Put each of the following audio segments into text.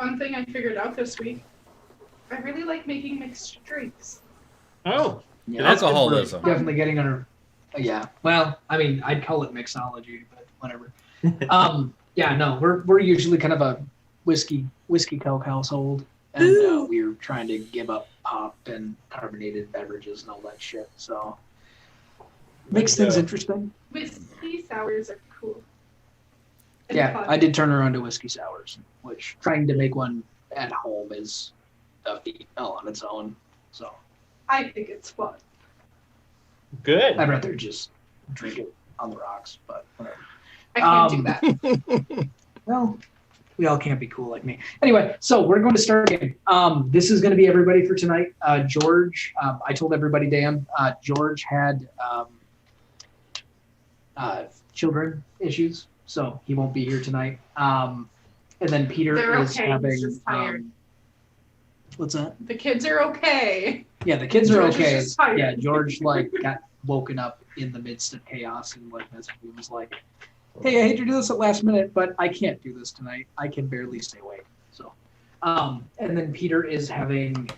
fun thing I figured out this week. I really like making mixed drinks. Oh, Yeah, alcoholism. Definitely getting on yeah. Well, I mean, I'd call it mixology, but whatever. Yeah, no, we're usually kind of a whiskey Coke household, and we're trying to give up pop and carbonated beverages and all that shit. So makes things interesting. Whiskey sours are cool. And Yeah, fun. I did turn around to whiskey sours, which trying to make one at home is a feat all on its own. So I think it's fun. good. I'd rather just drink it on the rocks, but whatever. I can't do that. Well, we all can't be cool like me. Anyway, so we're going to start again. This is going to be everybody for tonight. George, I told everybody, damn, George had children issues, so he won't be here tonight. And then Peter They're is okay, he's having. just tired. What's that? The kids are okay. Yeah, the kids are George is okay. just tired. Yeah, George got woken up in the midst of chaos and he was like, "Hey, I hate to do this at last minute, but I can't do this tonight. I can barely stay awake." So, and then Peter is having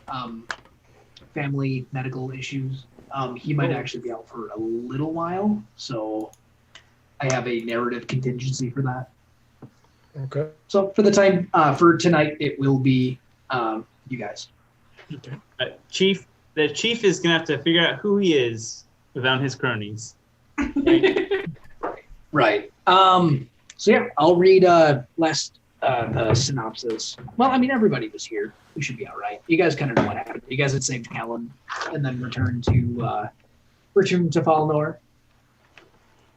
family medical issues. He might actually be out for a little while, so I have a narrative contingency for that. Okay. So for the time for tonight, it will be you guys. Okay. Chief, the chief is gonna have to figure out who he is without his cronies. Right. So yeah, I'll read the synopsis. Well, I mean, everybody was here. We should be all right. You guys kind of know what happened. You guys had saved Kellen and then returned to Falnor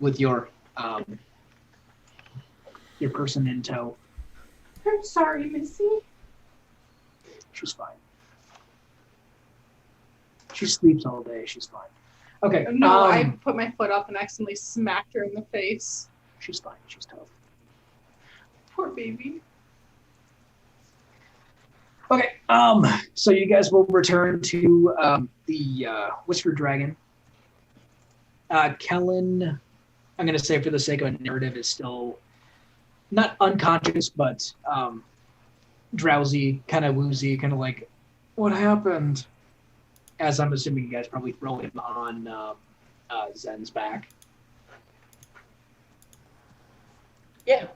with your person in tow. I'm sorry, Missy. She's fine. She sleeps all day. She's fine. Okay. No, I put my foot up and accidentally smacked her in the face. She's fine. She's tough. Poor baby. Okay. So you guys will return to the Whiskered Dragon. Kellen, I'm going to say for the sake of a narrative, is still not unconscious, but drowsy, kind of woozy, kind of like, what happened? As I'm assuming you guys probably throw him on Zen's back. Yeah.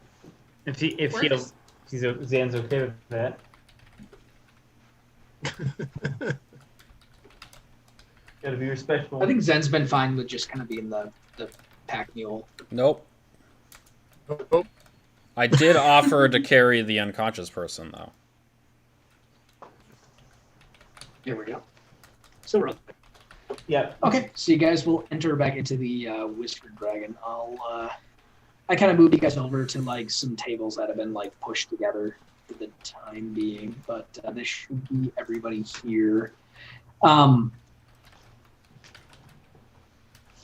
If Zan's okay with that. Gotta be respectful. I think Zen's been fine with just kind of being the pack mule. Nope. Oh, I did offer to carry the unconscious person, though. There we go. So we're Yeah. okay. So you guys will enter back into the Whiskered Dragon. I kind of moved you guys over to like some tables that have been like pushed together for the time being, but this should be everybody here. I'm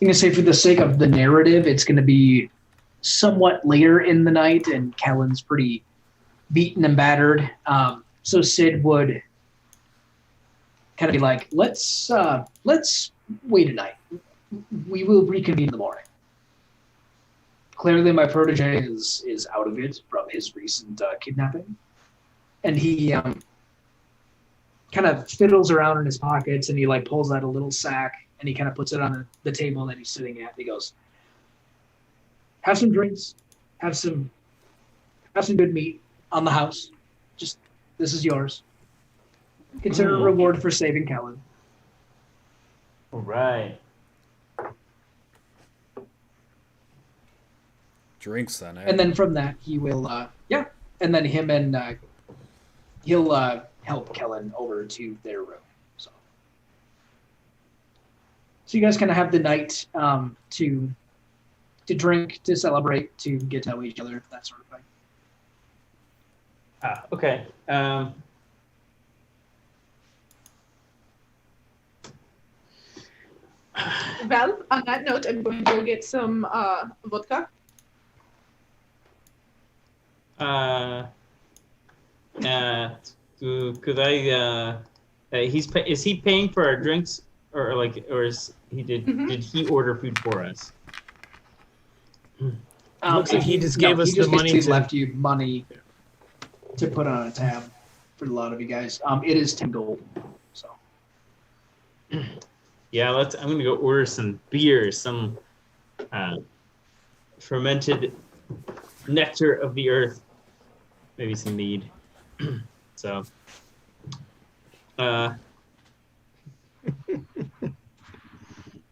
gonna say for the sake of the narrative, it's gonna be somewhat later in the night, and Kellen's pretty beaten and battered. So Sid would kind of be like, let's wait a night. We will reconvene in the morning. Clearly my protege is out of it from his recent kidnapping. And he kind of fiddles around in his pockets and he like pulls out a little sack and he kind of puts it on the table that he's sitting at. And he goes, have some drinks, have some good meat on the house. Just, this is yours. Consider a reward for saving Kellen. All right. Drinks then, eh? And then from that, he will, and then him and he'll help Kellen over to their room. So you guys kind of have the night to drink, to celebrate, to get to know each other, that sort of thing. Okay. Well, on that note, I'm going to go get some vodka. Could I? Is he paying for our drinks, or is he did he order food for us? Looks like he just gave us the money He to- left you money to put on a tab. for a lot of you guys. It is 10 gold. So Yeah, I'm gonna go order some beer, some fermented nectar of the earth, maybe some mead. So, I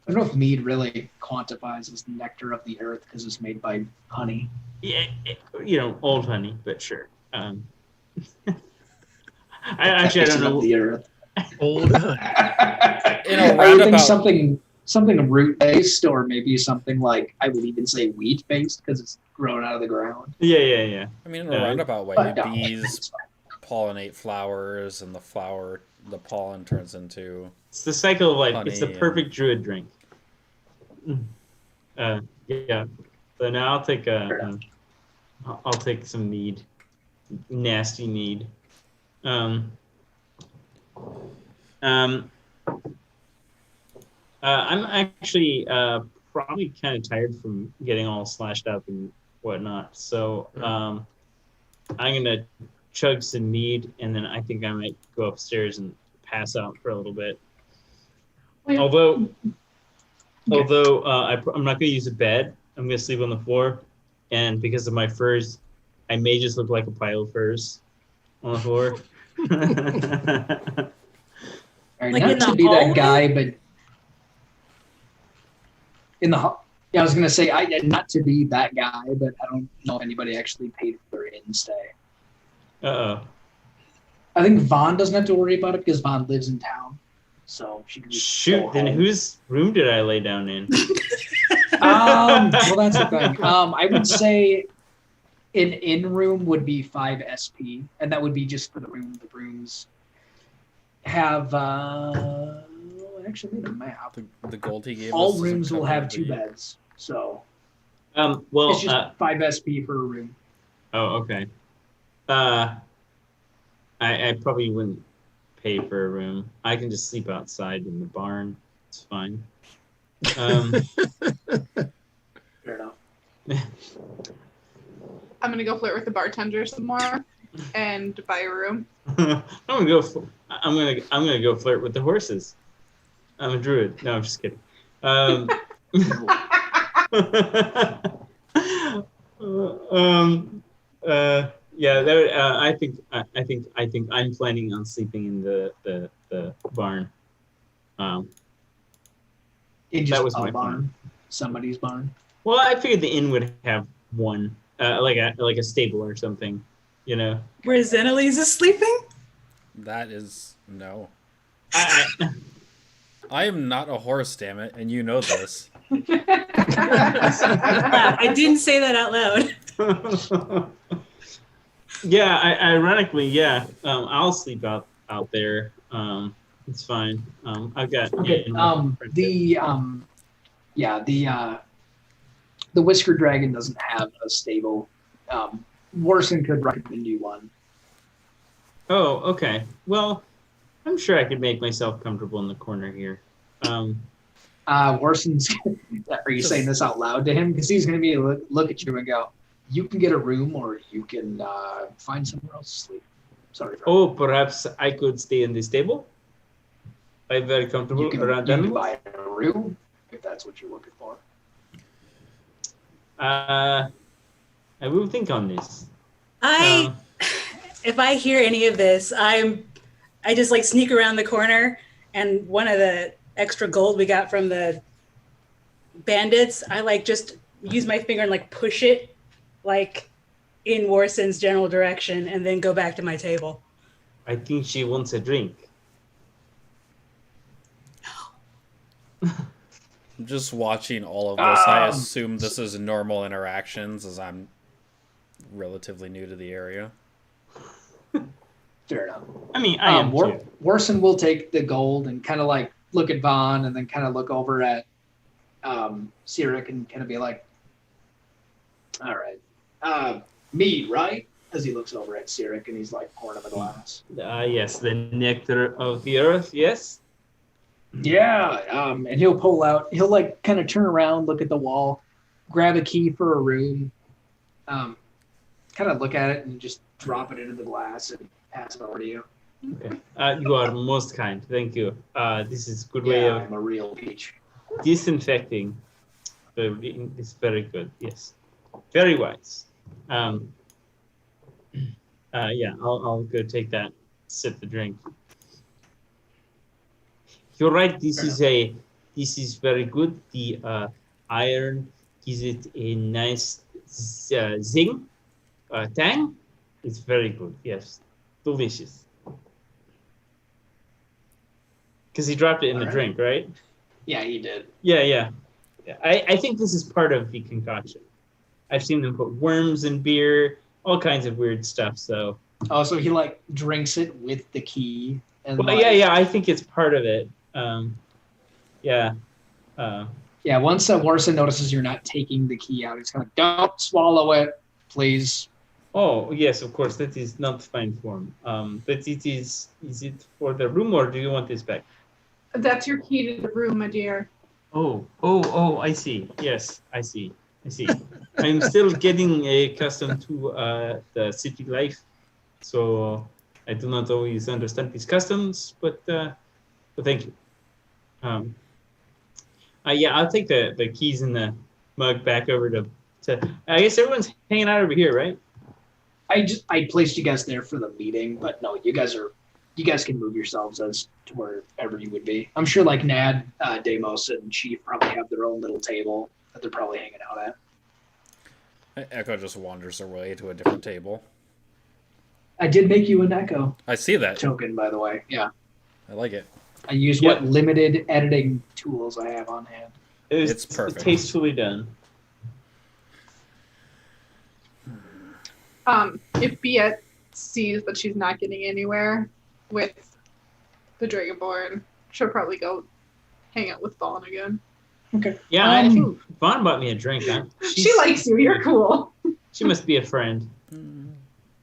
don't know if mead really quantifies as nectar of the earth because it's made by honey. yeah, old honey, but sure. I don't Of know. the earth. Old. In a I would think roundabout, something root based, or maybe something like I would even say wheat based because it's grown out of the ground. Yeah. I mean, in a Yeah. roundabout way, But no, bees it's fine. pollinate flowers, and the pollen turns into. It's the cycle of life. It's the Honey perfect druid drink. Yeah. So now I'll take some mead, nasty mead. I'm actually probably kind of tired from getting all slashed up and whatnot. So I'm gonna chug some mead, and then I think I might go upstairs and pass out for a little bit. Wait, Although I'm not gonna use a bed. I'm gonna sleep on the floor, and because of my furs, I may just look like a pile of furs on the floor. All right, Like not in the to be hallway? that guy, but in the yeah, I was gonna say not to be that guy, but I don't know if anybody actually paid for their inn stay. Uh-oh. I think Vaughn doesn't have to worry about it because Vaughn lives in town, so she can just Shoot, go then home. whose room did I lay down in? Well, that's the thing. I would say an inn room would be 5 SP, and that would be just for the room. The rooms have actually made a map. The gold he gave us. All doesn't rooms will cover have 2 the- beds, so Well, it's just 5 SP for a room. oh, okay. I probably wouldn't pay for a room. I can just sleep outside in the barn. It's fine. Fair enough. I'm gonna go flirt with the bartender some more and buy a room. I'm gonna go flirt with the horses. I'm a druid. No, I'm just kidding. Yeah, I think I'm planning on sleeping in the barn. In That just was a my barn, somebody's barn. Well, I figured the inn would have one, like a stable or something, you know. Where Zenelise is sleeping? That is no. I I am not a horse, damn it, and you know this. Yeah, I didn't say that out loud. Yeah, ironically, yeah. I'll sleep out there. It's fine. I've got Okay. The Whisker Dragon doesn't have a stable. Warson could recommend you one. Oh, okay. Well, I'm sure I could make myself comfortable in the corner here. Warson's. Are you saying this out loud to him? Because he's going to be look at you and go, "You can get a room, or you can find somewhere else to sleep." Sorry. For Oh, perhaps I could stay in the stable. I'm very comfortable you can, around you can animals. buy a room if that's what you're looking for. I will think on this. If I hear any of this, I just like sneak around the corner, and one of the extra gold we got from the bandits, I like just use my finger and like push it like in Warson's general direction, and then go back to my table. I think she wants a drink. I'm just watching all of this. I Um, assume this is normal interactions as I'm relatively new to the area. Fair enough. I mean, I am too. Warson will take the gold and kind of like look at Vaughn and then kind of look over at Sirik and kind of be like, "All right, mead, right?" As he looks over at Sirik and he's like pouring him a glass. Yes, the nectar of the earth. Yes. Yeah, and he'll like kind of turn around, look at the wall, grab a key for a room, kind of look at it and just drop it into the glass and pass it over to you. Okay. You are most kind. Thank you. This is good way Yeah, of I'm a real peach. disinfecting. It's very good. Yes, very wise. Yeah, I'll go take that, sip the drink. You're right. This is very good. The iron gives it a nice zing, tang. It's very good. Yes, delicious. Because he dropped it in the Alright. drink, right? Yeah, he did. Yeah. I think this is part of the concoction. I've seen them put worms in beer, all kinds of weird stuff. So, Oh, so he like drinks it with the key. And well, like, yeah. I think it's part of it. Yeah. Yeah, once Morrison notices you're not taking the key out, he's kind of, don't swallow it, please. Oh, yes, of course. That is not fine form. But it is it for the room or do you want this back? That's your key to the room, my dear. Oh, I see. Yes, I see. I'm still getting accustomed to the city life. So I do not always understand these customs, but thank you. Yeah, I'll take the keys and the mug back over to I guess everyone's hanging out over here, right? I placed you guys there for the meeting, but no, you guys can move yourselves as to wherever you would be. I'm sure like Nad, Deimos, and Chief probably have their own little table that they're probably hanging out at. Echo just wanders away to a different table. I did make you an Echo I see that. token, by the way. Yeah. I like it. I used Yep. what limited editing tools I have on hand. It's perfect. Tastefully done. If Biet sees that she's not getting anywhere with the Dragonborn, she'll probably go hang out with Vaughn again. Okay. Yeah, I think Vaughn bought me a drink. Huh? She likes you. You're cool. She must be a friend.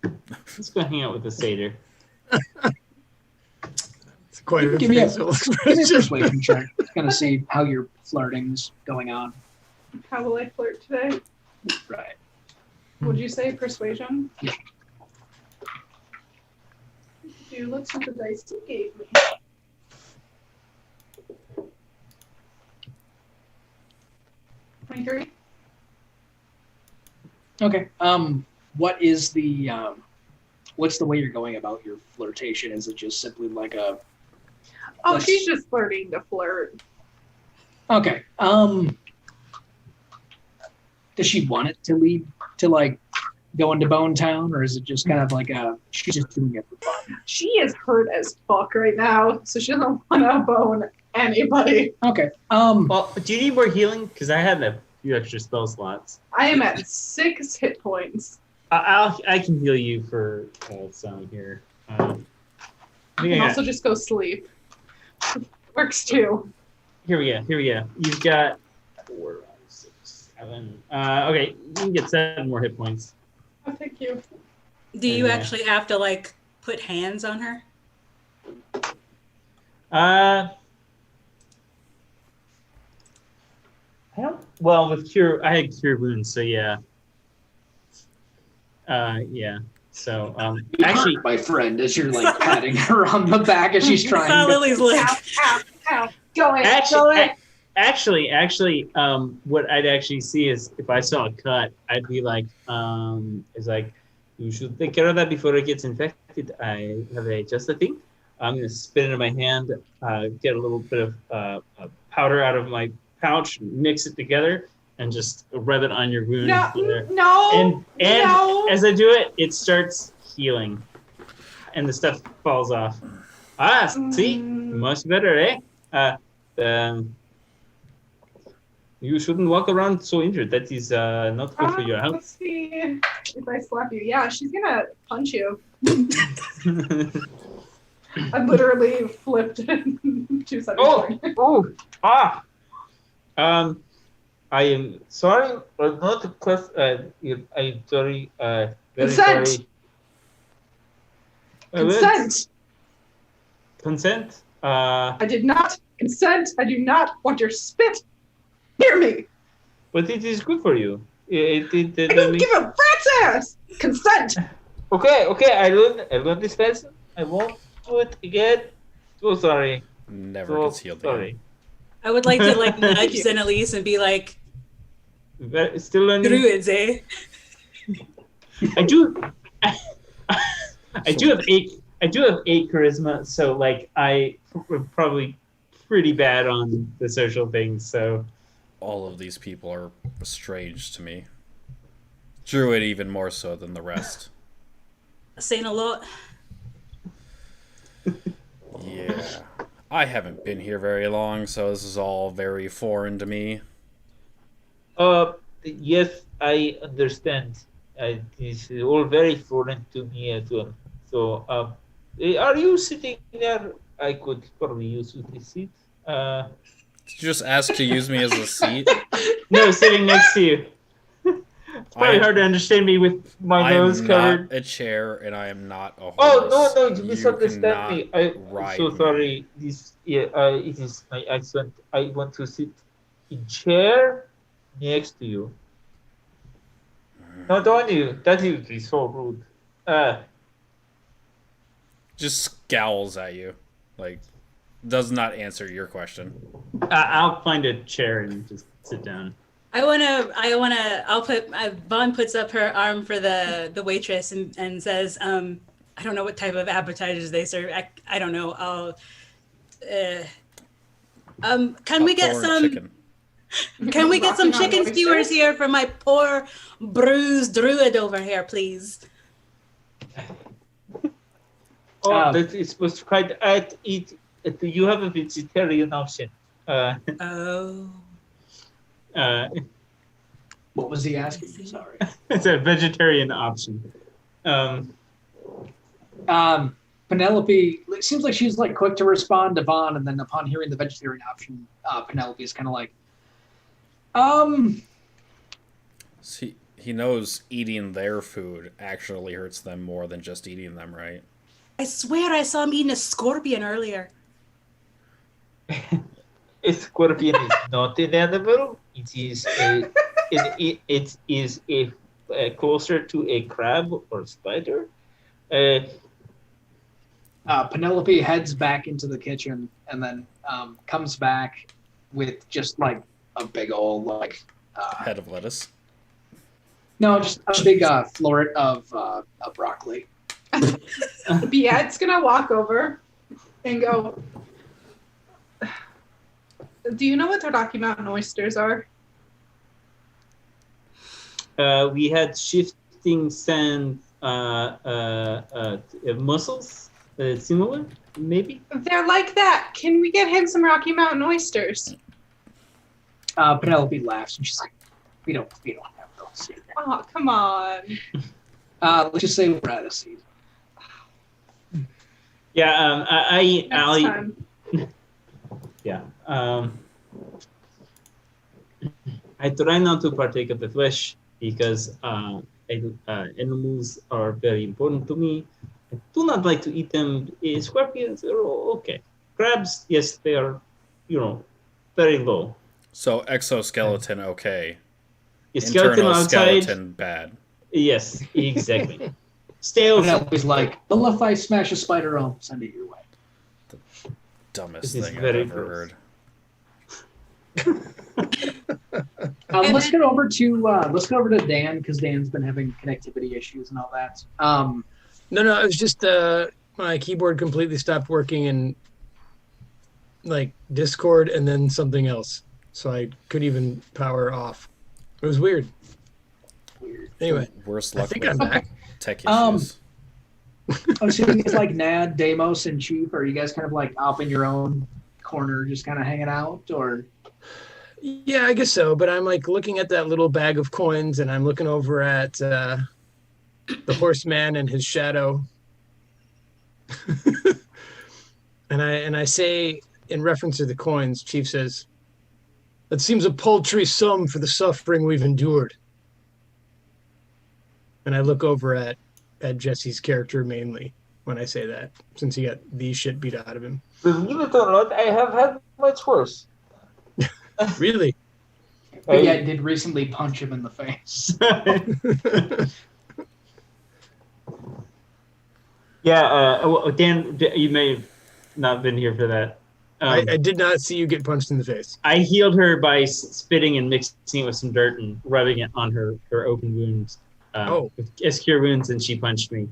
Let's go hang out with the satyr. It's quite a Give me a- facial Give me a expression. persuasion check. Kind of see how your flirting's going on. How will I flirt today? Right. Would you say persuasion? Yeah. Dude, let's see the dice you gave me. $23. Okay. What is the what's the way you're going about your flirtation? Is it just simply like a Oh, Let's- she's just flirting to flirt. okay? Does she want it to lead to like go into Bone Town, or is it just kind of like she's just doing it for fun? She is hurt as fuck right now, so she doesn't want to bone anybody. Okay. Well, do you need more healing? Because I had a few extra spell slots. I am at 6 hit points. I can heal you for some here. I You think can I also got, just go sleep. Works too. here we go. You've got 4, 6, 7. Okay, you can get 7 more hit points. Oh, thank you. Do you Yeah. actually have to like put hands on her? I don't. Well, with cure, I had cure wounds, so yeah. Yeah. So actually, my friend, as you're like patting her on the back as she's trying Oh, to. Lily's like, Ow, ow, ow. Go in, go in. actually, what I'd actually see is if I saw a cut, I'd be like, it's like, you should take care of that before it gets infected. I have just a thing. I'm gonna spit it in my hand, get a little bit of powder out of my pouch, mix it together, and just rub it on your wound. No, there. no, And no. as I do it, it starts healing, and the stuff falls off. See, much better, eh? You shouldn't walk around so injured. That is not good for your health. Let's see if I slap you. Yeah, she's gonna punch you. I literally flipped in 2 seconds. I am sorry, but not a question. I'm sorry. Very Consent. sorry. Consent. Consent. I did not consent. I do not want your spit. Hear me. But it is good for you. I don't give a rat's ass. Consent. Okay, I learned this lesson. I won't do it again. So sorry. Never So gets healed again. sorry. I would like to like nudge Zen Elise and be like, Still learning. druids, eh? I do. I do have 8. I do have 8 charisma, so like I'm probably pretty bad on the social things. So All of these people are strange to me. Druid even more so than the rest. Saying a lot. Yeah. I haven't been here very long, so this is all very foreign to me. Yes, I understand. This is all very foreign to me as well. So, are you sitting there? I could probably use this seat. Did you just ask to use me as a seat? no, sitting next to you. It's probably hard to understand me with my I nose am covered. not a chair, and I am not a horse. Oh no, you You misunderstand cannot me. I'm ride so me. sorry. It is my accent. I want to sit in chair next to you. Not on you. That would be so rude. Just scowls at you, like does not answer your question. I'll find a chair and just sit down. I'll put, Vaughn puts up her arm for the waitress and says, I don't know what type of appetizers they serve. I don't know. Can we get Popcorn some, chicken. can we get some Rocking on chicken oysters? skewers here for my poor bruised druid over here, please? That is was quite at it. You have a vegetarian option. Oh. What was he asking? Sorry. It's a vegetarian option. Penelope, it seems like she's like quick to respond to Vaughn, and then upon hearing the vegetarian option, Penelope is kind of like, He knows eating their food actually hurts them more than just eating them, right? I swear I saw him eating a scorpion earlier. A scorpion is not an animal. It is closer to a crab or spider. Penelope heads back into the kitchen and then comes back with just like a big old like Head of lettuce. no, just a big floret of broccoli. Biet's gonna walk over and go, do you know what the Rocky Mountain oysters are? We had shifting sand mussels, similar, maybe. They're like that. Can we get him some Rocky Mountain oysters? Penelope laughs and she's like, we don't have those here. Oh, come on. Let's just say we're out of season. Yeah, Next time. Yeah. I try not to partake of the flesh because animals are very important to me. I do not like to eat them. Scorpions are okay. Crabs, yes, they are, very low. So exoskeleton okay. Skeleton Internal outside, skeleton bad. yes, exactly. Stale. Penelope's like, well, if I smash a spider, I'll send it your way. Dumbest This is thing I've very ever gross. heard. Let's go over to Dan because Dan's been having connectivity issues and all that. No, it was just my keyboard completely stopped working in like Discord and then something else. So I couldn't even power off. It was weird. Anyway, Worst I luck think with I'm back. tech Um, issues. I'm assuming it's like Nad, Deimos, and Chief. Are you guys kind of like off in your own corner, just kind of hanging out, or? Yeah, I guess so. But I'm like looking at that little bag of coins, and I'm looking over at the horseman and his shadow. and I say in reference to the coins, Chief says, "That seems a paltry sum for the suffering we've endured." And I look over at Jesse's character mainly when I say that, since he got the shit beat out of him. Believe it or not, I have had much worse. Really? Yeah, I did recently punch him in the face. Yeah, well, Dan, you may have not been here for that. I did not see you get punched in the face. I healed her by spitting and mixing it with some dirt and rubbing it on her open wounds. As cure wounds, and she punched me.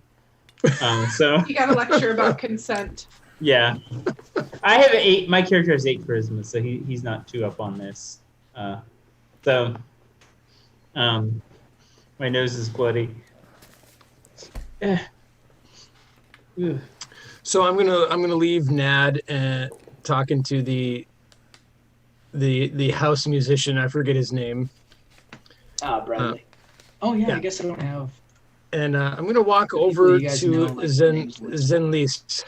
So You got a lecture about consent. yeah, I have 8. My character has 8 charisma, so he's not too up on this. So my nose is bloody. So I'm gonna leave Nad and talking to the house musician. I forget his name. Bradley. Oh yeah, yeah. I guess I don't have. And I'm gonna walk People over you guys to know, like, names listed. Zenlis.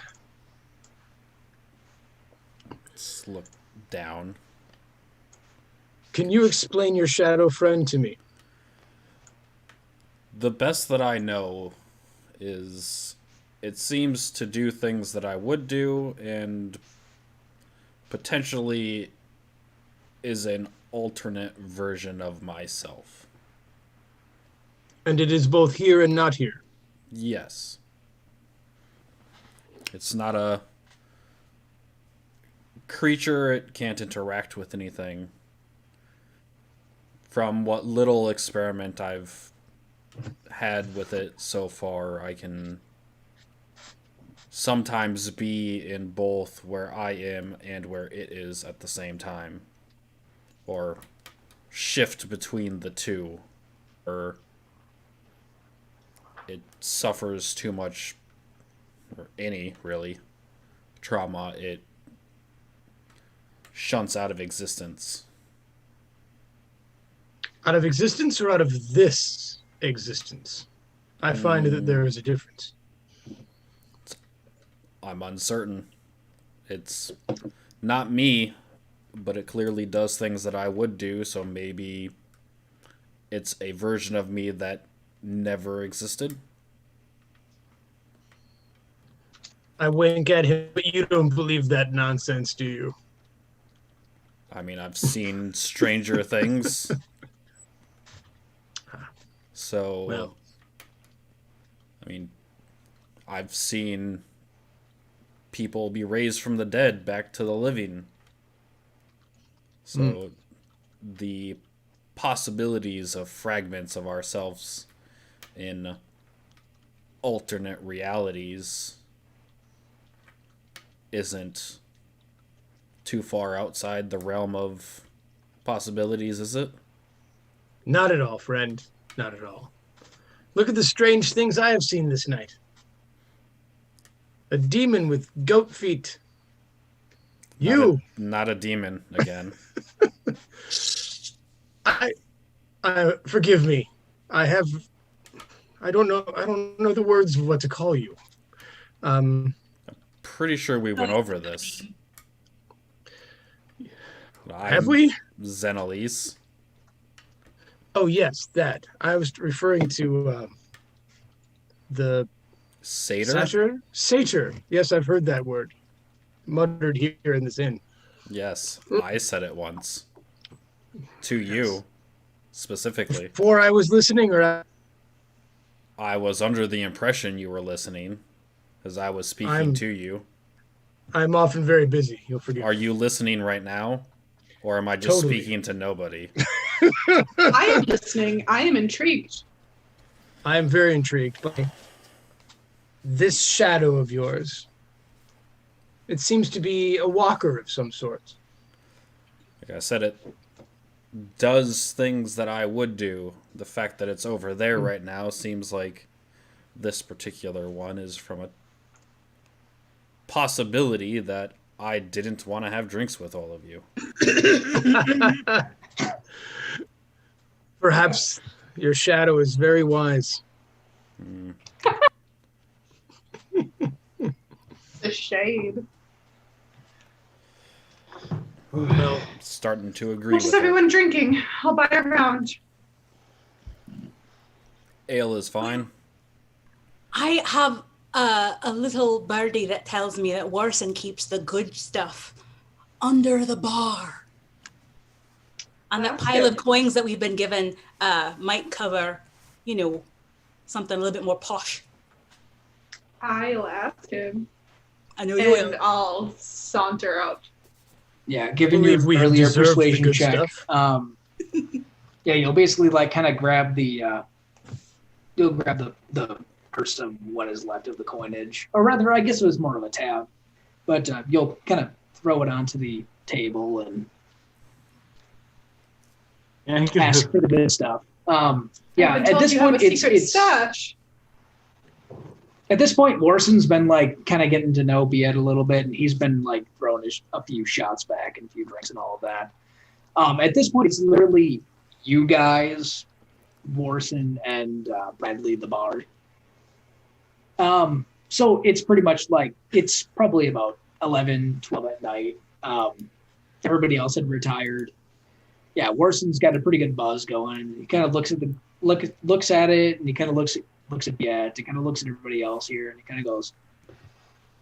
Slip down. Can you explain your shadow friend to me? The best that I know is it seems to do things that I would do and potentially is an alternate version of myself. And it is both here and not here. Yes. It's not a creature. It can't interact with anything. From what little experiment I've had with it so far, I can sometimes be in both where I am and where it is at the same time. Or shift between the two. Or it suffers too much, or any, really, trauma, it shunts out of existence. Out of existence or out of this existence? I find that there is a difference. I'm uncertain. It's not me, but it clearly does things that I would do, so maybe it's a version of me that never existed. I wink at him, but you don't believe that nonsense, do you? I mean, I've seen stranger things. So, Well. I mean, I've seen people be raised from the dead back to the living. So, the possibilities of fragments of ourselves in alternate realities isn't too far outside the realm of possibilities, is it? Not at all, friend. Not at all. Look at the strange things I have seen this night. A demon with goat feet. Not a demon again. I forgive me. I don't know the words of what to call you. Pretty sure we went over this. Have we? Zenelise. Oh yes, that. I was referring to the Satyr? Satyr. Yes, I've heard that word muttered here in this inn. Yes, I said it once. To you, specifically. Before I was listening, or I was under the impression you were listening, as I was speaking to you. I'm often very busy. You'll forgive. Are you listening right now? Or am I just Totally. speaking to nobody? I am listening. I am intrigued. I am very intrigued by this shadow of yours. It seems to be a walker of some sort. Like I said, it does things that I would do. The fact that it's over there right now seems like this particular one is from a possibility that I didn't want to have drinks with all of you. Perhaps your shadow is very wise. The shade. Well, Starting to agree What is with it. everyone drinking? I'll buy a round. Ale is fine. I have a little birdie that tells me that Warson keeps the good stuff under the bar. And that pile of coins that we've been given might cover, something a little bit more posh. I'll ask him, I know you and will. I'll saunter out. Yeah, given Believe your we earlier deserve the persuasion good check, stuff. yeah, you'll basically like kind of grab you'll grab the purse of what is left of the coinage, or rather, I guess it was more of a tab, but you'll kind of throw it onto the table and Yeah, he could ask for the good stuff. Yeah, I've been at told this you have point, a secret it's stash. at this point, Warson's been like kind of getting to know Biet a little bit, and he's been like throwing a few shots back and a few drinks and all of that. At this point, it's literally you guys, Warson, and Bradley the Bard. So it's pretty much like it's probably about 11, 12 at night. Everybody else had retired. Yeah, Warson's got a pretty good buzz going. He kind of looks at it, and he kind of looks at Biet. He kind of looks at everybody else here, and he kind of goes,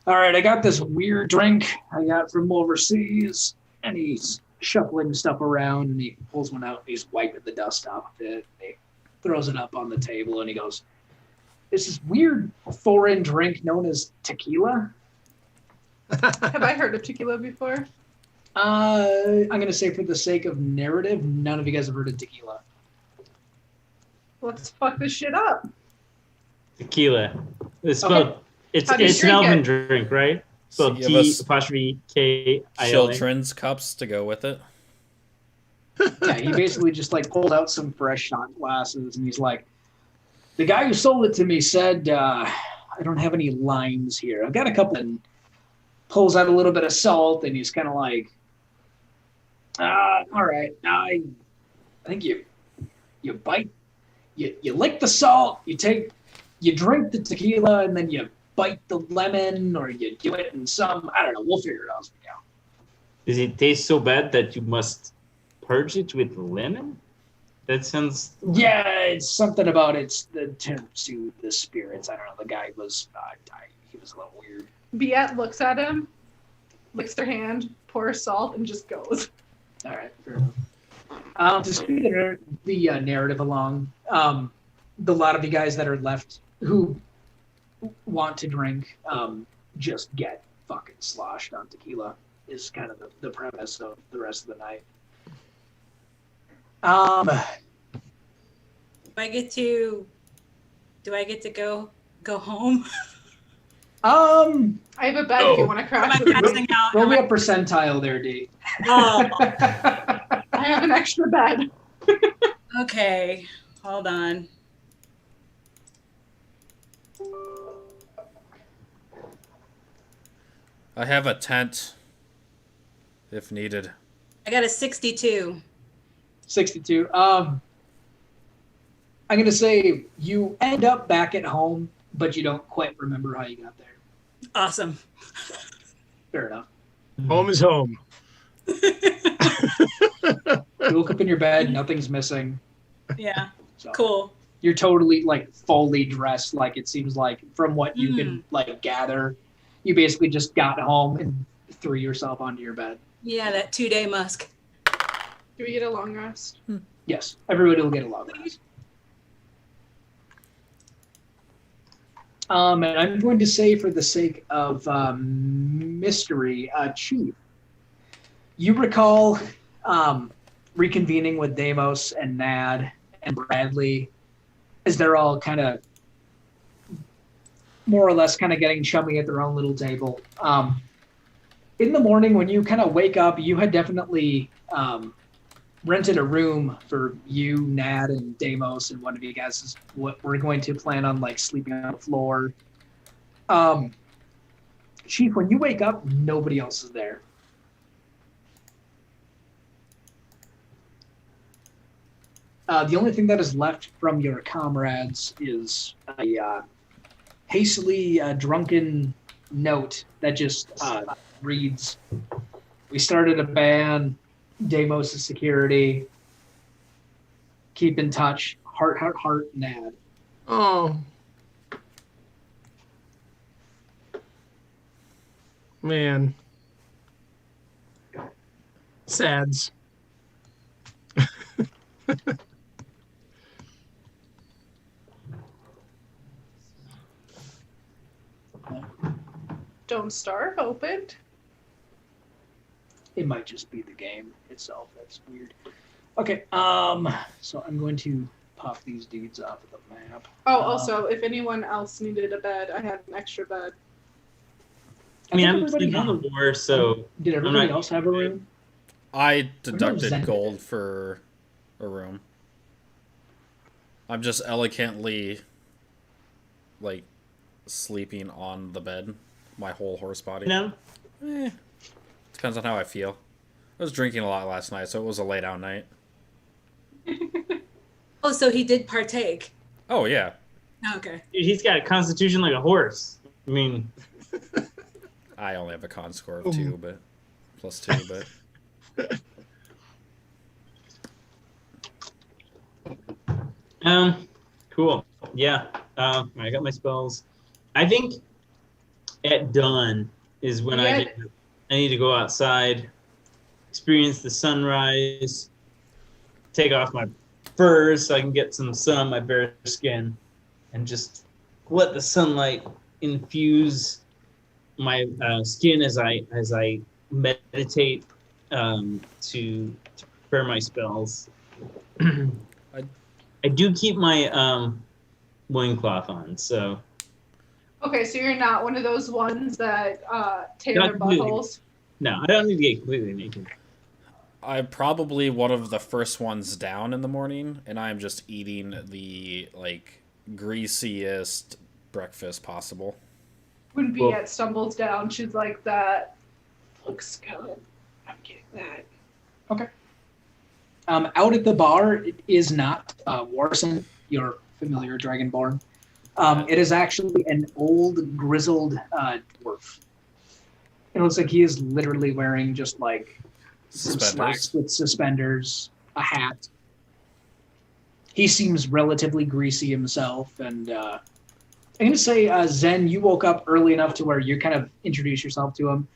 "All right, I got this weird drink I got from overseas," and he's shuffling stuff around, and he pulls one out, and he's wiping the dust off of it, and he throws it up on the table, and he goes, "It's this weird foreign drink known as tequila." Have I heard of tequila before? I'm going to say for the sake of narrative, none of you guys have heard of tequila. Let's fuck this shit up. Tequila. It's Okay. spelled. It's How do you it's an drink elven it? drink, right? Spelled Give T us apostrophe K I L N. children's cups to go with it. Yeah, he basically just like pulled out some fresh shot glasses, and he's like, "The guy who sold it to me said, I don't have any limes here. I've got a couple," and pulls out a little bit of salt, and he's kind of like, all right, I think you bite, you lick the salt, you drink the tequila, and then you bite the lemon, or you do it in some, I don't know, we'll figure it out as we go." Does it taste so bad that you must purge it with lemon? That sounds. Yeah, it's something about it's the to the spirits. I don't know. The guy was he was a little weird. Biet looks at him, licks their hand, pours salt, and just goes. All right, fair enough. To speed the narrative along, the lot of you guys that are left who want to drink just get fucking sloshed on tequila is kind of the premise of the rest of the night. Do I get to go home? I have a bed if you want to Am crash I with me. passing out? Roll Am me I- a percentile there, D. Oh, I have an extra bed. okay. Hold on. I have a tent if needed. I got a 62. 62. I'm going to say you end up back at home, but you don't quite remember how you got there. Awesome. Fair enough. Home is home. You woke up in your bed, nothing's missing. Yeah. So Cool. you're totally like fully dressed, like it seems like from what you can like gather. You basically just got home and threw yourself onto your bed. Yeah, that 2-day musk. Do we get a long rest? Yes, everybody will get a long rest. And I'm going to say, for the sake of mystery, Chief, you recall reconvening with Deimos and Nad and Bradley as they're all kind of more or less kind of getting chummy at their own little table. In the morning, when you kind of wake up, you had definitely rented a room for you, Nad, and Deimos, and one of you guys is what we're going to plan on like sleeping on the floor. Chief, when you wake up, nobody else is there. The only thing that is left from your comrades is a hastily drunken note that just reads, "We started a band. Deimos is security. Keep in touch. Heart, heart, heart, Nad." Oh. Man. Sads. Don't Starve opened. It might just be the game itself. That's weird. Okay. So I'm going to pop these dudes off of the map. Oh, also, if anyone else needed a bed, I had an extra bed. I mean, think I'm everybody sleeping on had- the floor, so Did everybody not- else have a room? I deducted Zen did gold it. for a room. I'm just elegantly, like, sleeping on the bed, my whole horse body. you know, Depends on how I feel. I was drinking a lot last night, so it was a lay down night. Oh, so he did partake. Oh yeah, Oh, okay. he's got a constitution like a horse. I mean, I only have a con score of 2, but +2, but cool. Yeah. I got my spells. I think at dawn is when I need to go outside, experience the sunrise, take off my furs so I can get some sun on my bare skin, and just let the sunlight infuse my skin as I meditate to prepare my spells. I do keep my loincloth on, so Okay, so you're not one of those ones that tear Not their completely. buttholes. no, I don't need to get completely naked. I'm probably one of the first ones down in the morning, and I'm just eating the like greasiest breakfast possible. When Well- Viet stumbles down, she's like, that looks good. I'm getting that. Out at the bar, it is not Warson, your familiar Dragonborn. It is actually an old, grizzled dwarf. It looks like he is literally wearing just like some slacks Suspenders. with suspenders, a hat. He seems relatively greasy himself, and I'm going to say, Zen, you woke up early enough to where you kind of introduce yourself to him.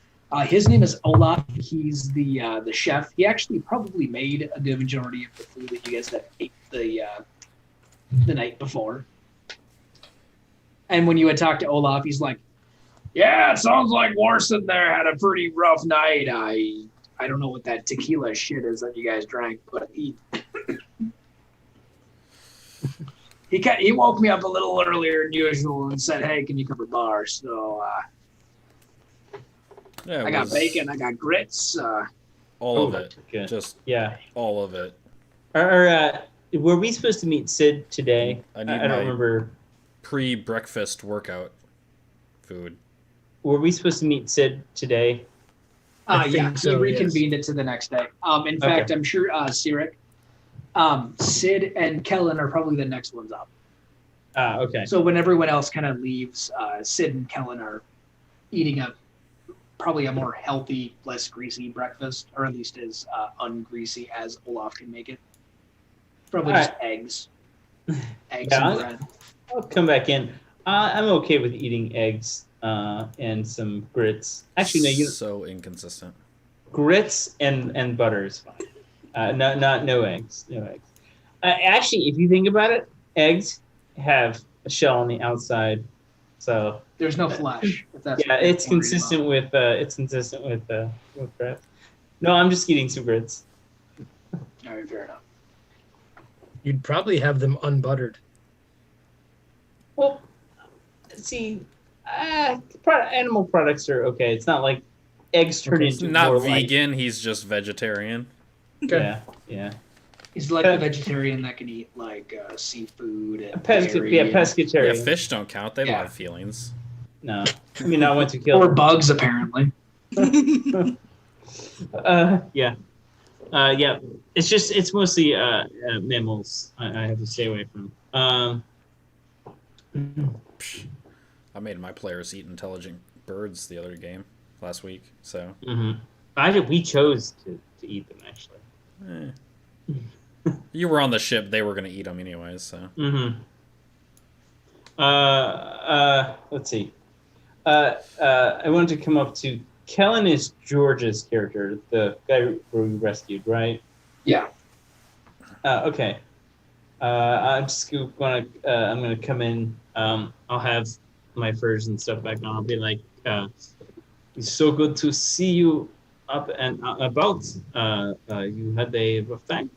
His name is Olaf. He's the chef. He actually probably made a good majority of the food that you guys had ate the night before. And when you had talked to Olaf, he's like, "Yeah, it sounds like Warson there had a pretty rough night. I don't know what that tequila shit is that you guys drank, but he woke me up a little earlier than usual and said, "Hey, can you come to the bar?" So Yeah, it I got was bacon, I got grits. all of it, Good. just Yeah. all of it. Were we supposed to meet Sid today? I need I don't my- remember. Pre-breakfast workout food. Were we supposed to meet Sid today? I Yeah, think so, he reconvened it to the next day. In fact, I'm sure Sirik, Sid, and Kellen are probably the next ones up. Okay. So when everyone else kind of leaves, Sid and Kellen are eating probably a more healthy, less greasy breakfast, or at least as ungreasy as Olaf can make it. Probably just eggs. Eggs Yeah, and bread. I'll come back in. I'm okay with eating eggs and some grits. Actually, no, So inconsistent. grits and butter is fine. No eggs. No eggs. Actually, if you think about it, eggs have a shell on the outside, so There's no flesh. If that's yeah, what you're it's worried consistent with grits. No, I'm just eating some grits. about. All right, fair enough. You'd probably have them unbuttered. Well, see, animal products are okay. It's not like eggs turn Okay, into Not more vegan, he's just vegetarian. Okay. Yeah. He's like a vegetarian that can eat like seafood and dairy Yeah, and- Yeah, pescatarian. fish don't count. They don't Yeah. have feelings. No, I mean I went to kill. or bugs apparently. Yeah. It's mostly mammals. I have to stay away from. I made my players eat intelligent birds the other game last week, so We chose to eat them actually. you were on the ship. They were going to eat them anyways, so. Let's see. I wanted to come up to Kellen is George's character, the guy who we rescued, right? Yeah. Okay. I'm just gonna. I'm gonna come in. I'll have my furs and stuff back on. I'll be like, It's so good to see you up and about. You had a rough time.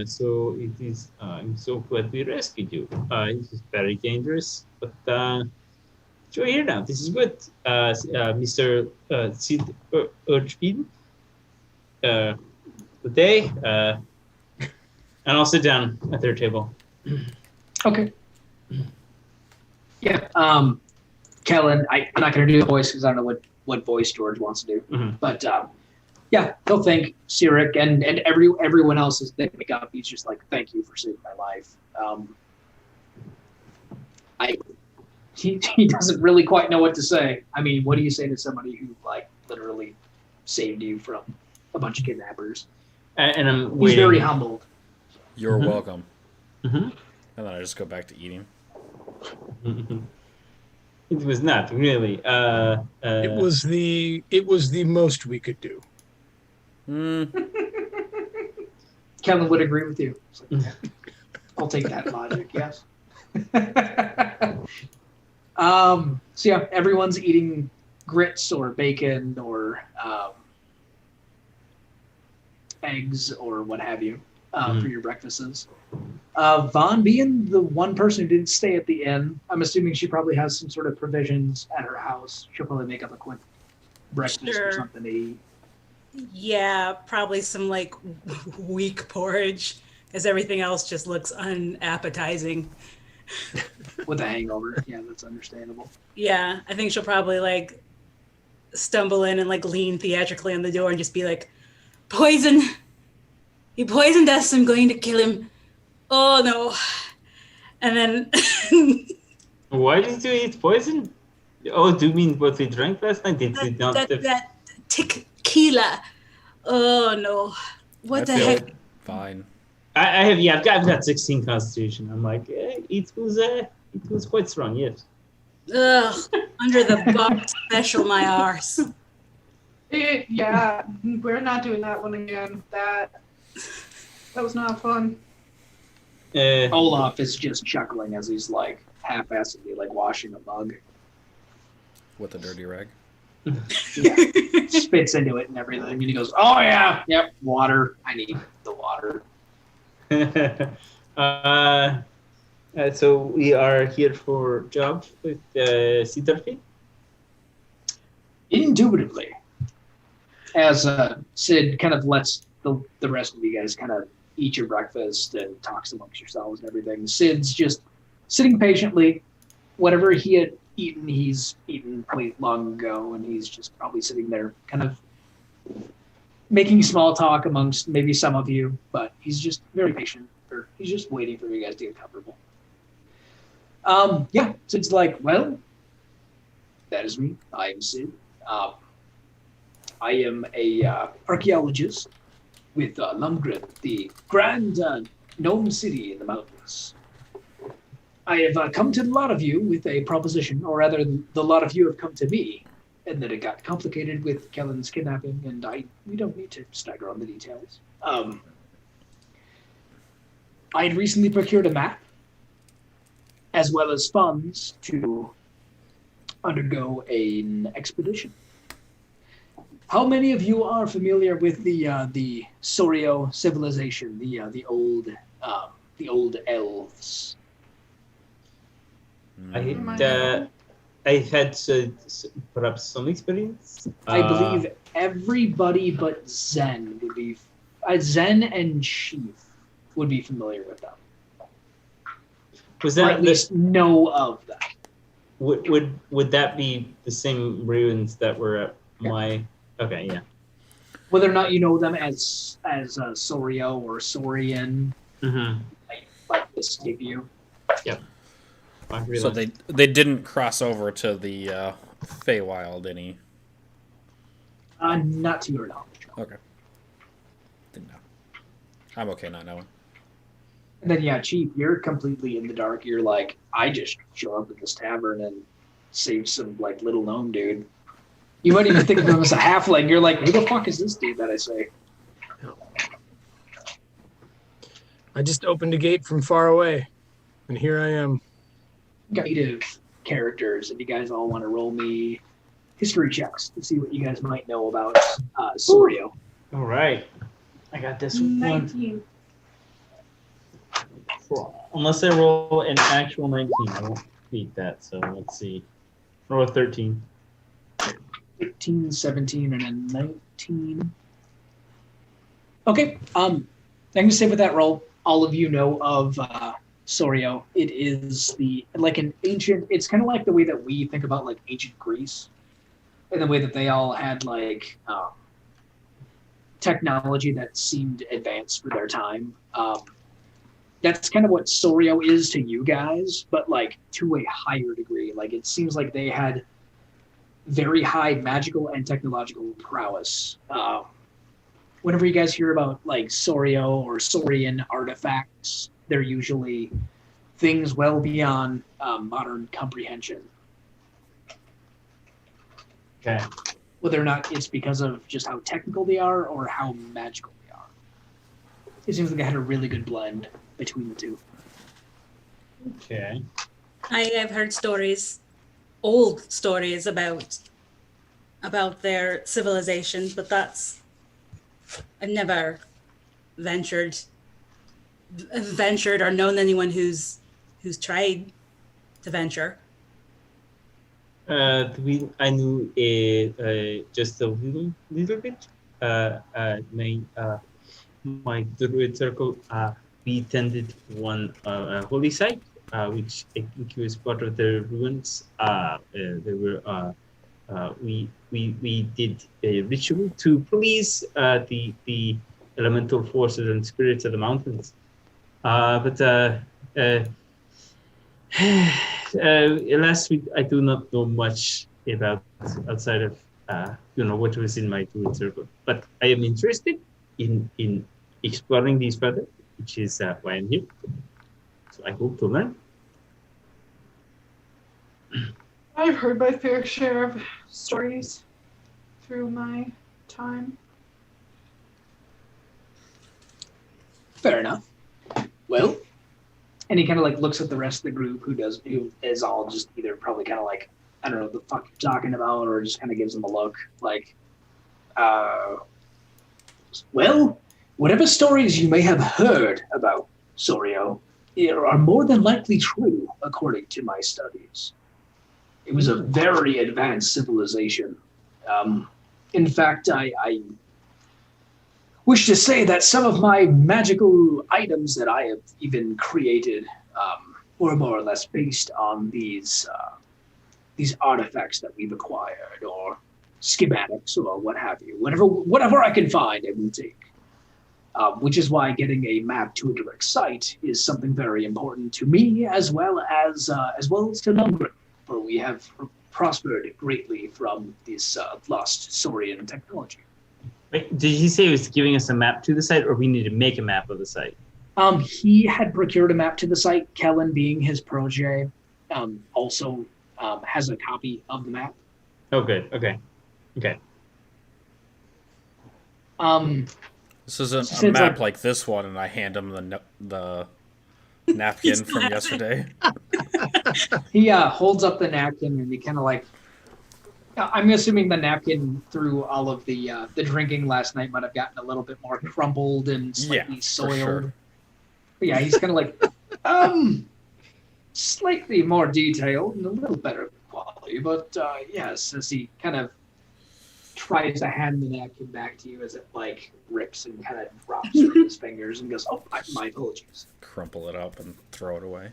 So it is. I'm so glad we rescued you. It is very dangerous, but you're here now. This is good, Mr. Sid Urchbin. Good day. And I'll sit down at their table. Okay. Yeah. Kellen, I'm not going to do the voice because I don't know what voice George wants to do. Mhm. But yeah, he'll thank Sirik and everyone else as they pick up. He's just like, thank you for saving my life. He doesn't really quite know what to say. I mean, what do you say to somebody who like literally saved you from a bunch of kidnappers? And I'm He's waiting. very humbled. You're welcome. Mm-hmm. And then I just go back to eating. It was not really. It was the most we could do. Kellen would agree with you. Like, I'll take that logic. Yes. So yeah, everyone's eating grits or bacon or eggs or what have you for your breakfasts. Vaughn, being the one person who didn't stay at the inn, I'm assuming she probably has some sort of provisions at her house. She'll probably make up a quick breakfast or Sure. something to eat. Yeah, probably some like weak porridge, because everything else just looks unappetizing. With a hangover. Yeah, that's understandable. Yeah, I think she'll probably like stumble in and like lean theatrically on the door and just be like, "Poison! He poisoned us. I'm going to kill him. Oh no!" And then Why did you eat poison? Oh, do you mean what we drank last night? Did we not? that tequila. Oh no! What the I feel heck? fine. I have. Yeah, I've got 16 constitution. I'm like, it was quite strong. Yes. Ugh! Under the box special, my arse. Yeah, we're not doing that one again. That was not fun. Olaf is just chuckling as he's like half-assedly like washing a mug. With a dirty rag. Yeah, spits into it and everything. And he goes, "Oh yeah, yep, water. I need the water." So we are here for job with Siddharthi. Indubitably. As Sid kind of lets the rest of you guys kind of eat your breakfast and talks amongst yourselves and everything. Sid's just sitting patiently. Whatever he had eaten, he's eaten quite long ago, and he's just probably sitting there kind of making small talk amongst maybe some of you, but he's just very patient, or he's just waiting for you guys to get comfortable. Yeah, Sid's like, "Well, that is me. I am Sid. I am a archaeologist with Lumgren, the grand gnome city in the mountains. I have come to a lot of you with a proposition, or rather, the lot of you have come to me, and that it got complicated with Kellen's kidnapping, and we don't need to stagger on the details. I had recently procured a map, as well as funds to undergo an expedition. How many of you are familiar with the Soreo civilization, the old elves?" I had perhaps some experience. I believe everybody but Zen would be Zen and Sheath would be familiar with them. Was Or that at least know of them. would that be the same ruins that were at my? Okay, yeah. Whether or not you know them as Soreo or Sorian, like this give you. So they didn't cross over to the Feywild any. Not to your knowledge. Okay. Didn't know. I'm okay not knowing. And then yeah, Chief, you're completely in the dark. You're like, I just show up at this tavern and save some like little gnome dude. You might even think of him as a halfling. You're like, who the fuck is this dude that I say? I just opened a gate from far away, and here I am. Native characters, if you guys all want to roll me history checks to see what you guys might know about Soreo. All right. I got this one. 19. Unless I roll an actual 19, I won't beat that. So let's see. Roll a 13. 13, 17, and a 19. Okay. I'm gonna say with that roll, all of you know of Soreo. It is like an ancient. It's kind of like the way that we think about like ancient Greece, and the way that they all had like technology that seemed advanced for their time. That's kind of what Soreo is to you guys, but like to a higher degree. Like it seems like they had very high magical and technological prowess. Whenever you guys hear about like Soreo or Saurian artifacts, they're usually things well beyond modern comprehension. Okay. Whether or not it's because of just how technical they are or how magical they are. It seems like they had a really good blend between the two. Okay. I have heard stories, old stories about their civilization, but I've never ventured or known anyone who's tried to venture. I knew just a little bit. My druid circle, we tended one holy site, which was part of the ruins. There were we did a ritual to please the elemental forces and spirits of the mountains. But alas, I do not know much about outside of what was in my druid circle. But I am interested in exploring these further, which is why I'm here. So I hope to learn. I've heard my fair share of stories through my time. Fair enough. Well, and he kind of like looks at the rest of the group who is all just either probably kind of like, I don't know what the fuck you're talking about, or just kind of gives them a look like, well, whatever stories you may have heard about Soreo are more than likely true, according to my studies. It was a very advanced civilization. In fact, I wish to say that some of my magical items that I have even created were more or less based on these artifacts that we've acquired, or schematics, or what have you. Whatever I can find, I will take. Which is why getting a map to a direct site is something very important to me, as well as to Lundgren, for we have prospered greatly from this lost Saurian technology. Wait, did he say he was giving us a map to the site, or we need to make a map of the site? He had procured a map to the site. Kellen, being his protege, also has a copy of the map. Oh, good. Okay. This isn't a map like this one, and I hand him the napkin from yesterday. He holds up the napkin, and he kind of like, I'm assuming the napkin through all of the drinking last night might have gotten a little bit more crumpled and slightly soiled. Sure. But yeah, he's kind of like, slightly more detailed and a little better quality. But yes, as he kind of tries to hand the napkin back to you as it like rips and kind of drops from his fingers and goes, "Oh, my apologies." Crumple it up and throw it away.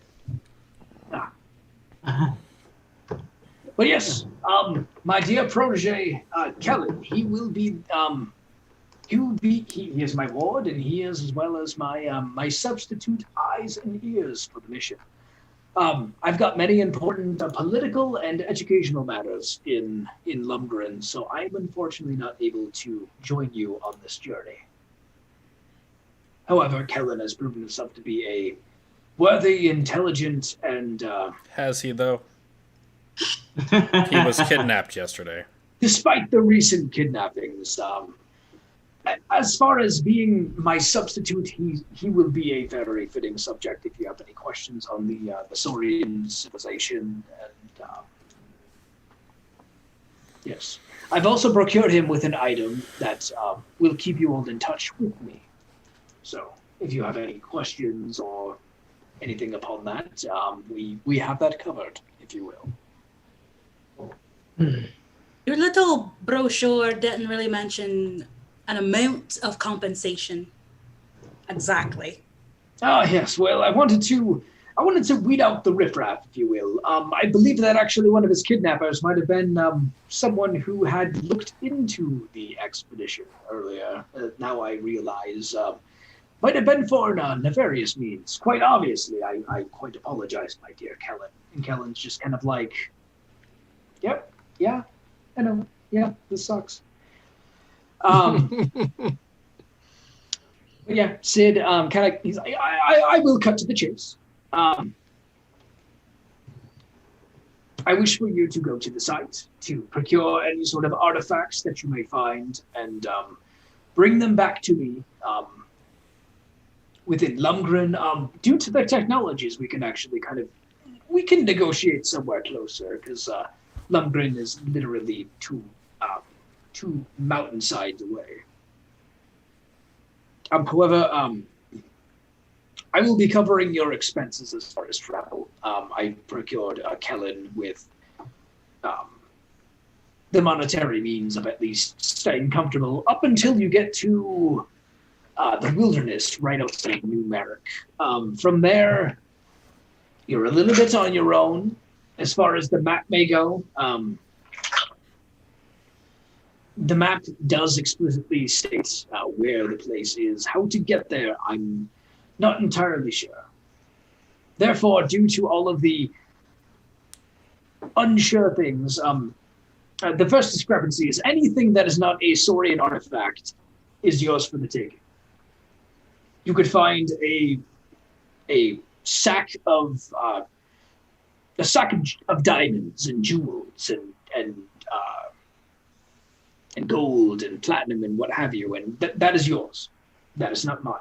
But yes, my dear protege, Kellen, he is my ward, and he is as well as my substitute eyes and ears for the mission. I've got many important political and educational matters in Lundgren, so I'm unfortunately not able to join you on this journey. However, Kellen has proven himself to be a worthy, intelligent, and Has he, though? He was kidnapped yesterday. despite the recent kidnappings, as far as being my substitute, he will be a very fitting subject if you have any questions on the Saurian civilization and Yes. I've also procured him with an item that will keep you all in touch with me. So, if you have any questions or anything upon that, we have that covered, if you will. Your little brochure didn't really mention an amount of compensation. Exactly. Ah, yes. Well, I wanted to weed out the riffraff, if you will. I believe that actually one of his kidnappers might have been someone who had looked into the expedition earlier. Now I realize might have been for nefarious means. Quite obviously, I quite apologize, my dear Kellen. And Kellen's just kind of like, yep, yeah, I know, yeah, this sucks. But yeah, Sid kind of, he's like, I will cut to the chase. I wish for you to go to the site to procure any sort of artifacts that you may find and bring them back to me within Lumgren. Due to the technologies, we can actually we can negotiate somewhere closer because Lumgren is literally two mountainsides away. However, I will be covering your expenses as far as travel. I procured Kellen with the monetary means of at least staying comfortable up until you get to the wilderness right outside New Merrick. From there, you're a little bit on your own as far as the map may go. The map does explicitly state where the place is. How to get there, I'm not entirely sure. Therefore, due to all of the unsure things, the first discrepancy is anything that is not a Saurian artifact is yours for the taking. You could find a sack of diamonds and jewels and gold and platinum and what have you, and that is yours. That is not mine.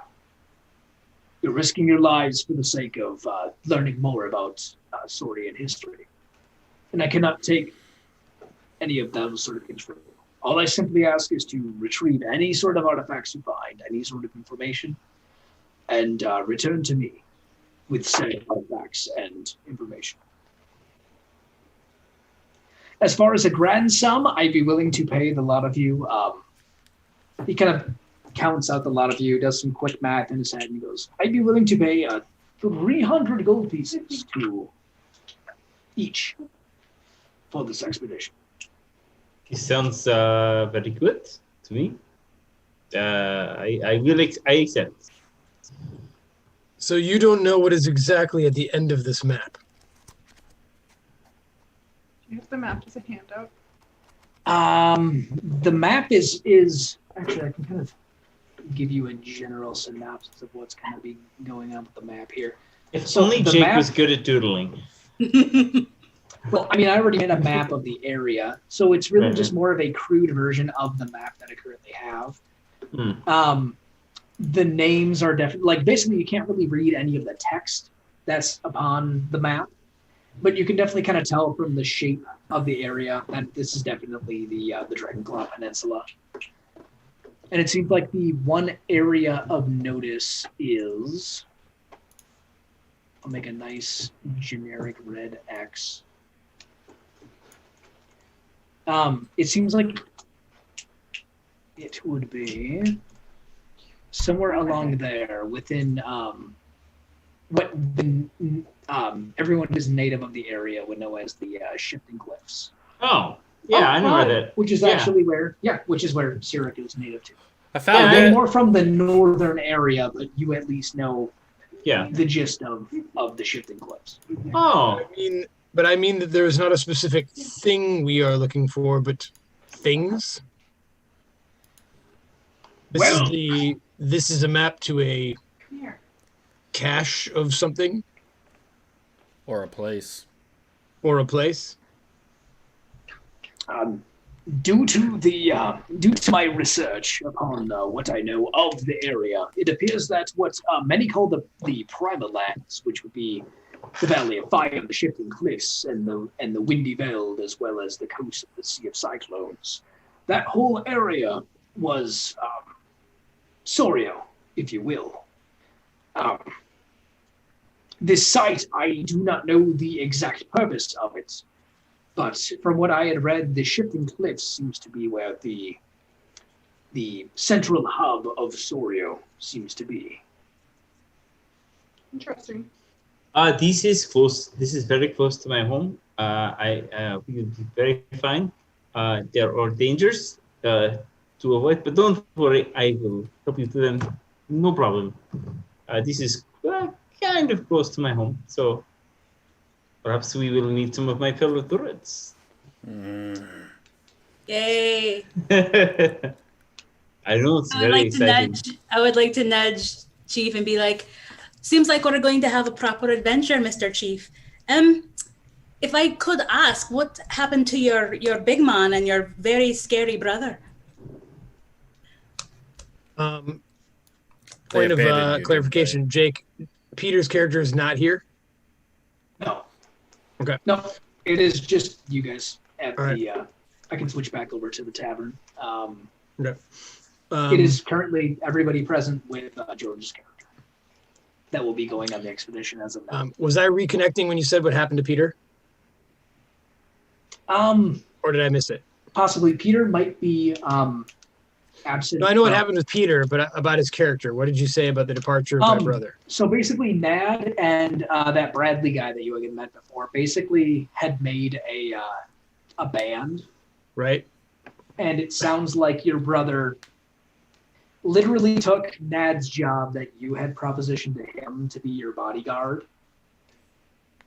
You're risking your lives for the sake of learning more about Saurian history. And I cannot take any of those sort of things from you. All I simply ask is to retrieve any sort of artifacts you find, any sort of information, and return to me with said artifacts and information. As far as a grand sum, I'd be willing to pay the lot of you. He kind of counts out the lot of you, does some quick math in his head, and he goes, I'd be willing to pay 300 gold pieces to each for this expedition. It sounds very good to me. I accept. So you don't know what is exactly at the end of this map? Do you have the map as a handout? The map is actually, I can kind of give you a general synopsis of what's going to be going on with the map here. If So only the Jake map- was good at doodling. Well, I mean, I already made a map of the area, so it's really Mhm. just more of a crude version of the map that I currently have. Hmm. The names are definitely, like, basically you can't really read any of the text that's upon the map, but you can definitely kind of tell from the shape of the area that this is definitely the Dragonclaw Peninsula. And it seems like the one area of notice is, I'll make a nice generic red X. It seems like it would be somewhere along there within what everyone who's native of the area would know as the Shifting Cliffs. Oh, yeah, I know where that. Which is yeah. actually where Sirik is native to. I found They're it. more from the northern area, but you at least know Yeah. the gist of the Shifting Cliffs. Oh, I mean that there is not a specific thing we are looking for, but things. This is a map to a Come here. cache of something Or a place. or a place. Due to my research upon what I know of the area, it appears that what many call the Primal Lands, which would be the Valley of Fire, the Shifting Cliffs, and the Windy Veld, as well as the coast of the Sea of Cyclones. That whole area was Soreo, if you will. This site, I do not know the exact purpose of it, but from what I had read, the Shifting Cliffs seems to be where the central hub of Soreo seems to be. Interesting. This is close. This is very close to my home. I will be very fine. There are dangers to avoid, but don't worry. I will help you to them. No problem. This is kind of close to my home, so perhaps we will meet some of my fellow turrets. Yay! I know it's very exciting. I would like to nudge Chief and be like, seems like we're going to have a proper adventure, Mr. Chief. If I could ask, what happened to your big man and your very scary brother? Point of clarification, Jake, Peter's character is not here? No. Okay. No, it is just you guys at All right. the. I can switch back over to the tavern. Okay. It is currently everybody present with George's character that will be going on the expedition as of now. Was I reconnecting when you said what happened to Peter? Or did I miss it? Possibly Peter might be absent. No, I know what happened with Peter, but about his character. What did you say about the departure of my brother? So basically, Nad and that Bradley guy that you had met before basically had made a band. Right. And it sounds like your brother literally took Nad's job that you had propositioned to him to be your bodyguard.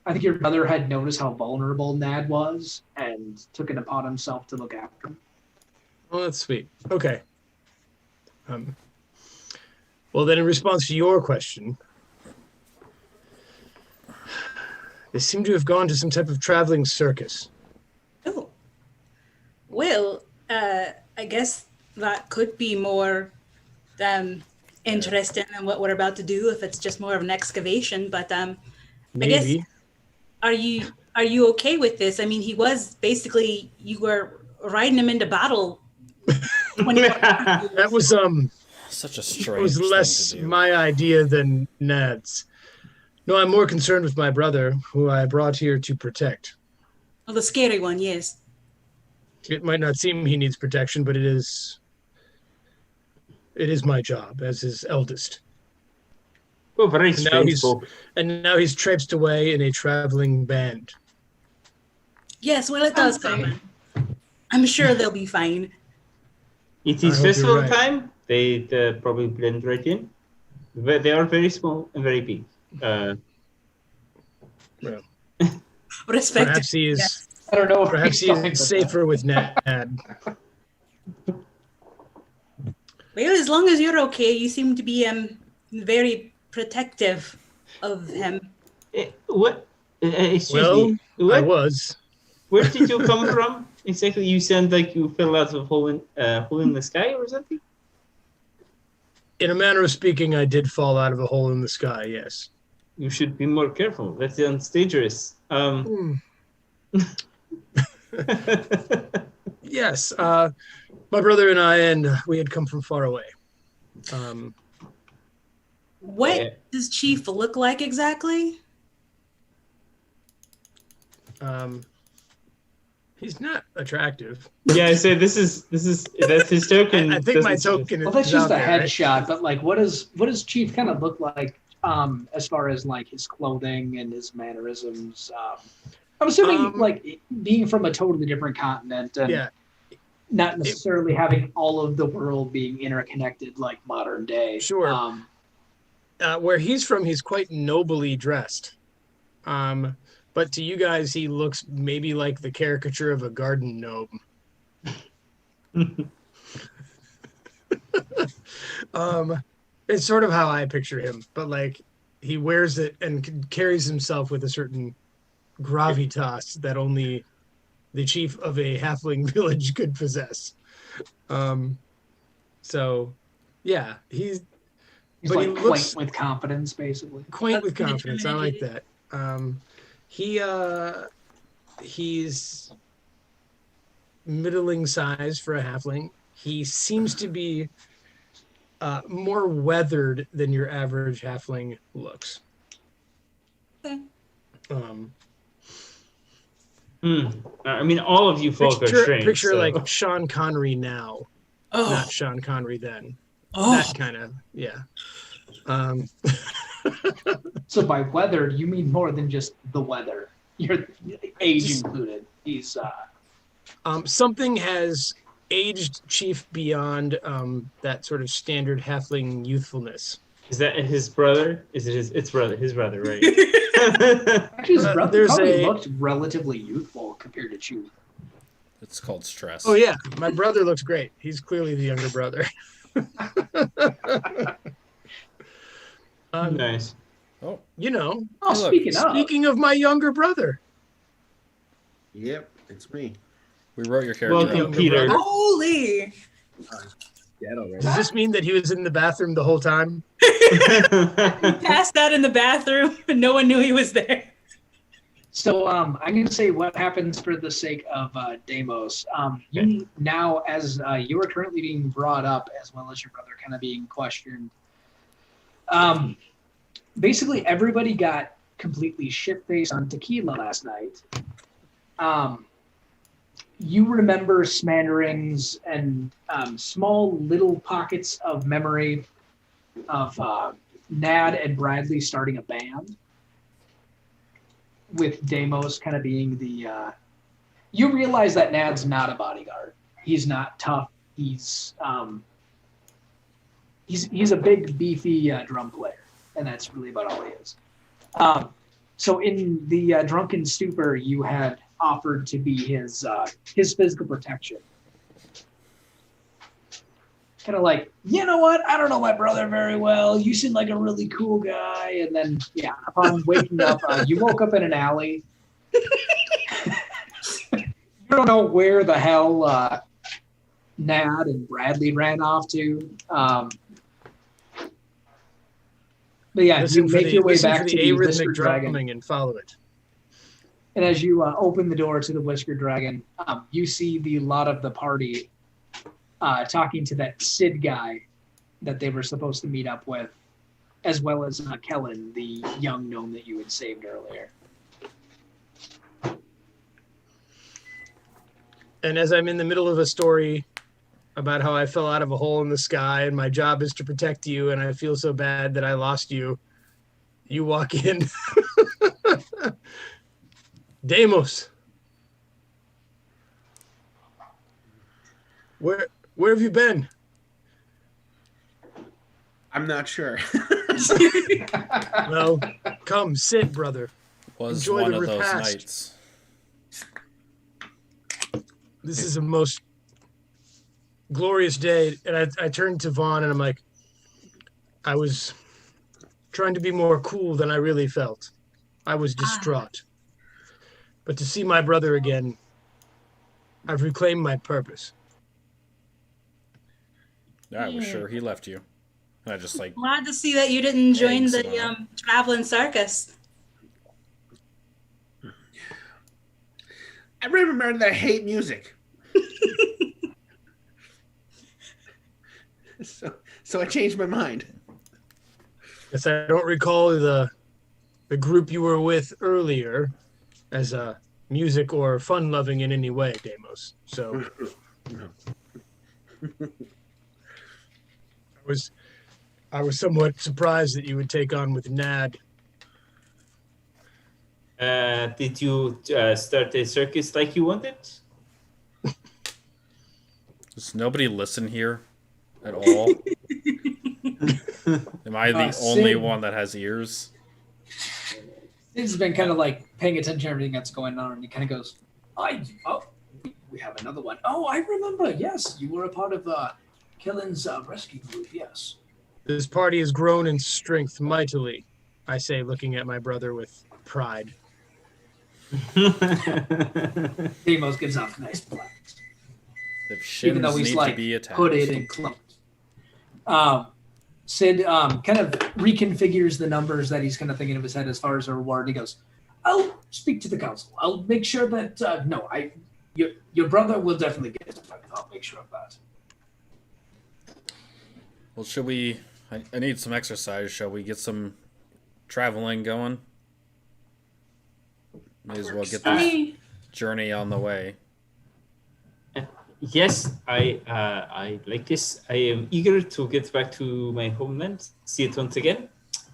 I think your brother had noticed how vulnerable Nad was and took it upon himself to look after him. Well, that's sweet. Okay. Well, then in response to your question, they seem to have gone to some type of traveling circus. Oh. Well, I guess that could be more interesting than what we're about to do if it's just more of an excavation. But Maybe. I guess, are you okay with this? I mean, he was basically, you were riding him into battle. That was such a strange. It was less thing to do. my idea than Nad's. No, I'm more concerned with my brother, who I brought here to protect. Oh, the scary one, yes. It might not seem he needs protection, but it is my job as his eldest. Oh, very And now strange folk. he's traipsed away in a traveling band. Yes, well, it does happen. I'm sure they'll be fine. It I is hope you're festival right. time. They probably blend right in. But they are very small and very big. Respect. Perhaps he is. Yes. I don't know. Perhaps he is safer with Nad. Well, as long as you're okay, you seem to be very protective of him. What? Excuse Well, me. I What? was. Where did you come from? Exactly. You sound like you fell out of a hole in the sky or something. In a manner of speaking, I did fall out of a hole in the sky, yes. You should be more careful. That sounds dangerous. Yes, my brother and we had come from far away. What Yeah. does Chief look like exactly? He's not attractive. Yeah, I said this is that's his token. I think my doesn't- token is Well, that's just a out there, right? headshot, but like, what does Chief kind of look like as far as like his clothing and his mannerisms? I'm assuming like being from a totally different continent and Yeah, not necessarily having all of the world being interconnected like modern day. Sure. Where he's from, he's quite nobly dressed. But to you guys, he looks maybe like the caricature of a garden gnome. It's sort of how I picture him, but like he wears it and carries himself with a certain gravitas that only the chief of a halfling village could possess. So, He's He's but he like looks quaint with confidence, basically. quaint with confidence. I like that. He's middling size for a halfling. He seems to be more weathered than your average halfling looks. Okay. I mean, all of you folk are strange. Picture so. like Sean Connery now, Oh. not Sean Connery then. Oh. That kind of, yeah. So by weathered, you mean more than just the weather. Your age Just- included. He's Something has aged Chief beyond that sort of standard halfling youthfulness. Is that his brother? Is it his? It's brother. His brother, right? actually his brother there's probably a- looked relatively youthful compared to Chew. It's called stress. Oh yeah, my brother looks great. He's clearly the younger brother. Nice. Oh, You know, Oh, Hey, look, speaking of my younger brother, Yep, it's me. we wrote your character. Welcome, Younger Peter. brother. Holy. Dead already. Does this mean that he was in the bathroom the whole time? Passed out in the bathroom and no one knew he was there. So I'm going to say what happens for the sake of Deimos. You now, as you are currently being brought up, as well as your brother kind of being questioned, basically everybody got completely shit-faced on tequila last night. You remember smatterings and small little pockets of memory of Nad and Bradley starting a band, with Deimos kind of being the you realize that Nad's not a bodyguard. He's not tough. He's a big beefy drum player, and that's really about all he is. So in the drunken stupor, you had offered to be his physical protection. Kind of like, you know what? I don't know my brother very well. You seem like a really cool guy. And then, yeah, upon waking up, you woke up in an alley. You don't know where the hell Nad and Bradley ran off to. But yeah, Listen you for make the, your way listen back for to the the arrhythmic Whiskered Dragon. drumming and follow it. And as you open the door to the Whiskered Dragon, you see the lot of the party talking to that Sid guy that they were supposed to meet up with, as well as Kellen, the young gnome that you had saved earlier. And as I'm in the middle of a story about how I fell out of a hole in the sky and my job is to protect you and I feel so bad that I lost you, you walk in. Deimos. Where have you been? I'm not sure. Well, come sit, brother. Was Enjoy one the of those repast. nights. This is a most glorious day. And I turned to Vaughn and I'm like, I was trying to be more cool than I really felt. I was distraught. But to see my brother again, I've reclaimed my purpose. I was sure he left you. I just like Glad to see that you didn't join Eggs the and all. traveling circus. I remember that I hate music. So I changed my mind. Yes, I don't recall the group you were with earlier as music or fun loving in any way, Deimos. So I was somewhat surprised that you would take on with Nad. Did you start a circus like you wanted? does nobody listen here at all? Am I the only Sid. one that has ears? Sid's been kind of like paying attention to everything that's going on, and he kind of goes, we have another one. Oh, I remember. Yes, you were a part of Kellen's rescue group. Yes. This party has grown in strength mightily, I say, looking at my brother with pride. Deimos gives off a nice blast, If even though shins he's need like to be attached. hooded and clumped. Sid kind of reconfigures the numbers that he's kind of thinking of his head as far as a reward. He goes, "I'll speak to the council. I'll make sure that your brother will definitely get his effect. I'll make sure of that." Well, should we? I need some exercise. Shall we get some traveling going? May as well get this journey on the way. Yes, I like this. I am eager to get back to my homeland, see it once again,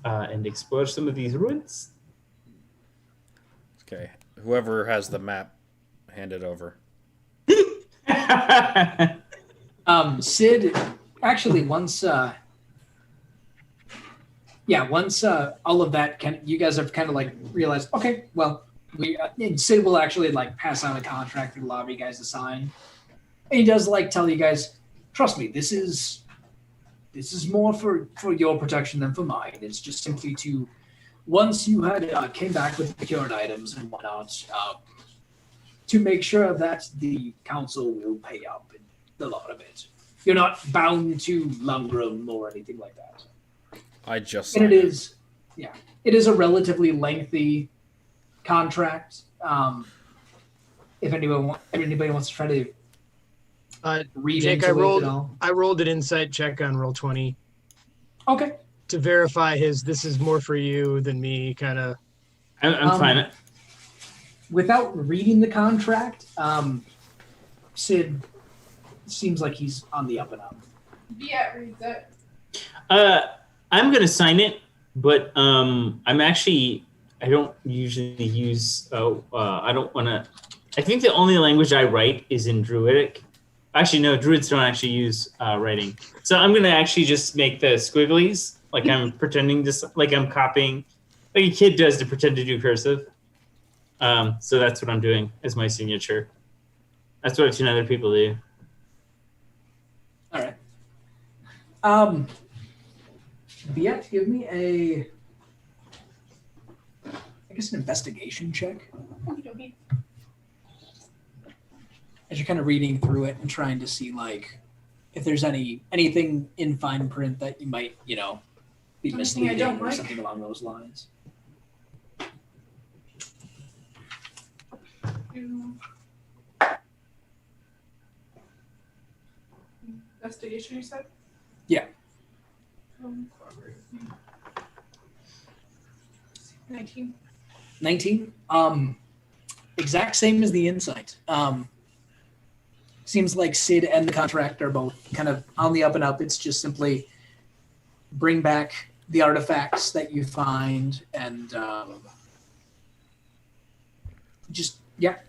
and explore some of these ruins. Okay. Whoever has the map, hand it over. Sid, actually, once all of that, you guys have kind of like realized, okay, well, and Sid will actually like pass out a contract and allow you guys to sign. And he does like tell you guys, trust me, this is more for your protection than for mine. It's just simply to, once you had came back with procured items and whatnot, to make sure that the council will pay up in a lot of it. You're not bound to Lungrum or anything like that. I just and it is a relatively lengthy contract. If anybody wants to try to read Jake, into it at all. I rolled an insight check on roll 20. Okay. To verify this is more for you than me kind of. I'm fine. Without reading the contract, Sid seems like he's on the up and up. Yeah, reads it. I'm gonna sign it, but I don't usually use. I don't want to. I think the only language I write is in Druidic. Actually, no, Druids don't actually use writing. So I'm gonna actually just make the squigglies, like I'm pretending to, like I'm copying, like a kid does to pretend to do cursive. So that's what I'm doing as my signature. That's what I've seen other people do. All right. Biet, give me I guess an investigation check. Okey-dokey. As you're kind of reading through it and trying to see like if there's anything in fine print that you might, be Anything I misleading don't or like. something along those lines. Investigation, you said? Yeah. 19. 19. Exact same as the insight. Seems like Sid and the contract are both kind of on the up and up. It's just simply bring back the artifacts that you find and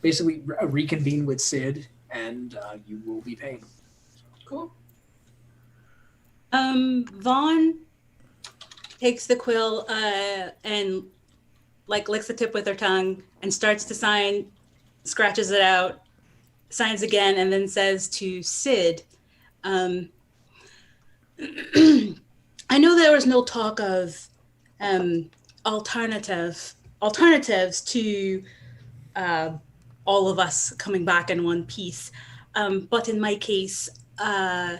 basically reconvene with Sid and you will be paid. Cool. Vaughn takes the quill and like licks the tip with her tongue and starts to sign, scratches it out, signs again, and then says to Sid, I know there was no talk of alternatives to all of us coming back in one piece. But in my case, I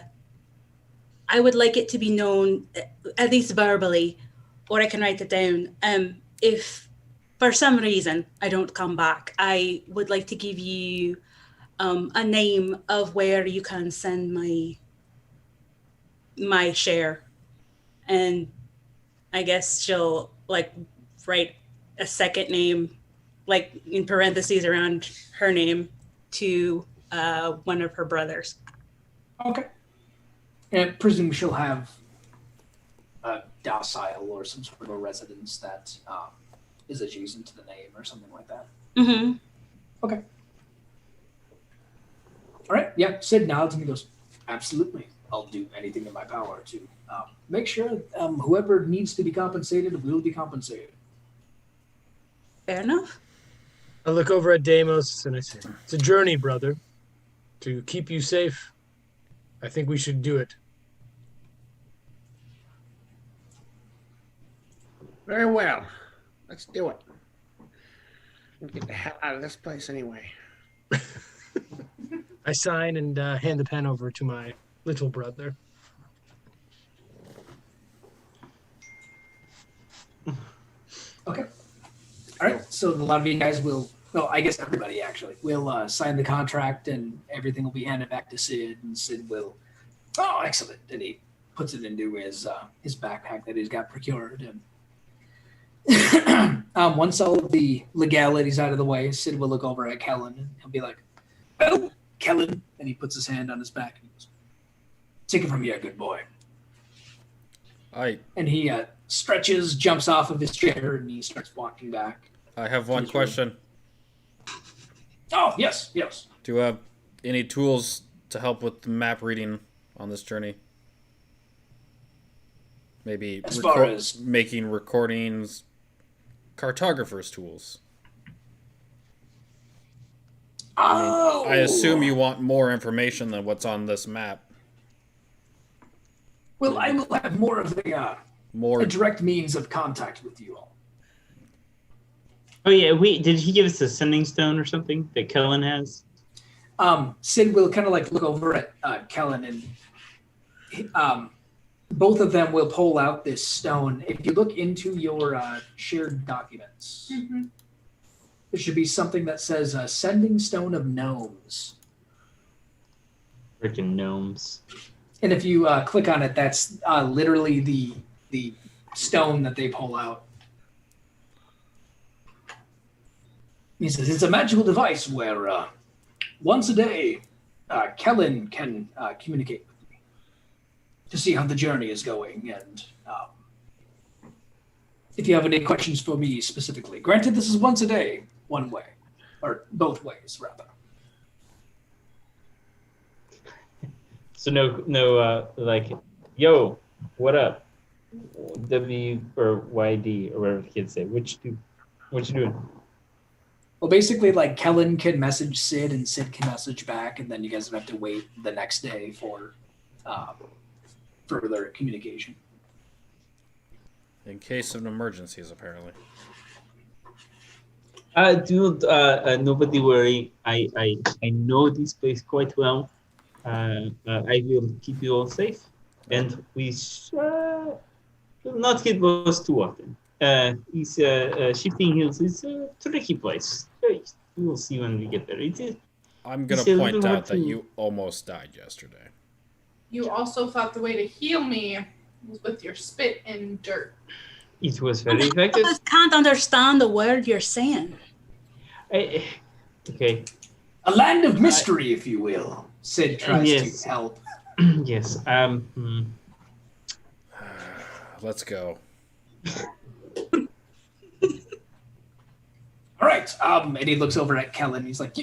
would like it to be known, at least verbally, or I can write it down. If for some reason I don't come back, I would like to give you a name of where you can send my share. And I guess she'll like write a second name, like in parentheses around her name, to one of her brothers. Okay. And I presume she'll have a docile or some sort of a residence that is adjacent to the name or something like that. Mm-hmm. Okay. All right. Yeah. Sid nods and he goes, absolutely. I'll do anything in my power to make sure whoever needs to be compensated will be compensated. Fair enough. I look over at Deimos and I say, it's a journey, brother. To keep you safe, I think we should do it. Very well. Let's do it. Get the hell out of this place anyway. I sign and hand the pen over to my little brother. Okay. All right. So a lot of you guys will. No, I guess everybody actually will sign the contract, and everything will be handed back to Sid, and Sid will. Oh, excellent! And he puts it into his backpack that he's got procured. And once all of the legalities out of the way, Sid will look over at Kellen, and he'll be like, "Well, Kellen," and he puts his hand on his back, and he goes, "Take it from here, good boy." And he stretches, jumps off of his chair, and he starts walking back. I have one question. Oh, yes. Do you have any tools to help with the map reading on this journey? Maybe as far as making recordings, cartographer's tools. Oh! I assume you want more information than what's on this map. Well, I will have more of a direct means of contact with you all. Oh yeah, did he give us a sending stone or something that Kellen has? Sid will kind of like look over at Kellen, and both of them will pull out this stone. If you look into your shared documents, there should be something that says "Sending Stone of Gnomes." Freaking gnomes! And if you click on it, that's literally the stone that they pull out. He says, it's a magical device where once a day, Kellen can communicate with me to see how the journey is going. And if you have any questions for me specifically, granted, this is once a day, one way, or both ways, rather. So no, like, yo, what up? W or YD or whatever the kids say. What you doing? Well, basically, like, Kellen can message Sid, and Sid can message back, and then you guys would have to wait the next day for further communication. In case of emergencies, apparently. Nobody worry. I know this place quite well. I will keep you all safe, and we will not get lost too often. Shifting Hills is a tricky place. We will see when we get there. I'm going to point out that you almost died yesterday. You also thought the way to heal me was with your spit and dirt. It was very effective. I can't understand the word you're saying. Okay. A land of mystery, if you will. Sid tries to help. Yes. Let's go. All right. And he looks over at Kellen. He's like,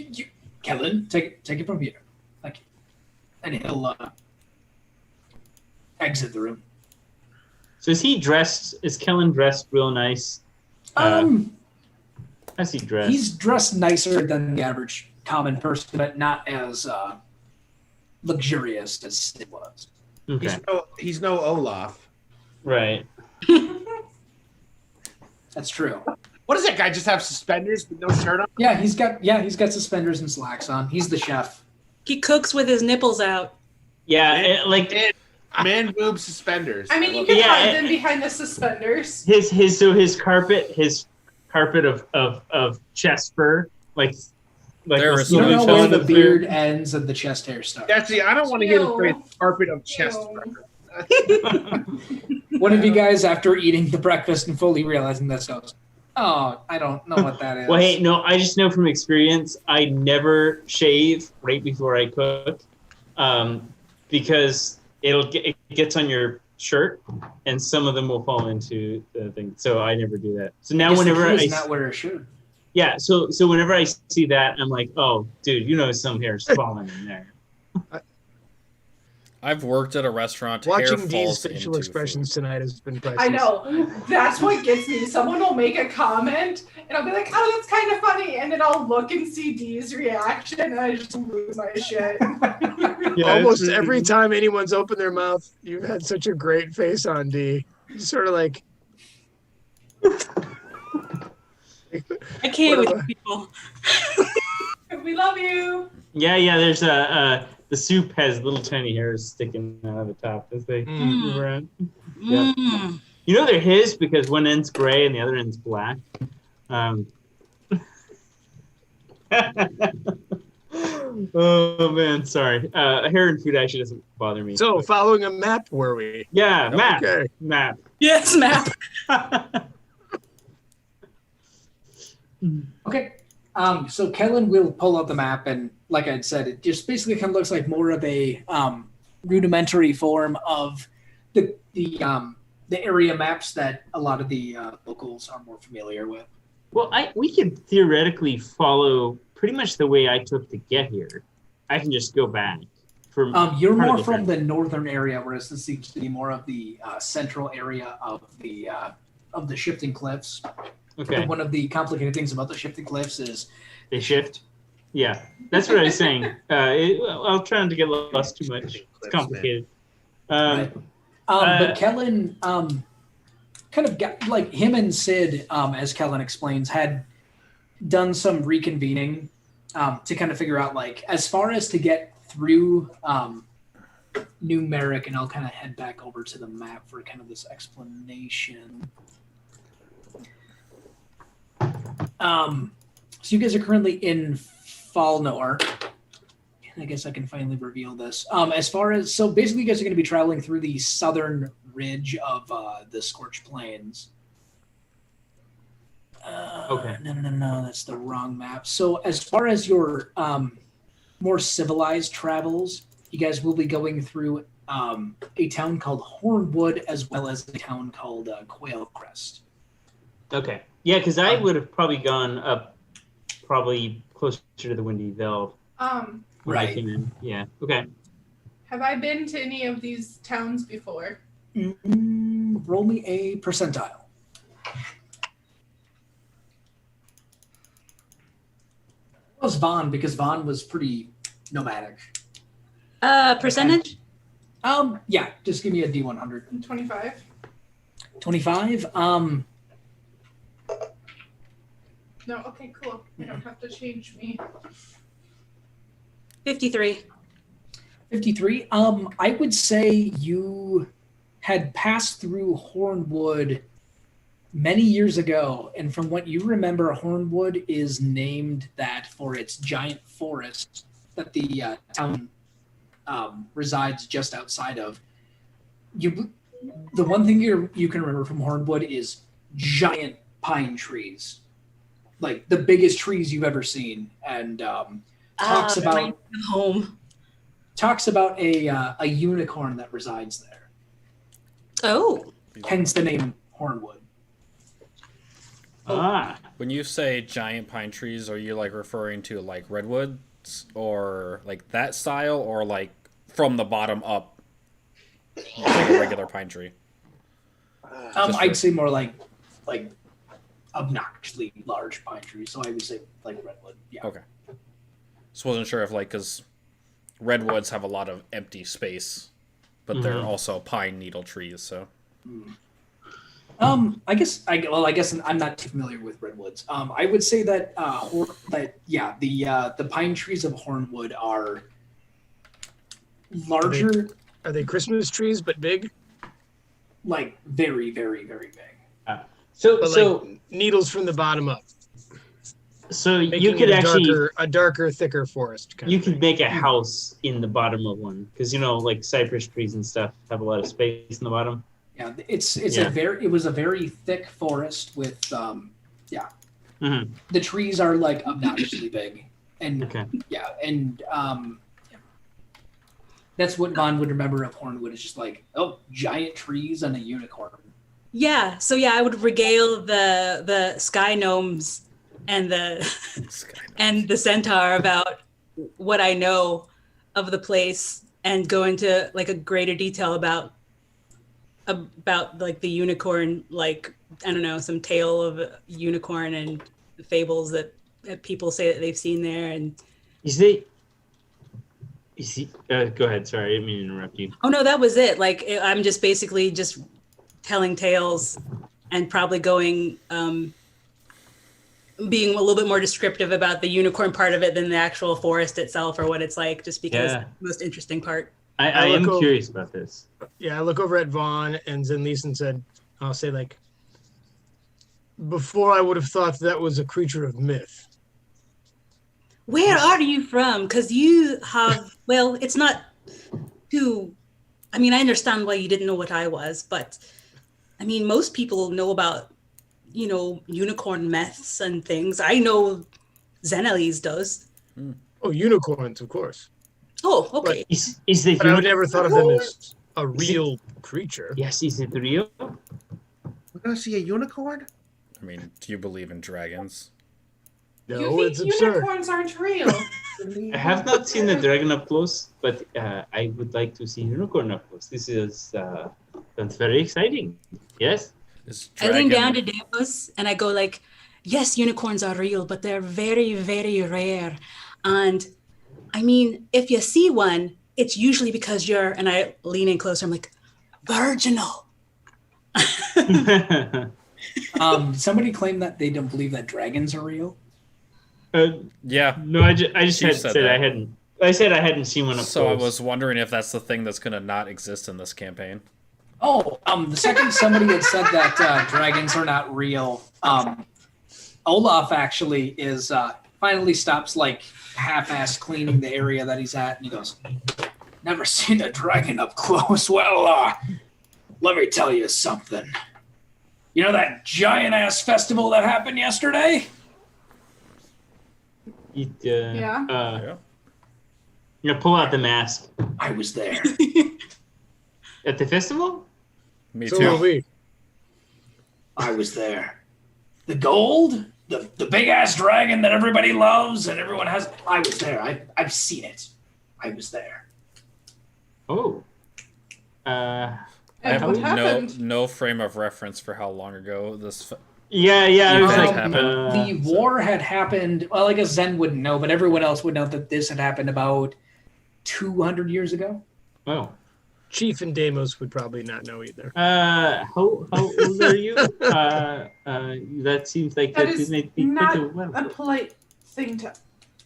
Kellen, take it from here. Thank you. And he'll exit the room. So is Kellen dressed real nice? How's he dressed? He's dressed nicer than the average common person, but not as luxurious as it was. Okay. He's no Olaf. Right. That's true. What does that guy just have suspenders with no shirt on? Yeah, he's got suspenders and slacks on. He's the chef. He cooks with his nipples out. Yeah, man boob suspenders. I mean, you can hide them behind the suspenders. His carpet of chest fur, like there you don't know where the beard ends and the chest hair starts. That's I don't want to hear the phrase carpet of chest fur. One of you guys, after eating the breakfast and fully realizing this, goes, "Oh, I don't know what that is." Well, hey, no, I just know from experience, I never shave right before I cook, because it gets on your shirt, and some of them will fall into the thing. So I never do that. So now whenever I not wear a shirt. Yeah, so whenever I see that, I'm like, oh, dude, some hair's falling in there. I've worked at a restaurant. Watching Dee's facial expressions tonight has been priceless. I know. That's what gets me. Someone will make a comment, and I'll be like, oh, that's kind of funny. And then I'll look and see Dee's reaction, and I just lose my shit. Yeah, almost every time anyone's opened their mouth, you've had such a great face on, Dee. You're sort of like... I can't with people. We love you. Yeah, there's the soup has little tiny hairs sticking out of the top as they move around. Yeah. You know they're his because one end's gray and the other end's black. Oh man, sorry. Hair and food actually doesn't bother me. So, but- following a map, were we? yeah, map. Okay. Map. Yes, map. Okay. So Kellen will pull out the map, and like I said, it just basically kind of looks like more of a rudimentary form of the area maps that a lot of the locals are more familiar with. Well, we could theoretically follow pretty much the way I took to get here. I can just go back. You're part of more the from trip. the northern area, whereas this seems to be more of the central area of the shifting cliffs. Okay. One of the complicated things about the shifting cliffs is They shift. Yeah, that's what I was saying. I'll try not to get lost too much. It's complicated. right. But Kellen kind of got like him and Sid, as Kellen explains, had done some reconvening to kind of figure out like as far as to get through numeric, and I'll kind of head back over to the map for kind of this explanation. So you guys are currently in Falnor. And I guess I can finally reveal this. As far as so basically you guys are going to be traveling through the southern ridge of the Scorched Plains. Okay. No, that's the wrong map. So as far as your more civilized travels, you guys will be going through a town called Hornwood as well as a town called Quailcrest. Okay. Yeah, because I would have probably gone up probably closer to the Windy Veld when I Right. came in. Yeah. Okay. Have I been to any of these towns before? Roll me a percentile. It was Vaughn because Vaughn was pretty nomadic. Percentage? Yeah, just give me a D100. 25. 25. No, okay, cool. You don't have to change me. 53. 53. I would say you had passed through Hornwood many years ago, and from what you remember, Hornwood is named that for its giant forest that the town resides just outside of. The one thing you can remember from Hornwood is giant pine trees, like the biggest trees you've ever seen, and talks about home. talks about a unicorn that resides there. Oh. Hence the name Hornwood. Ah. When you say giant pine trees, are you like referring to like redwoods or like that style, or like from the bottom up, like a regular pine tree? I'd say more like obnoxiously large pine trees. So I would say like redwood. Yeah. Okay. Just wasn't sure if like because redwoods have a lot of empty space, but they're also pine needle trees. So. I guess I'm not too familiar with redwoods. I would say that the pine trees of Hornwood are larger, Are they Christmas trees but big? like very, very, very big. So But so like needles from the bottom up. so Making you could it actually a darker, thicker forest. Kind you of could thing. make a house in the bottom of one because like cypress trees and stuff have a lot of space in the bottom. Yeah, it was a very thick forest with Mhm. the trees are like obnoxiously big, and Okay. that's what Vaughn would remember of Hornwood. It's just like, oh, giant trees and a unicorn. Yeah. So yeah, I would regale the sky gnomes and the centaur about what I know of the place, and go into like a greater detail about like the unicorn, like I don't know, some tale of a unicorn and fables that people say that they've seen there. And go ahead. Sorry, I didn't mean to interrupt you. oh no, that was it. Like I'm just basically just telling tales, and probably going being a little bit more descriptive about the unicorn part of it than the actual forest itself or what it's like, just because Yeah. it's the most interesting part. I am look curious about this. Yeah, I look over at Vaughn, and Zenlisen said, I'll say like, before I would have thought that was a creature of myth. Where are you from? Because you have, well, it's not too, I mean, I understand why you didn't know what I was, but I mean, most people know about, unicorn myths and things. I know Zenelise does. Oh, unicorns, of course. Oh, okay. Is the But I would unicorn never thought of them real? as a real creature. Yes, is it real? We're gonna see a unicorn? I mean, do you believe in dragons? No, You it's think absurd. unicorns aren't real? I have not seen a dragon up close, but I would like to see unicorn up close. This is that's very exciting. Yes. Is I lean down dragon- to Deimos and I go like, yes, unicorns are real, but they're very, very rare. And I mean, if you see one, it's usually because you're, and I lean in closer, I'm like, virginal. Somebody claimed that they don't believe that dragons are real. Yeah. No, I just Chief had said said that. I hadn't. I said I hadn't seen one up So I close. was wondering if that's the thing that's going to not exist in this campaign. Oh, the second somebody had said that dragons are not real, Olaf actually is finally stops like half-ass cleaning the area that he's at, and he goes, "Never seen a dragon up close. Well, let me tell you something. You know that giant-ass festival that happened yesterday? Yeah. Pull out the mask I was there. at the festival. Me So too. will we. I was there. The gold, the big ass dragon that everybody loves and everyone has. I was there. I've seen it. I was there. Oh. I And have what happened? no frame of reference for how long ago this. Yeah. I was Event like, happened. The war had happened. Well, I guess Zen wouldn't know, but everyone else would know that this had happened about 200 years ago. oh. Chief and Deimos would probably not know either. How old are you? That seems like That that is might be not quite a while. a polite thing to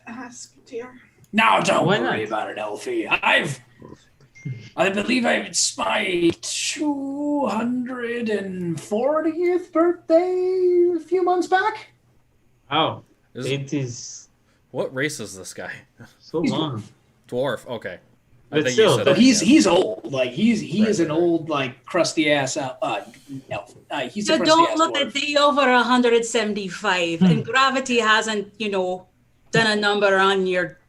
ask, dear. Now, don't Why worry not? about it, Elfie. I believe it's my 240th birthday a few months back. Oh, Is- it is What race is this guy? so He's long. Dwarf. Okay. But still, So that- he's old. Like he is Right, an old like crusty ass elf. He's a So crusty don't ass look a dwarf. day over 175, and gravity hasn't, done a number on your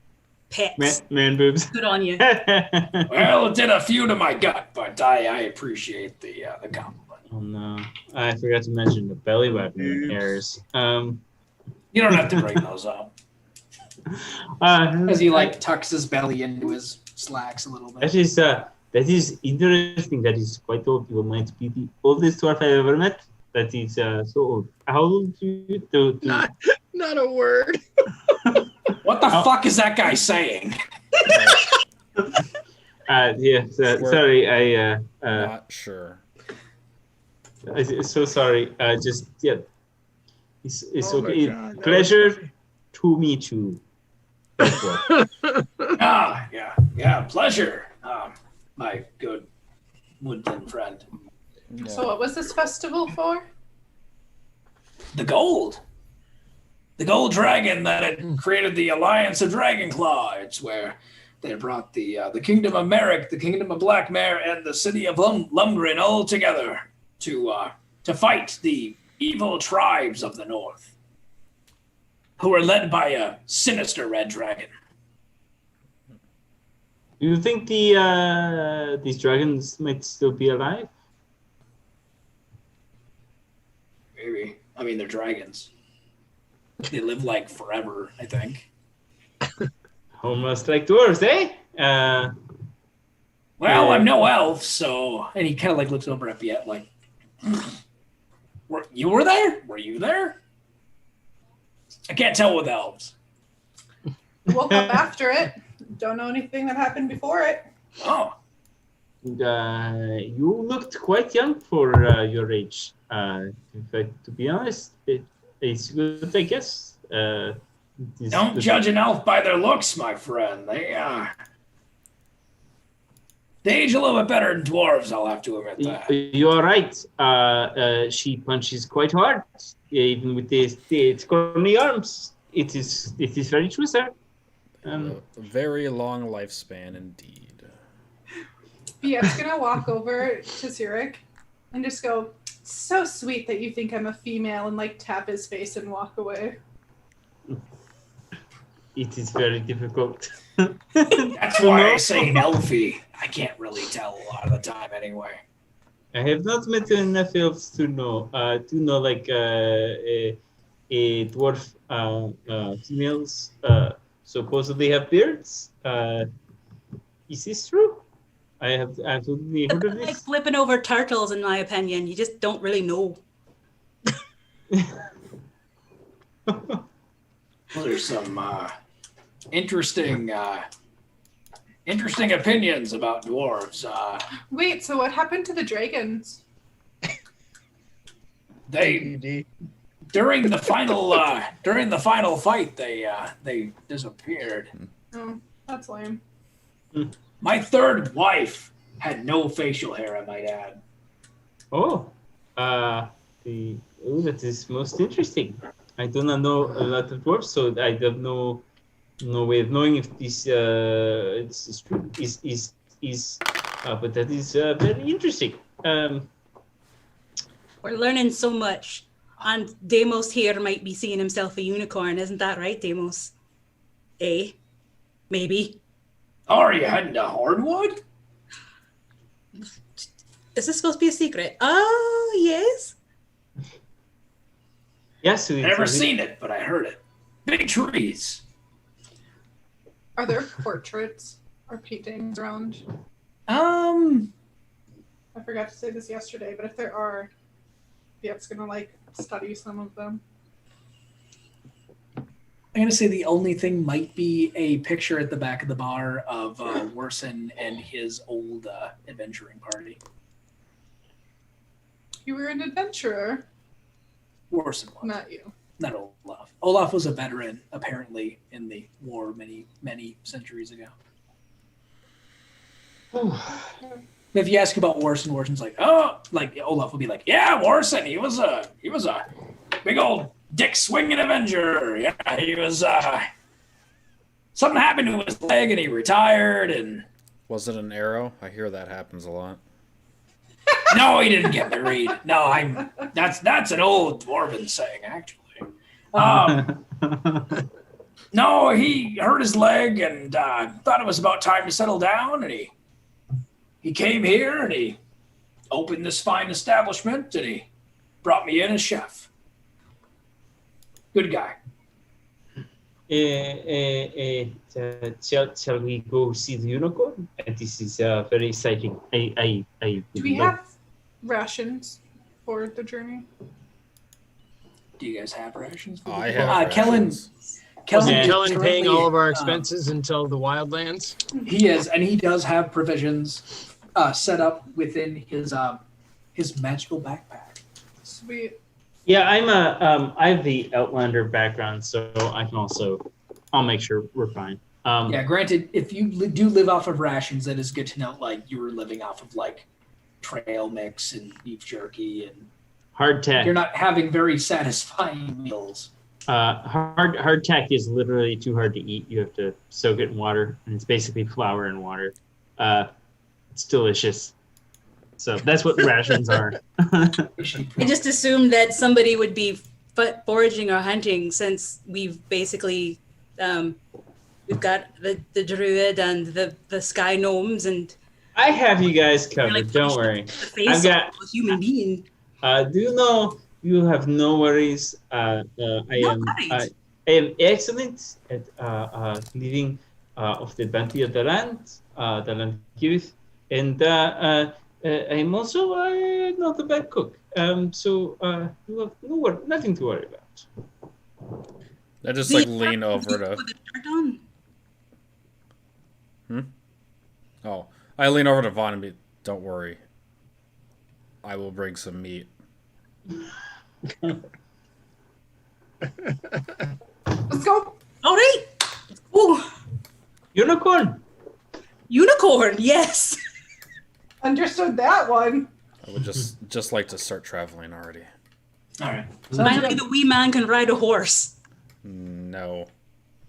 pecs. Man boobs. Good on you. Well, it did a few to my gut, but I appreciate the compliment. Oh no, I forgot to mention the belly button hairs. You don't have to bring those up. As he like tucks his belly into his slacks a little bit. that is interesting. That is quite old. You might be the oldest dwarf I ever met. That is so old. How old do you? Not a word. What the fuck is that guy saying? Sorry. Not sure. I'm so sorry. It's Oh my okay. God, that was Pleasure to meet you. That's what. Yeah, pleasure. My good woodland friend. So what was this festival for? The gold dragon that had created the Alliance of Dragonclaw. It's where they brought the Kingdom of Merrick, the Kingdom of Blackmare, and the city of Lumgren all together to fight the evil tribes of the north, who were led by a sinister red dragon. Do you think these dragons might still be alive? Maybe. I mean, they're dragons. They live like forever, I think. Almost like dwarves, eh? Well, I'm no elf, so. And he kind of like looks over at Biet like, you were there? Were you there? I can't tell with elves. Woke up after it. Don't know anything that happened before it. Oh, You looked quite young for your age. In fact, to be honest, it's good, I guess. don't judge an elf by their looks, my friend. They They age a little bit better than dwarves, I'll have to admit that. You are right. She punches quite hard, even with the scrawny arms. It is very true, sir. A very long lifespan indeed. BF's gonna walk over to Zurich and just go, so sweet that you think I'm a female, and like tap his face and walk away. It is very difficult. That's why I say an elfie. I can't really tell a lot of the time anyway. I have not met enough elves to know like a dwarf females supposedly have beards. Is this true? I have absolutely heard of Like this. flipping over turtles, in my opinion. You just don't really know. Well, there's some interesting opinions about dwarves. Wait, so what happened to the dragons? They during the final fight they disappeared. Oh, that's lame. My third wife had no facial hair, I might add. That is most interesting. I do not know a lot of dwarves, so I have no way of knowing if this is true. But that is very interesting. We're learning so much. And Deimos here might be seeing himself a unicorn. Isn't that right, Deimos? Maybe. Oh, are you heading to Hardwood? Is this supposed to be a secret? Oh, yes. Yes, Never seen it, but I heard it. Big trees. Are there portraits or paintings around? Um, I forgot to say this yesterday, but if there are, BF's gonna like study some of them. I'm gonna say the only thing might be a picture at the back of the bar of Worson and his old adventuring party. You were an adventurer, Worson was. not you. Not Olaf. Olaf was a veteran, apparently, in the war many, many centuries ago. If you ask about Worson, Worson's like, oh, like Olaf will be like, yeah, Worson, he was a big old dick swinging Avenger. Yeah, he was. Something happened to his leg, and he retired. And Was it an arrow? I hear that happens a lot. no, he didn't get married. No, that's an old dwarven saying, actually. No, he hurt his leg and thought it was about time to settle down, and he came here and he opened this fine establishment and he brought me in as chef. Good guy. Shall we go see the unicorn? This is very exciting. I Do we have rations for the journey? Do you guys have rations? I have Kellen. rations. Wasn't Kellen currently, paying all of our expenses until the Wildlands? He is, and he does have provisions set up within his magical backpack. Sweet. Yeah, I have the Outlander background, so I'll make sure we're fine. Yeah, granted, if you do live off of rations, that is good to know. Like you were living off of like trail mix and beef jerky, and Hardtack. you're not having very satisfying meals. Hardtack is literally too hard to eat. You have to soak it in water, and it's basically flour and water. It's delicious. So that's what rations are. I just assumed that somebody would be foraging or hunting, since we've basically we've got the druid and the sky gnomes, and I have you guys covered. like Don't worry. the face I've got of a human being. Do you know you have no worries? I am excellent at living off the bounty of the land giveth, and I'm also not a bad cook. So you have nothing to worry about. I just like lean over to. With the dirt on. Oh, I lean over to Vaughn and be. Don't worry. I will bring some meat. Let's go. All right. Ooh, Unicorn. unicorn. Yes. Understood that one. I would just like to start traveling already. All right. Finally, the wee man can ride a horse. No.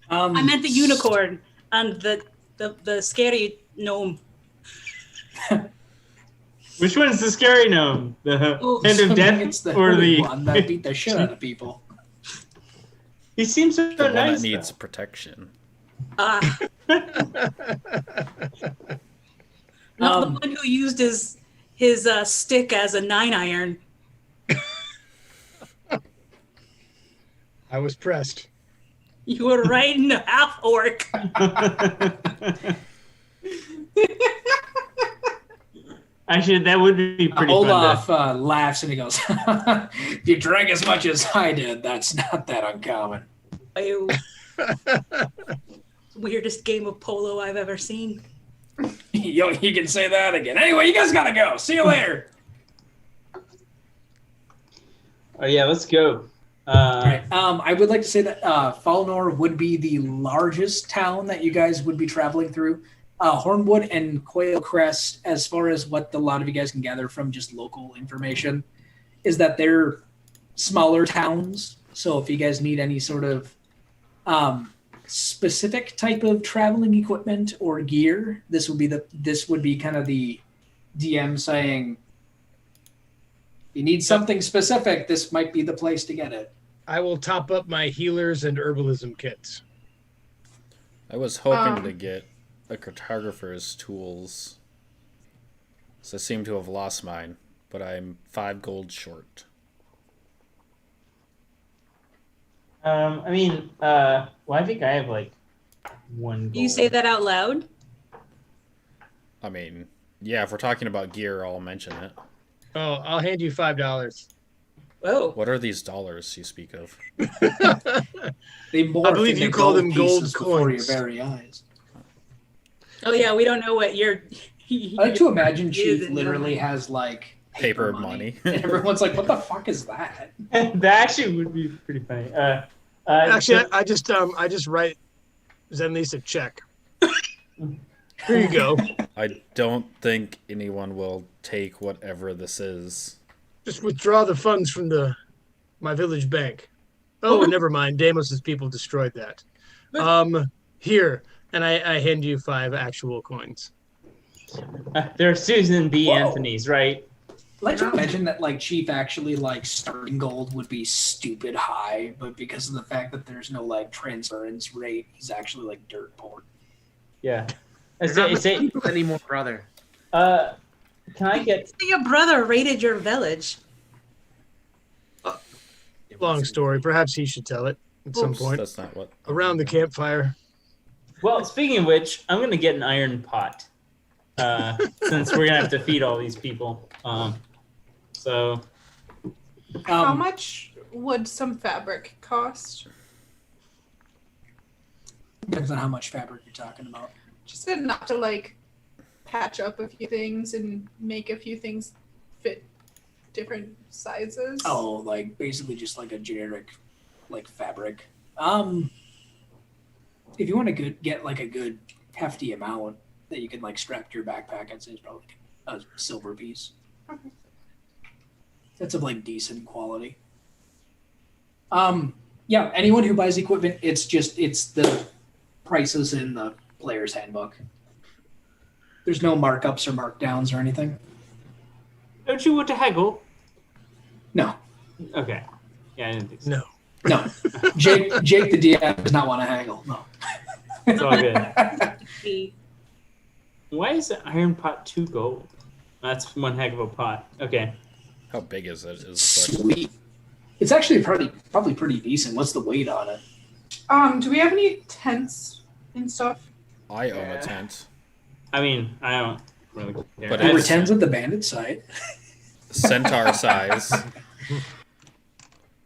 I meant the unicorn and the scary gnome. Which one's the scary gnome? The hand of death It's the or hooded the one that beat the shit out of people. He seems so The one nice. that needs though. protection. Not the one who used his stick as a 9-iron. I was pressed. You were riding a half orc. Actually, that would be pretty Olaf fun. laughs and he goes, "If you drank as much as I did, that's not that uncommon." Ew. Weirdest game of polo I've ever seen. You can say that again. Anyway, you guys gotta go. See you later. Oh yeah, let's go. All right. I would like to say that Falnor would be the largest town that you guys would be traveling through. Hornwood and Quail Crest, as far as what a lot of you guys can gather from just local information, is that they're smaller towns. So if you guys need any sort of specific type of traveling equipment or gear, this would be kind of the DM saying, if you need something specific, this might be the place to get it. I will top up my healers and herbalism kits. I was hoping to get a cartographer's tools. So I seem to have lost mine, but I'm 5 gold short. I think I have like 1 gold. Do you say that out loud? I mean, yeah, if we're talking about gear, I'll mention it. Oh, I'll hand you $5. Whoa. What are these dollars you speak of? They morph I believe into you call them gold pieces before your coins. very eyes. Oh yeah, we don't know what you're. I like to imagine Is Chief it literally has like Paper money. and everyone's like, "What the fuck is that?" That actually would be pretty funny. Actually, I just write Zenlise a check. Here you go. I don't think anyone will take whatever this is. Just withdraw the funds from my village bank. Oh, never mind. Deimos's people destroyed that. Here, and I hand you 5 actual coins. They're Susan B. Whoa. Anthony's, right? I'd like to imagine that like Chief actually like starting gold would be stupid high, but because of the fact that there's no like transference rate, he's actually like dirt poor. Yeah. There's not many people anymore, brother. Can I get? Your brother raided your village. Long story. Perhaps he should tell it at some Oops, point. that's not what. Around the campfire. Well, speaking of which, I'm gonna get an iron pot. Since we're gonna have to feed all these people. How much would some fabric cost? Depends on how much fabric you're talking about. Just enough to like patch up a few things and make a few things fit different sizes. Oh, like basically just like a generic like fabric. If you want to get like a good hefty amount that you can like strap to your backpack, I'd say it's probably a silver piece. Okay. That's of like decent quality. Yeah, anyone who buys equipment, it's the prices in the player's handbook. There's no markups or markdowns or anything. Don't you want to haggle? No, Okay. Yeah, I didn't think so. No. no. Jake the DM does not want to haggle. No. It's all good. The- Why is the iron pot 2 gold? That's one heck of a pot. Okay. How big is it? Sweet. It's actually probably pretty decent. What's the weight on it? Do we have any tents and stuff? I own a tent. I mean, I don't really care. But There were it's- tens at the bandit site. Centaur size. It's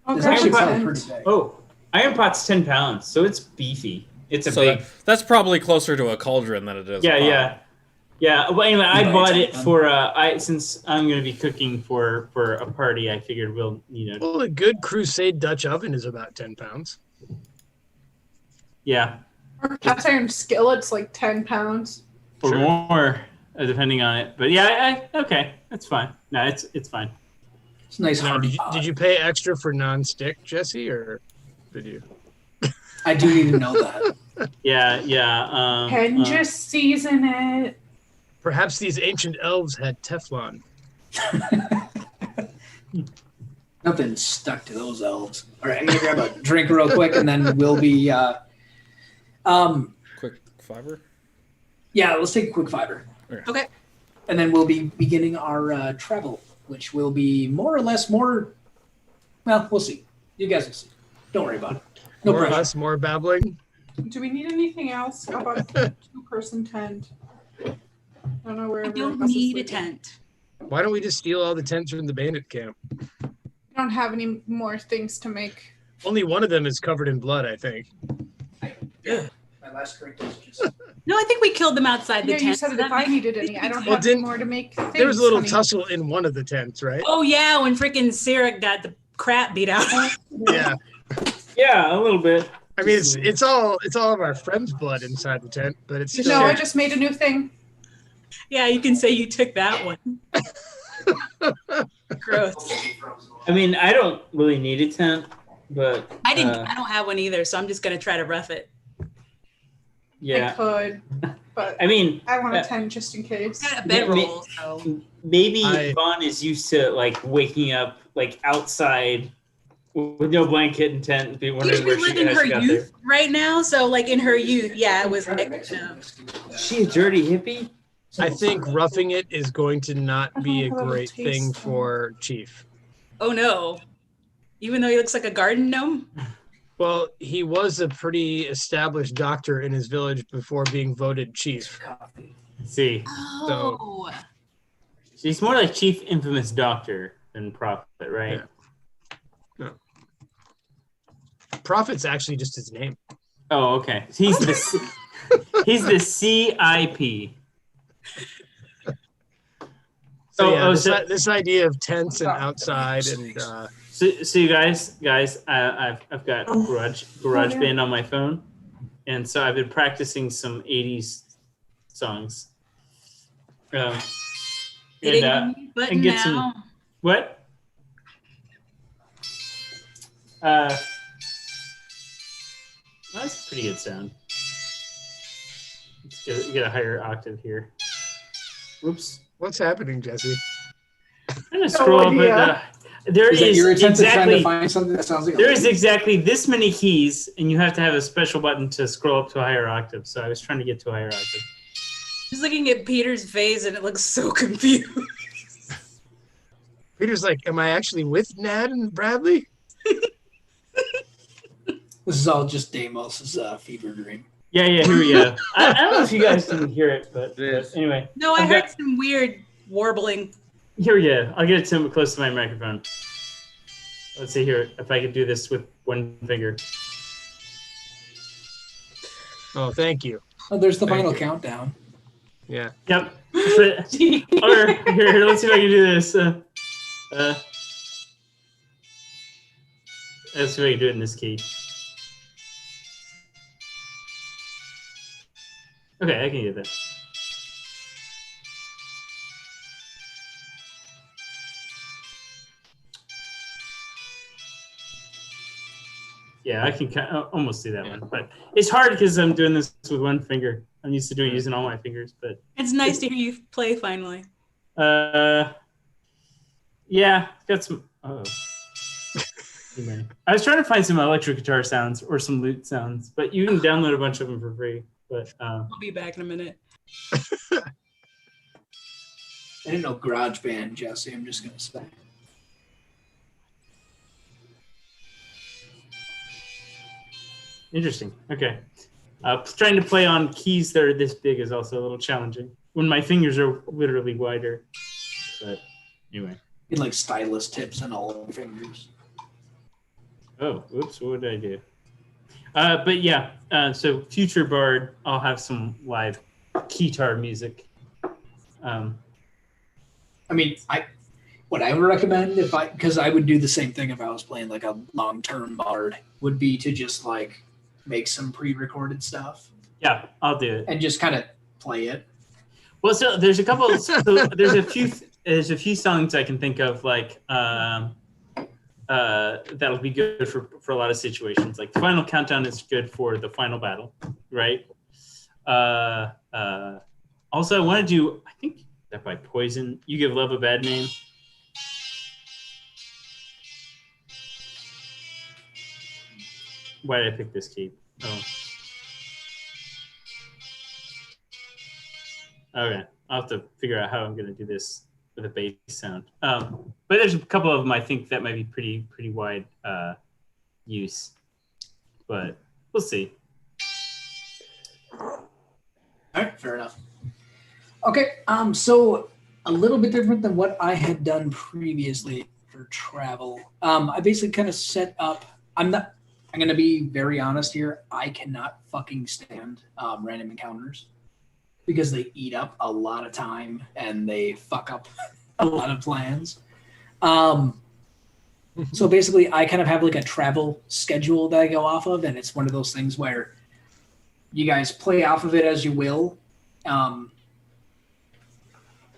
Okay, actually but- probably pretty big. Oh, iron pot's 10 pounds, so it's beefy. It's a So big. that's probably closer to a cauldron than it is. Yeah, a pot. yeah. Yeah, well, anyway, I Right, bought it it's for since I'm going to be cooking for a party. I figured we'll Well, a good Crusade Dutch oven is about 10 pounds. yeah, Our cast iron skillet's like 10 pounds. or Sure. more. depending on it. But yeah, okay, that's fine. No, it's fine. It's a nice Now, hearty did you pay extra for non-stick, Jesse, or did you? I do need to know that. Yeah. Can just season it. Perhaps these ancient elves had Teflon. Nothing stuck to those elves. All right, I'm gonna grab a drink real quick, and then we'll be. Quick fiber. Yeah, let's take a quick fiber. Okay. And then we'll be beginning our travel, which will be more or less more. Well, we'll see. You guys will see. Don't worry about it. No More pressure. us, more babbling. Do we need anything else? How about a 2-person tent? I don't know where I everyone don't else is need a sleeping. tent. Why don't we just steal all the tents from the bandit camp? I don't have any more things to make. Only one of them is covered in blood, I think. My last drink is just. No, I think we killed them outside the Yeah, tent. you said it if I needed any. I don't Well, have any didn't- more to make things. There was a little honey. tussle in one of the tents, right? Oh yeah, when freaking Sarah got the crap beat out. Yeah. Yeah, a little bit. I mean, it's all of our friends' blood inside the tent, but it's still. No, I just made a new thing. Yeah, you can say you took that one. Gross. I mean, I don't really need a tent, but I don't have one either, so I'm just gonna try to rough it. yeah. I could, but I mean, I want a tent just in case. I got a bedroll, so maybe I- Vaughn is used to like waking up like outside with no blanket and tent and be wondering usually where she, live in how her she got youth right now. So like in her youth, yeah, it was. there. Is she a dirty hippie? I think roughing it is going to not be a Oh, that'll great taste thing good. for Chief. Oh no! Even though he looks like a garden gnome. Well, he was a pretty established doctor in his village before being voted chief. Let's see, Oh. she's more like Chief Infamous Doctor than Prophet, right? Yeah. Prophet's actually just his name. Oh, okay. He's the CIP. So yeah, so this idea of tents and outside and So you guys, I've got GarageBand on my phone, and so I've been practicing some '80s songs. Hitting And, the mute button and get now. some what? That's a pretty good sound. Let's get a higher octave here. Whoops. what's happening, Jesse? I'm gonna scroll up idea. there Is that your attempt at trying to exactly find something that sounds like a there is exactly this many keys, and you have to have a special button to scroll up to a higher octave. So I was trying to get to a higher octave. Just looking at Peter's face, and it looks so confused. Peter's like, am I actually with Nad and Bradley? This is all just Deimos' fever dream. Yeah, here we go. I don't know if you guys can hear it, but anyway. No, I I've heard got- some weird warbling. Here we go. I'll get it close to my microphone. Let's see here if I can do this with one finger. Oh, thank you. Oh, there's the Thank final you. countdown. Yeah. Yep. Or here, let's see if I can do this. Let's see if I can do it in this key. Okay, I can do that. Yeah, I can almost do that one, but it's hard because I'm doing this with one finger. I'm used to doing using all my fingers, but It's nice to hear you play finally. yeah, got some. Oh, anyway. I was trying to find some electric guitar sounds or some lute sounds, but you can download a bunch of them for free. But I'll be back in a minute. I didn't know GarageBand, Jesse. I'm just gonna say. interesting. Okay, trying to play on keys that are this big is also a little challenging when my fingers are literally wider. But anyway. Get like stylus tips on all of your fingers. Oh, whoops! What did I do? But yeah, so future Bard, I'll have some live guitar music. I mean, what I would recommend because I would do the same thing if I was playing like a long-term bard, would be to just like make some pre-recorded stuff Yeah, I'll do it. and just kind of play it. Well, so there's a couple. So there's a few songs I can think of like that'll be good for a lot of situations. Like the final countdown is good for the final battle, right? Also, I want to do. I think that by Poison, You Give Love a Bad Name. Why did I pick this key? Oh. Okay, I'll have to figure out how I'm going to do this with a bass sound. But there's a couple of them I think that might be pretty wide use, but we'll see. All right, fair enough. Okay, so a little bit different than what I had done previously for travel. I basically kind of set up. I'm going to be very honest here. I cannot fucking stand random encounters because they eat up a lot of time and they fuck up a lot of plans. So basically, I kind of have like a travel schedule that I go off of, and it's one of those things where you guys play off of it as you will.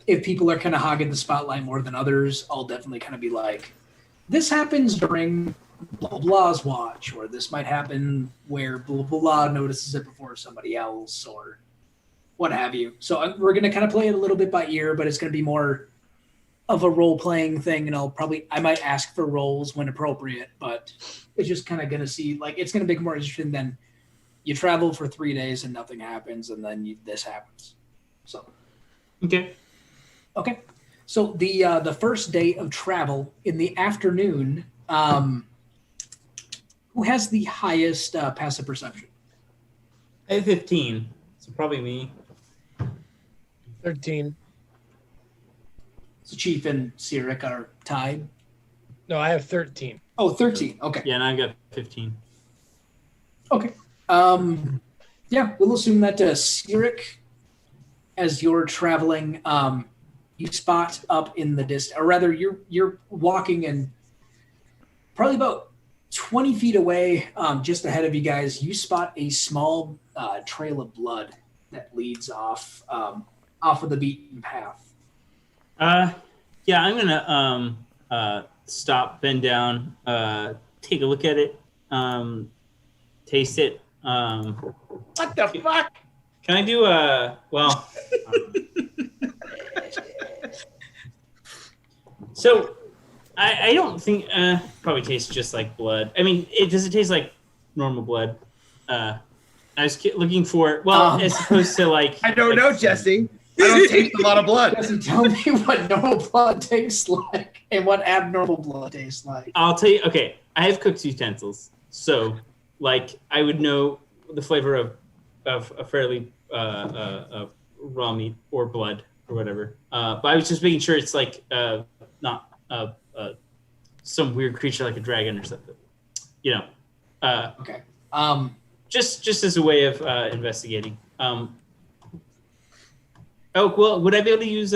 If people are kind of hogging the spotlight more than others, I'll definitely kind of be like, this happens during blah blah's watch, or this might happen where blah blah notices it before somebody else, or what have you. So we're going to kind of play it a little bit by ear, but it's going to be more of a role-playing thing, and I might ask for roles when appropriate, but it's just kind of going to see, like, it's going to make it more interesting than you travel for 3 days and nothing happens, and then this happens. So. Okay. So the first day of travel in the afternoon, who has the highest passive perception? I have 15, so probably me. 13. So Chief and Sirik are tied. No, I have 13. Oh, 13. Okay. Yeah, and I got 15. Okay. Yeah, we'll assume that Sirik, as you're traveling, you spot up in the distance, or rather, you're walking, and probably about 20 feet away, just ahead of you guys, you spot a small trail of blood that leads off of the beaten path. Yeah, I'm gonna stop, bend down, take a look at it, taste it. What the fuck? Can I do well? So, I don't think probably tastes just like blood. I mean, does it taste like normal blood? I was looking for as opposed to like. I don't know, Jesse. I don't taste a lot of blood. Jesse, tell me what normal blood tastes like and what abnormal blood tastes like. I'll tell you. Okay, I have cooked utensils, so like I would know the flavor of a fairly raw meat or blood or whatever. But I was just making sure it's like not some weird creature like a dragon or something. You know. Okay. Just as a way of investigating. Oh, well, would I be able to use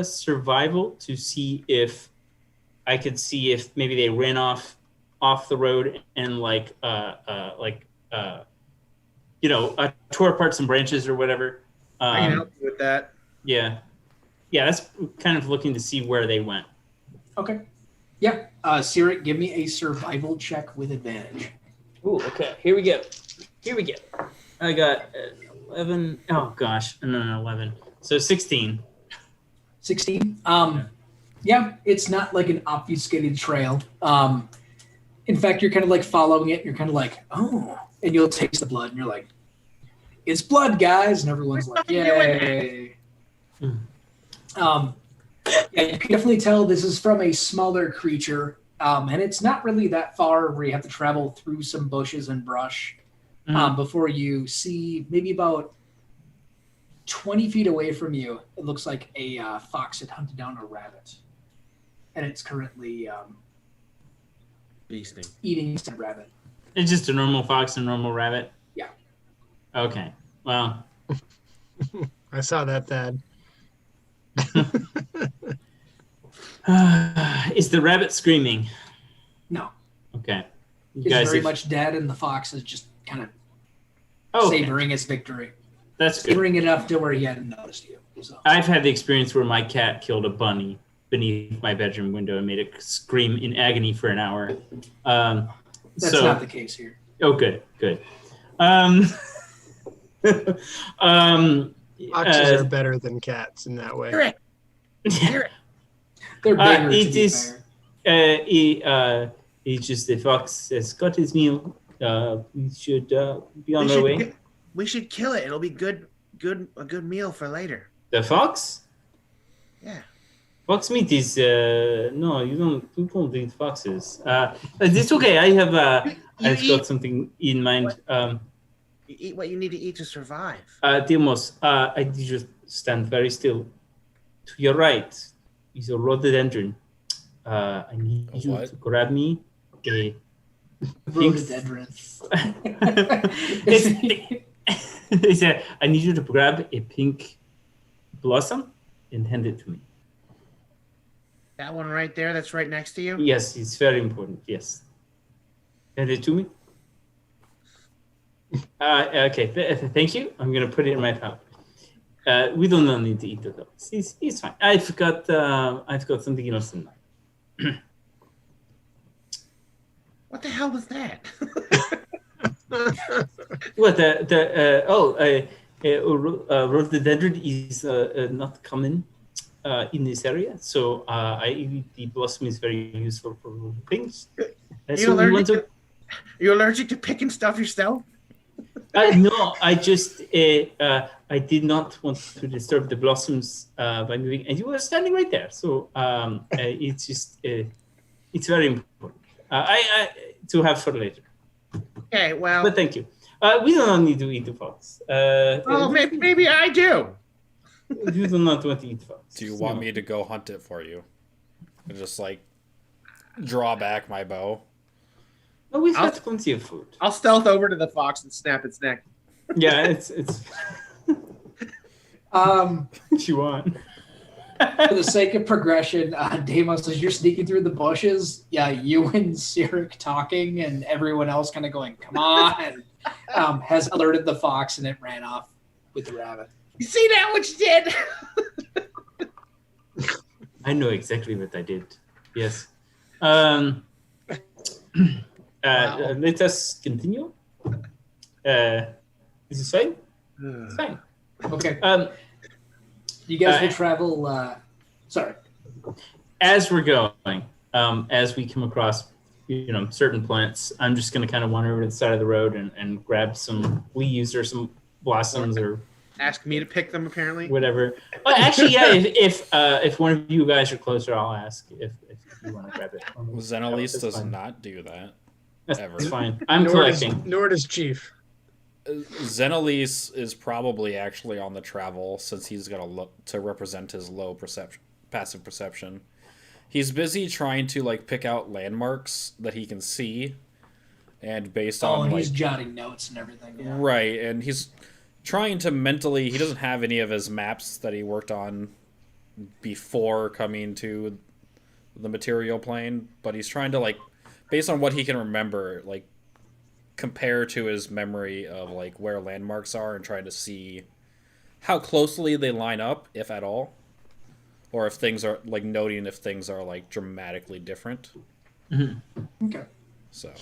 survival to see if I could see if maybe they ran off the road and tore apart some branches or whatever? I can help you with that. Yeah, that's kind of looking to see where they went. Okay. Yeah. Sirik, give me a survival check with advantage. Ooh, okay. Here we go. I got 11. Oh, gosh. No, 11. So 16. 16. Yeah, it's not like an obfuscated trail. In fact, you're kind of like following it. And you're kind of like, oh, and you'll taste the blood, and you're like, it's blood, guys, and everyone's like, yay. Yeah, you can definitely tell this is from a smaller creature, and it's not really that far where you have to travel through some bushes and brush before you see maybe about 20 feet away from you. It looks like a fox had hunted down a rabbit, and it's currently Beasting. eating said rabbit. It's just a normal fox and normal rabbit? Yeah. Okay. Well. I saw that, Thad. Is the rabbit screaming? No. Okay. He's very much dead, and the fox is just kind of savoring his victory. That's good. Hearing it enough to where he hadn't noticed you. So. I've had the experience where my cat killed a bunny beneath my bedroom window and made it scream in agony for an hour. That's not the case here. Oh, good. Foxes are better than cats in that way. Hear it. They're bigger, to it be is. fair. It's just the fox has got his meal. We should be on our way. We should kill it. It'll be a good meal for later. The fox? Yeah. Fox meat is no. You don't eat foxes. It's okay. I've got something in mind. You eat what you need to eat to survive. Dimos, I need you to stand very still. To your right is a rhododendron. I need you to grab me a Rhododendron. I need you to grab a pink blossom and hand it to me. That one right there that's right next to you? Yes, it's very important. Yes. Hand it to me. Okay, thank you. I'm going to put it in my pouch. We don't need to eat it though. It's fine. I've got something else in mind. What the hell was that? What rhododendron is not common in this area, so the blossom is very useful for things. You allergic to picking stuff yourself? No, I just I did not want to disturb the blossoms by moving, and you were standing right there. So it's just it's very important. I to have for later. Okay, well. But thank you. We don't need to eat the fox. Maybe I do. You do not want to eat fox. Do you want me to go hunt it for you? And just draw back my bow. Oh, we've got plenty of food. I'll stealth over to the fox and snap its neck. Yeah, it's. What you want? For the sake of progression, Deimos, as you're sneaking through the bushes, you and Sirik talking, and everyone else kind of going, "Come on!" has alerted the fox, and it ran off with the rabbit. You see that what you did? I know exactly what I did. Yes. Let us continue. Is this fine? It's fine. Okay. You guys will travel. Sorry. As we're going, as we come across, certain plants, I'm just going to kind of wander over to the side of the road and grab some leaves or some blossoms or ask me to pick them. Apparently, whatever. Actually, yeah. If one of you guys are closer, I'll ask if you want to grab it. Zenelise does not do that. That's fine. I'm collecting. Nor does Chief. Zenelise is probably actually on the travel since he's got to represent his low passive perception. He's busy trying to pick out landmarks that he can see, and based on he's jotting notes and everything. Yeah. Right, and he's trying to mentally. He doesn't have any of his maps that he worked on before coming to the material plane, but he's trying to based on what he can remember, compare to his memory of where landmarks are and trying to see how closely they line up, if at all, or if things are noting if things are dramatically different. Mm-hmm. Okay. So,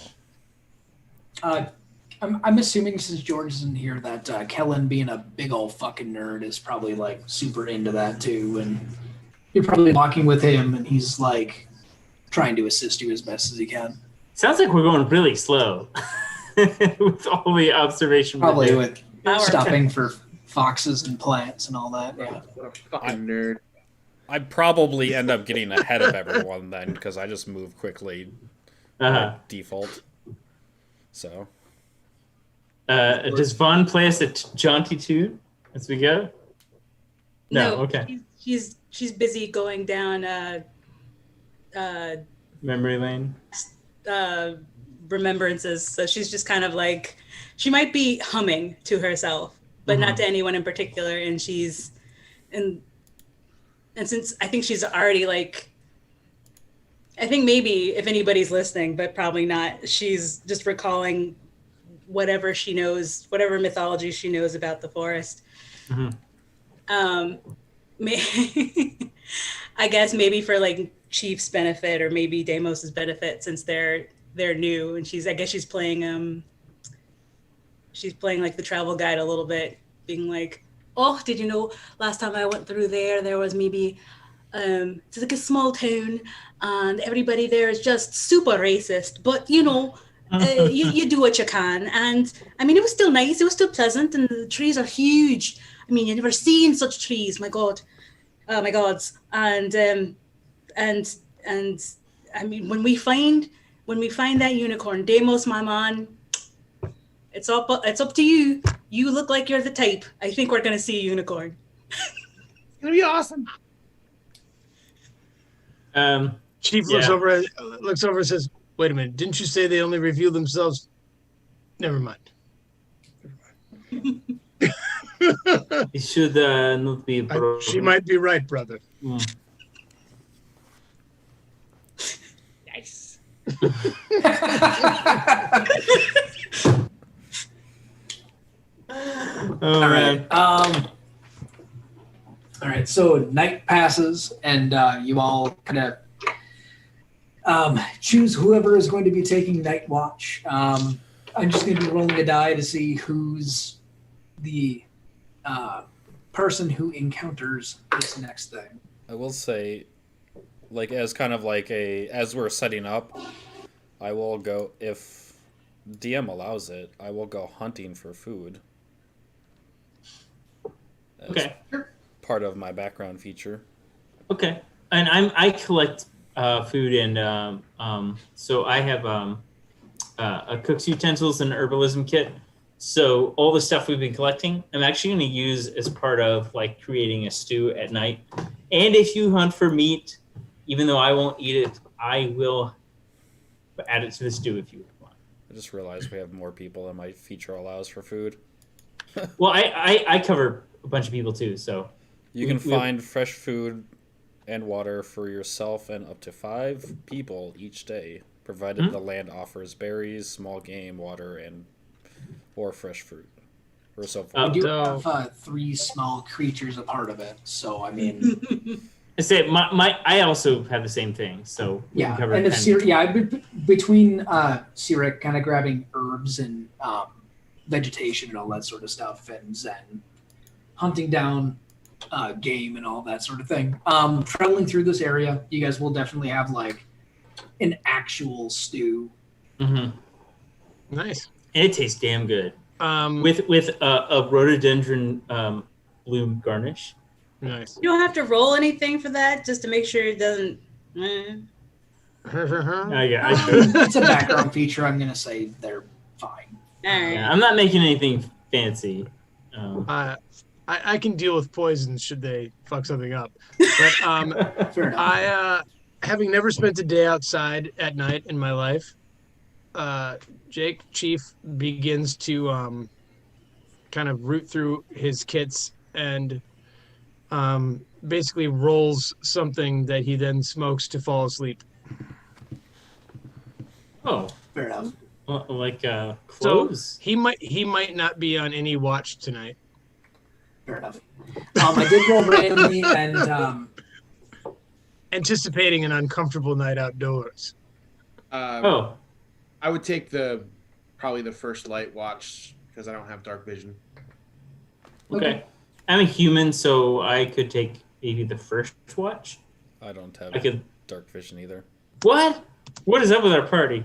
I'm assuming since George isn't here that Kellen, being a big old fucking nerd, is probably super into that too, and you're probably walking with him, and he's trying to assist you as best as he can. Sounds like we're going really slow with all the observation. Probably with stopping for foxes and plants and all that. Yeah. Fucking nerd. I'd probably end up getting ahead of everyone then because I just move quickly by default. So. Does Vaughn play us a jaunty tune as we go? No. Okay. She's busy going down memory lane. Remembrances, so she's just kind of she might be humming to herself, but not to anyone in particular. And she's and since I think she's already I think maybe if anybody's listening, but probably not, she's just recalling whatever she knows, whatever mythology she knows about the forest. Mm-hmm. I guess maybe for like Chief's benefit or maybe Deimos's benefit, since they're new, and I guess she's playing like the travel guide a little bit, being like, oh, did you know last time I went through there was maybe it's like a small town and everybody there is just super racist, but you do what you can. And I mean, it was still nice, it was still pleasant, and the trees are huge. I mean, you've never seen such trees, my gods. And I mean, when we find that unicorn, Deimos, my man, it's up to you. You look like you're the type. I think we're gonna see a unicorn. It's gonna be awesome. Chief looks over and says, "Wait a minute! Didn't you say they only reveal themselves?" Never mind. It should not be. She might be right, brother. Nice. All right. All right. So night passes, and you all kind of choose whoever is going to be taking night watch. I'm just going to be rolling a die to see who's the person who encounters this next thing. I will say, like, as we're setting up, I will go, if DM allows it, I will go hunting for food. Okay. Part of my background feature. Okay. And I collect food, and so I have a cook's utensils and herbalism kit. So all the stuff we've been collecting, I'm actually going to use as part of like creating a stew at night. And if you hunt for meat, even though I won't eat it, I will add it to the stew if you want. I just realized we have more people than my feature allows for food. Well, I cover a bunch of people too, so you can find fresh food and water for yourself and up to 5 people each day, provided the land offers berries, small game, water, or fresh fruit, or so forth. We do have 3 small creatures a part of it, so I mean. I say I also have the same thing, so we can cover and if between Sirik kind of grabbing herbs and vegetation and all that sort of stuff, and Zen hunting down game and all that sort of thing. Traveling through this area, you guys will definitely have like an actual stew. Mm-hmm. Nice. And it tastes damn good. With a rhododendron bloom garnish. Nice. You don't have to roll anything for that, just to make sure it doesn't. It's a background feature. I'm gonna say they're fine. All right. Yeah, I'm not making anything fancy. I can deal with poison should they fuck something up. But Fair enough. having never spent a day outside at night in my life, Chief begins to kind of root through his kits and basically rolls something that he then smokes to fall asleep. Oh, fair enough. Like clothes. So he might not be on any watch tonight. Fair enough. I did roll randomly and anticipating an uncomfortable night outdoors. I would take probably the first light watch because I don't have dark vision. Okay. I'm a human, so I could take maybe the first watch. I don't have dark vision either. What? What is up with our party?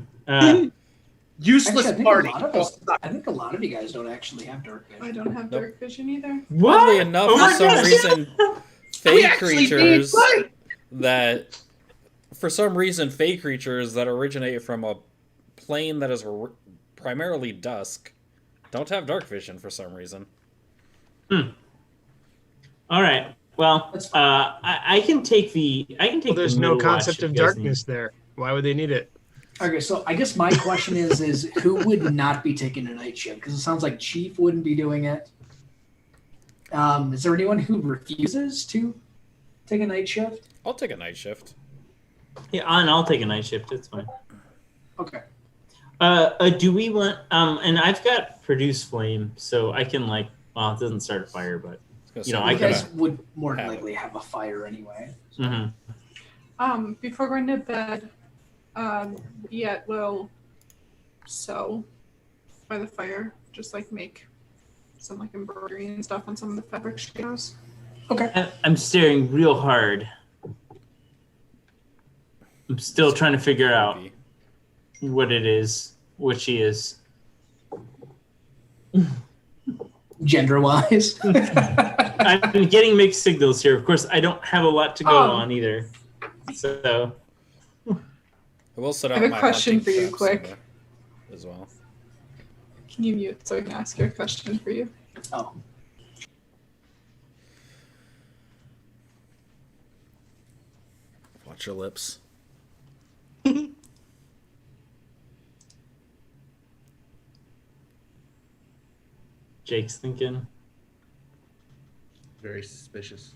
Useless actually, party. I think a lot of you guys don't actually have dark vision. I don't have dark vision either. What? Oddly enough, for some reason, fey creatures that originate from a plane that is primarily dusk don't have dark vision for some reason. All right. Well, I can take the. Well, there's no concept of darkness there. Why would they need it? Okay, so I guess my question is who would not be taking a night shift? Because it sounds like Chief wouldn't be doing it. Is there anyone who refuses to take a night shift? I'll take a night shift. Yeah, and I'll take a night shift. It's fine. Okay. Do we want? And I've got produce flame, so I can like. Well, it doesn't start a fire, but I You can. guys would more than likely have a fire anyway. So. Mm-hmm. Before going to bed, Yet will sew by the fire, just like make some like embroidery and stuff on some of the fabric she knows. Okay. I'm staring real hard. I'm still trying to figure out what it is, what she is. Gender-wise. I'm getting mixed signals here. Of course, I don't have a lot to go on either. So I will set out I have a my question for you, traps quick. as well. Can you mute so I can ask you a question for you? Oh. Watch your lips. Jake's thinking. Very suspicious.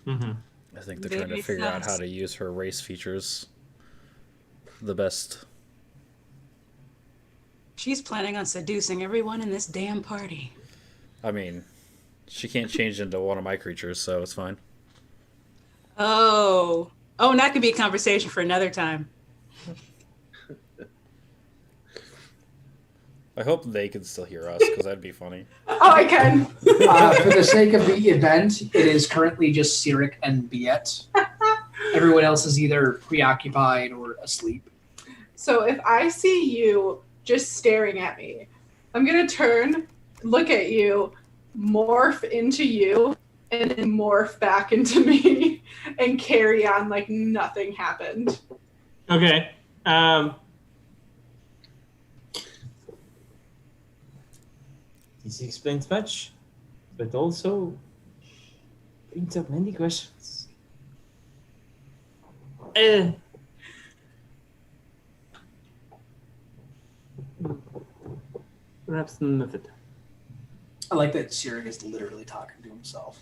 Mm-hmm. I think they're trying to figure out how to use her race features the best. She's planning on seducing everyone in this damn party. I mean, she can't change into one of my creatures, so it's fine. Oh, and that could be a conversation for another time. I hope they can still hear us, because that'd be funny. Oh, I can. For the sake of the event, it is currently just Sirik and Biet. Everyone else is either preoccupied or asleep. So if I see you just staring at me, I'm going to turn, look at you, morph into you, and then morph back into me and carry on like nothing happened. Okay. This explains much, but also brings up many questions. Perhaps none of it. I like that Sirik is literally talking to himself.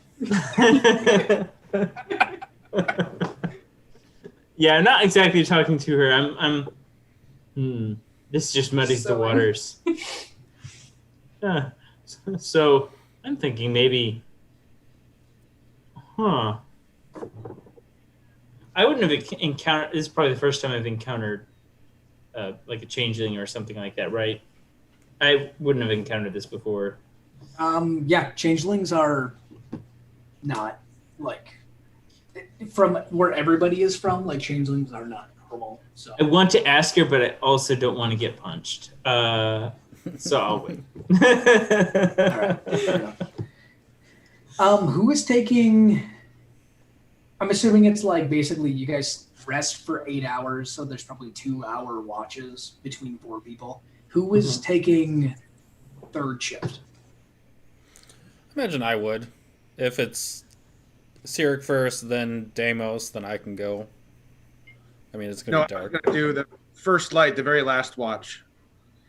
Yeah, I'm not exactly talking to her. This just muddies the waters. So I'm thinking maybe, I wouldn't have encountered. This is probably the first time I've encountered like a changeling or something like that, right? I wouldn't have encountered this before. Yeah, changelings are not like from where everybody is from. Like changelings are not normal. So I want to ask her, but I also don't want to get punched. So I'll wait. All right. Who is taking? I'm assuming it's like basically you guys rest for 8 hours, so there's probably 2-hour watches between 4 people. Who is taking third shift? Imagine I would. If it's Sirik first, then Deimos, then I can go. I mean, it's going to be dark. I'm going to do the first light, the very last watch.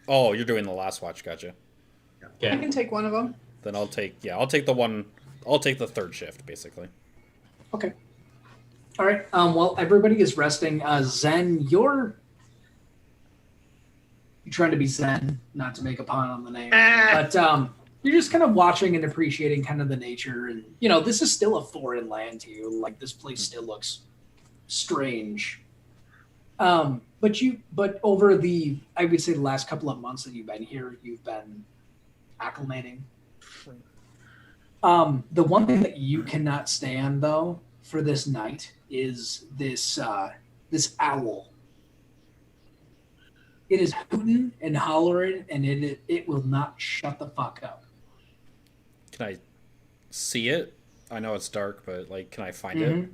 Oh, you're doing the last watch, gotcha. Yeah. I can take one of them. Then I'll take the third shift, basically. Okay. All right. While everybody is resting, Zen, you're trying to be Zen, not to make a pun on the name, but you're just kind of watching and appreciating kind of the nature, and this is still a foreign land to you. Like this place still looks strange. But over I would say the last couple of months that you've been here, you've been acclimating. The one thing that you cannot stand though for this night is this owl. It is hooting and hollering, and it will not shut the fuck up. Can I see it? I know it's dark, but can I find it?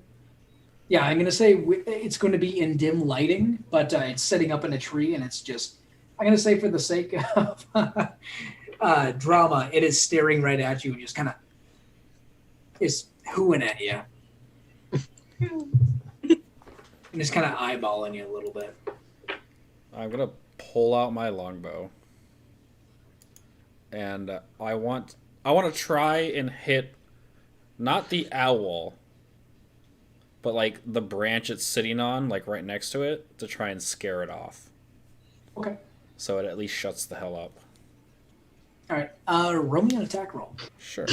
Yeah, I'm going to say it's going to be in dim lighting, but it's sitting up in a tree, and it's just, I'm going to say for the sake of drama, it is staring right at you and just kind of is hooing at you. And just kind of eyeballing you a little bit. I'm going to pull out my longbow. And I want to try and hit not the owl, but the branch it's sitting on, right next to it, to try and scare it off. Okay. so it at least shuts the hell up. All right. Roll me an attack roll. Sure.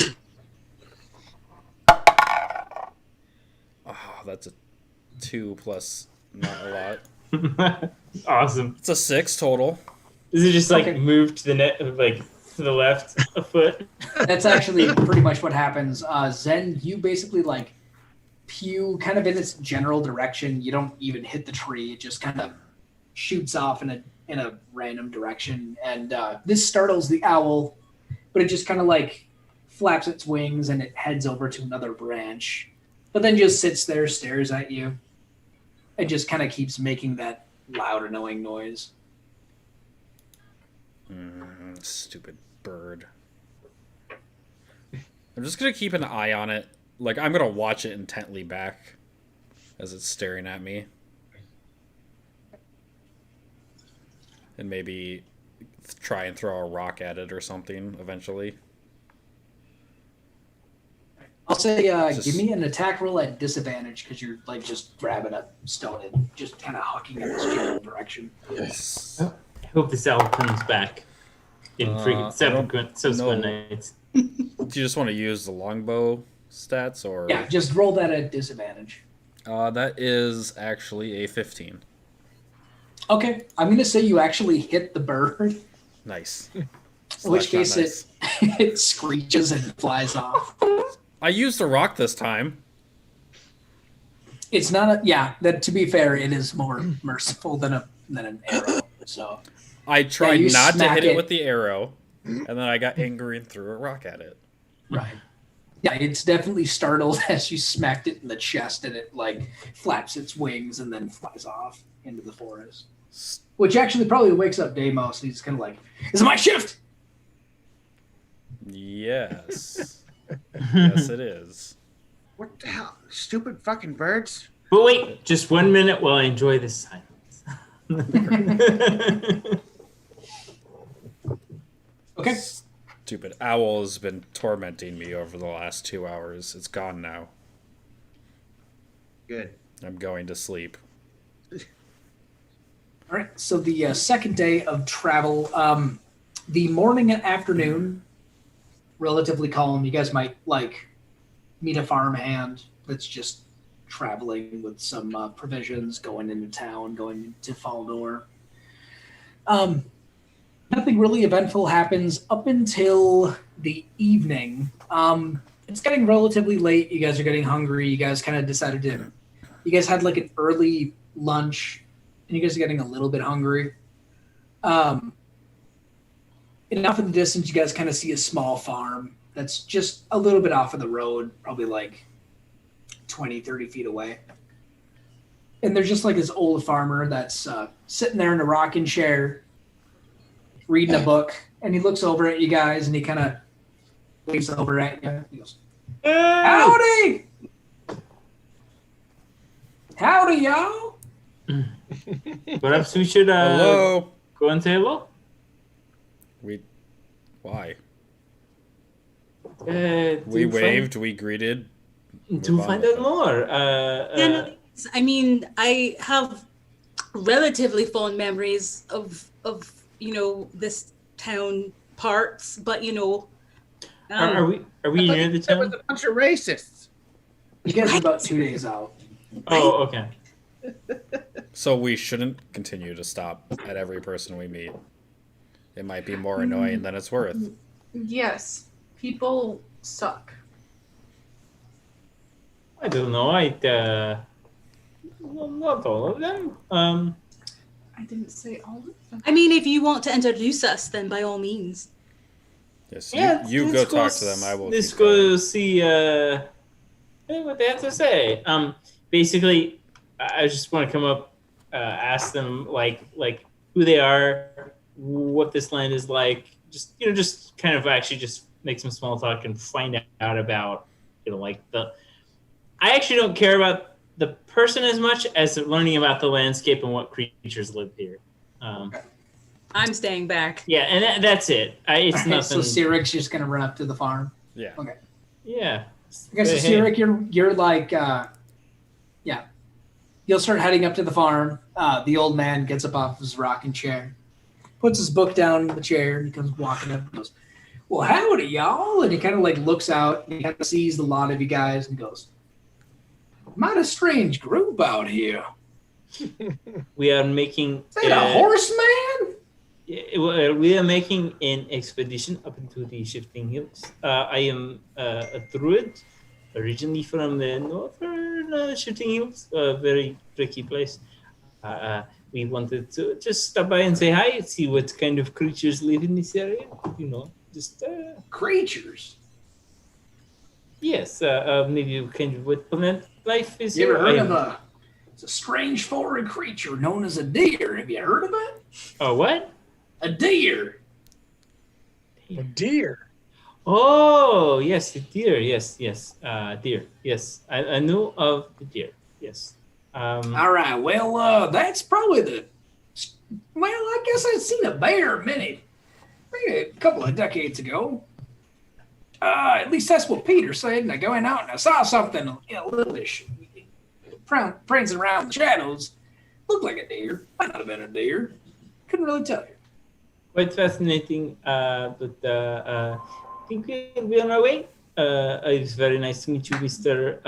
Oh, that's a 2 plus not a lot. Awesome. It's a 6 total. Is it just like Okay. move to the net, like to the left a foot? That's actually pretty much what happens. Zen, you basically like pew kind of in its general direction. You don't even hit the tree. It just kind of shoots off in a random direction. And this startles the owl, but it just kind of like flaps its wings and it heads over to another branch. But then just sits there, stares at you, and just kind of keeps making that loud, annoying noise. Stupid bird. I'm just gonna keep an eye on it. Like, I'm gonna watch it intently back as it's staring at me. And maybe try and throw a rock at it or something eventually. I'll say Just- give me an attack roll at disadvantage because you're like just grabbing a stone and just kind of hucking in this general direction. I hope this owl comes back in freaking subsequent nights. Do you just want to use the longbow stats or? Yeah, just roll that at disadvantage. That is actually a 15. Okay, I'm gonna say you actually hit the bird, Nice. in which Slash not case it screeches and flies off. I used a rock this time. It's not that to be fair, it is more merciful than an arrow. So I tried you not to smack hit it it. with the arrow, and then I got angry and threw a rock at it. right. Yeah, it's definitely startled as you smacked it in the chest and it like flaps its wings and then flies off into the forest. Which actually probably wakes up Deimos and he's kind of like, "Is it my shift?" Yes. Yes, it is. What the hell? Stupid fucking birds. But wait, just 1 minute while I enjoy this silence. Okay. Stupid owl has been tormenting me over the last 2 hours. It's gone now. Good. I'm going to sleep. All right. So the second day of travel, the morning and afternoon, relatively calm. You guys might like meet a farmhand that's just traveling with some provisions, going into town, going to Faldor. Nothing really eventful happens up until the evening. It's getting relatively late. You guys are getting hungry. You guys kind of decided to. You guys had like an early lunch, and you guys are getting a little bit hungry. And off in the distance, you guys kind of see a small farm that's just a little bit off of the road, probably like 20, 30 feet away. And there's just like this old farmer that's sitting there in a rocking chair, reading a book, and he looks over at you guys and he kind of waves over at you. He goes, "Howdy! Howdy, y'all!" Perhaps we should Hello? go and say hello? Why? We waved, we greeted. To find out more. I mean, I have relatively fond memories of this town parts, but are we near the There was town? a bunch of racists. You guys are about 2 days out. Oh, okay. So we shouldn't continue to stop at every person we meet. It might be more annoying than it's worth. Yes, people suck. I don't know. Not all of them. I didn't say all of them. I mean, if you want to introduce us, then by all means. Yes, Yeah, you let's go talk to them. I will. Let's keep going. go see what they have to say. Basically, I just want to come up, ask them like who they are, what this land is like. Just kind of actually just make some small talk and find out about I actually don't care about the person as much as learning about the landscape and what creatures live here. I'm staying back. Yeah, and that's it. It's All right, nothing. so Cyric's just gonna run up to the farm. Yeah. Okay. Yeah. Okay, so Hey. Cyric, you're like, yeah. You'll start heading up to the farm. The old man gets up off his rocking chair, puts his book down in the chair, and he comes walking up and goes, "Well, howdy, y'all." And he kind of like looks out and he kind of sees the lot of you guys and goes, "Mighty strange group out here. We are making Is that a horseman?" we are making an expedition up into the Shifting Hills. I am a druid, originally from the northern Shifting Hills, a very tricky place. We wanted to just stop by and say hi, see what kind of creatures live in this area. You know, just Creatures? yes, maybe kind of what plant life is. You ever here. heard of it's a strange foreign creature known as a deer? Have you heard of it? Oh, what? A deer. A deer. Oh, yes, the deer. Yes, deer. Yes, I know of the deer. Yes. All right. Well, that's probably the. Well, I guess I'd seen a bear maybe a couple of decades ago. At least that's what Peter said. And I went out and I saw something a littleish, prancing around the shadows. Looked like a deer. Might not have been a deer. Couldn't really tell you. Quite fascinating, but I think we'll be on our way. It's very nice to meet you, Mr.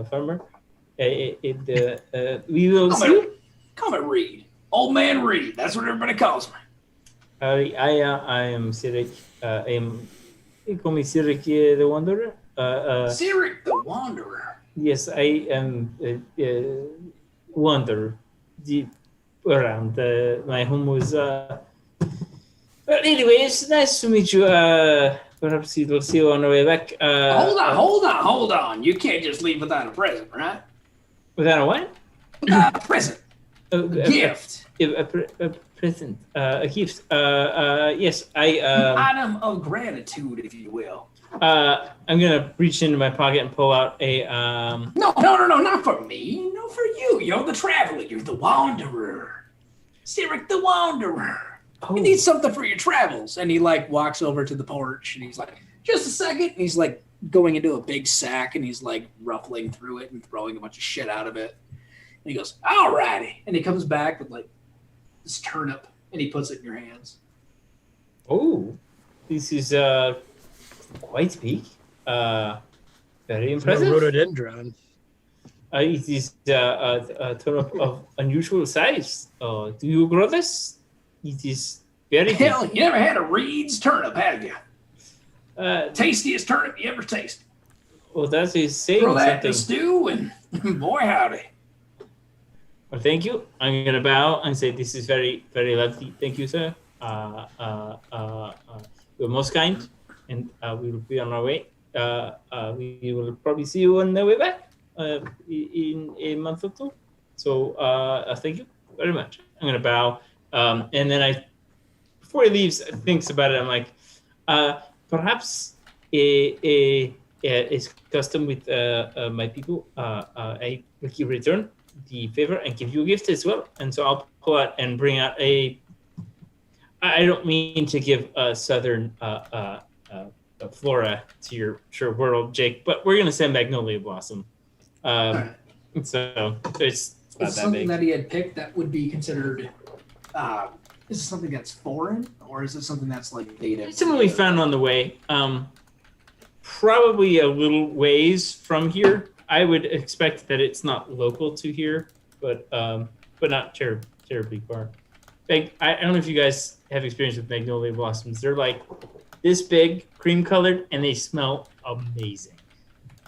Farmer. We will see you. Call me Reed. Old man Reed. That's what everybody calls me. I am Sirik. You call me Sirik the Wanderer. Sirik the Wanderer. Yes, I am Wanderer. Deep around. My home was. But anyway, it's nice to meet you. Perhaps we'll see you on the way back. Hold on. You can't just leave without a present, right? Without a what? Without a present. A gift. A present. A gift. Yes, item of gratitude, if you will. I'm gonna reach into my pocket and pull out a. No, not for me. No, for you. You're the traveler. You're the wanderer. Sirik the Wanderer. Oh. You need something for your travels. And he like walks over to the porch and he's like, just a second. And he's like going into a big sack and he's like ruffling through it and throwing a bunch of shit out of it. And he goes, all righty. And he comes back with like this turnip and he puts it in your hands. Oh, this is quite big. Very impressive. Rhododendron. It is a turnip of unusual size. Do you grow this? It is very big. Hell, you never had a Reed's turnip, have you? Tastiest turnip you ever tasted. Well, that is saying Throw that in something. the stew and boy howdy. Well, thank you. I'm gonna bow and say this is very, very lovely. Thank you, sir. You're most kind, and we will be on our way. We will probably see you on the way back in a month or two. So thank you very much. I'm gonna bow, and then before he leaves, thinks about it. I'm like, perhaps it's custom with my people. I will return the favor and give you a gift as well. And so I'll pull out and bring out I don't mean to give southern flora to your world, Jake, but we're gonna send Magnolia Blossom. So it's not that something big. that he had picked that would be considered. Is it something that's foreign, or is it something that's like native? It's something we found on the way. Probably a little ways from here. I would expect that it's not local to here, but not terribly far. Like, I don't know if you guys have experience with magnolia blossoms. They're like this big, cream colored, and they smell amazing.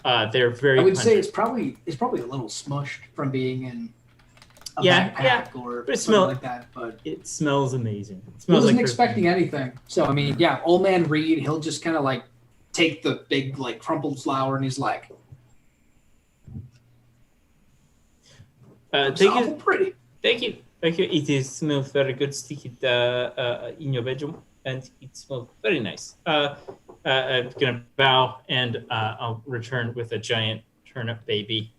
They're very. I would say pungent. it's probably a little smushed from being in a backpack or but something like that. But it smells amazing. It I smells wasn't like expecting anything. So I mean, yeah, old man Reed, he'll just kind of like take the big like crumpled flower and he's like, thank you. Pretty. Thank you. It smells very good. Stick it in your bedroom, and it smells very nice. I'm gonna bow, and I'll return with a giant turnip baby.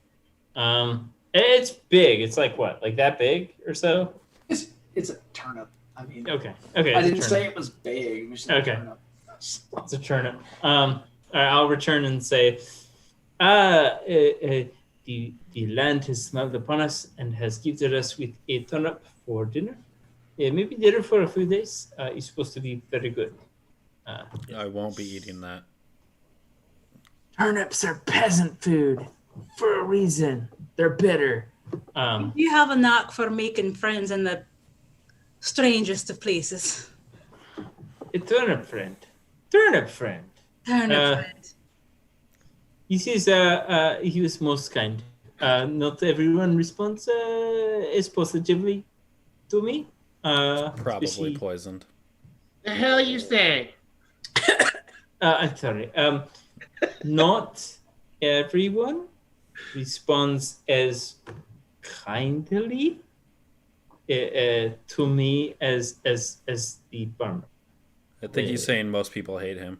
It's big. It's like what, like that big or so? It's a turnip. I mean, okay. I didn't say it was big. It was just Okay. a turnip. It's a turnip. All right, I'll return and say, the land has smiled upon us and has gifted us with a turnip for dinner. maybe dinner for a few days. It's supposed to be very good. I won't be eating that. Turnips are peasant food for a reason. They're bitter. You have a knack for making friends in the strangest of places. A turnip friend. Turnip friend. Turnip friend. He was most kind. Not everyone responds as positively to me. Probably especially- poisoned. The hell you say? I'm sorry. Not everyone responds as kindly to me as the farmer. I think he's saying most people hate him.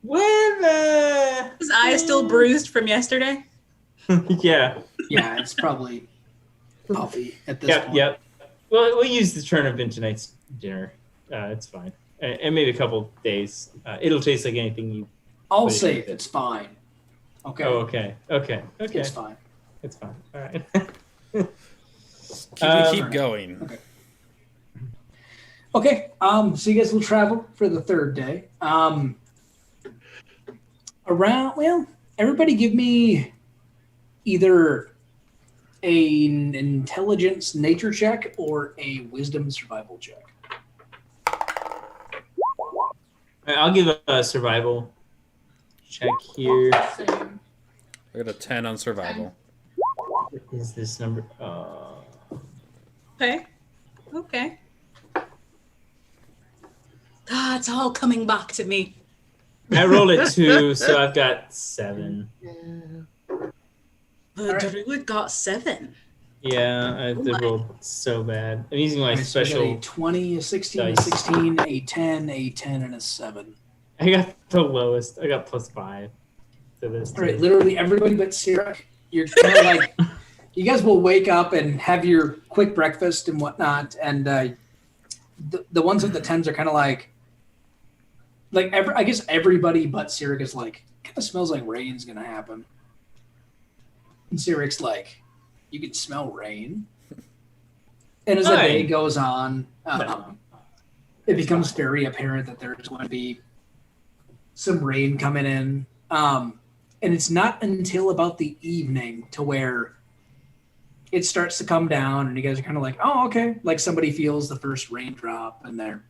Well, His eye still bruised from yesterday. yeah. Yeah, it's probably puffy at this point. Yep. Well, we'll use the turnip in tonight's dinner. It's fine. And maybe a couple days. It'll taste like anything you. I'll put say in it's fine. Okay. Oh, okay. It's fine. It's fine. All right. Keep going. Okay. Okay. So you guys will travel for the third day. Everybody give me either an intelligence nature check or a wisdom survival check. I'll give a survival check here. Same. I got a 10 on survival. What is this number? Okay. It's all coming back to me. I rolled a 2, so I've got 7. The druid got 7. Yeah, I rolled so bad. I'm using my So we got special. a 20, a 16, dice. a 16, a 10, a 10, and a 7. I got the lowest. I got +5 to this. All right, literally everybody but Sierra. You're kind of like, you guys will wake up and have your quick breakfast and whatnot, and the ones with the 10s are kind of like I guess everybody but Cyric is like, kind of smells like rain's gonna happen. And Cyric's like, you can smell rain. And as the day goes on, it becomes very apparent that there's going to be some rain coming in. And it's not until about the evening to where it starts to come down and you guys are kind of like, oh, okay. Like somebody feels the first raindrop and they're.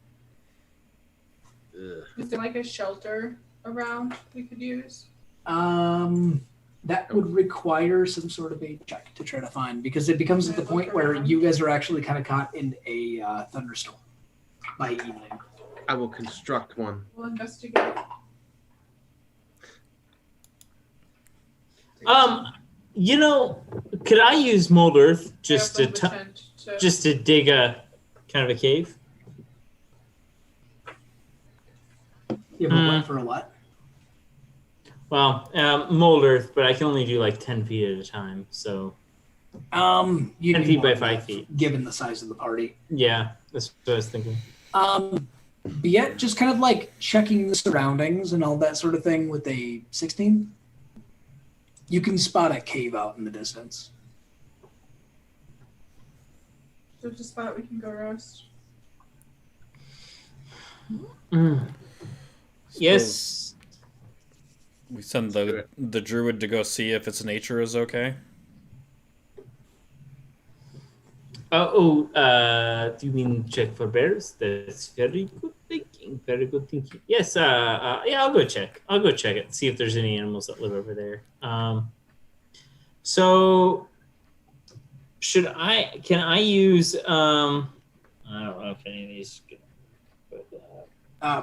Is there like a shelter around we could use? That would require some sort of a check to try to find, because it becomes at the point where you guys are actually kind of caught in a thunderstorm by evening. I will construct one. We'll investigate. Could I use mold earth just Yeah, to from the tent to- just to dig a kind of a cave? You have a what for a what? Well, mold earth, but I can only do like 10 feet at a time. So You 10 need feet more by than 5 that, feet. given the size of the party. Yeah, that's what I was thinking. But yeah, just kind of like checking the surroundings and all that sort of thing with a 16. You can spot a cave out in the distance. There's a spot we can go roast. Yes. We send the druid to go see if its nature is okay. Do you mean check for bears? That's very good thinking. Very good thinking. Yes. Yeah, I'll go check. I'll go check it. See if there's any animals that live over there. So, can I use? I don't know if any of these.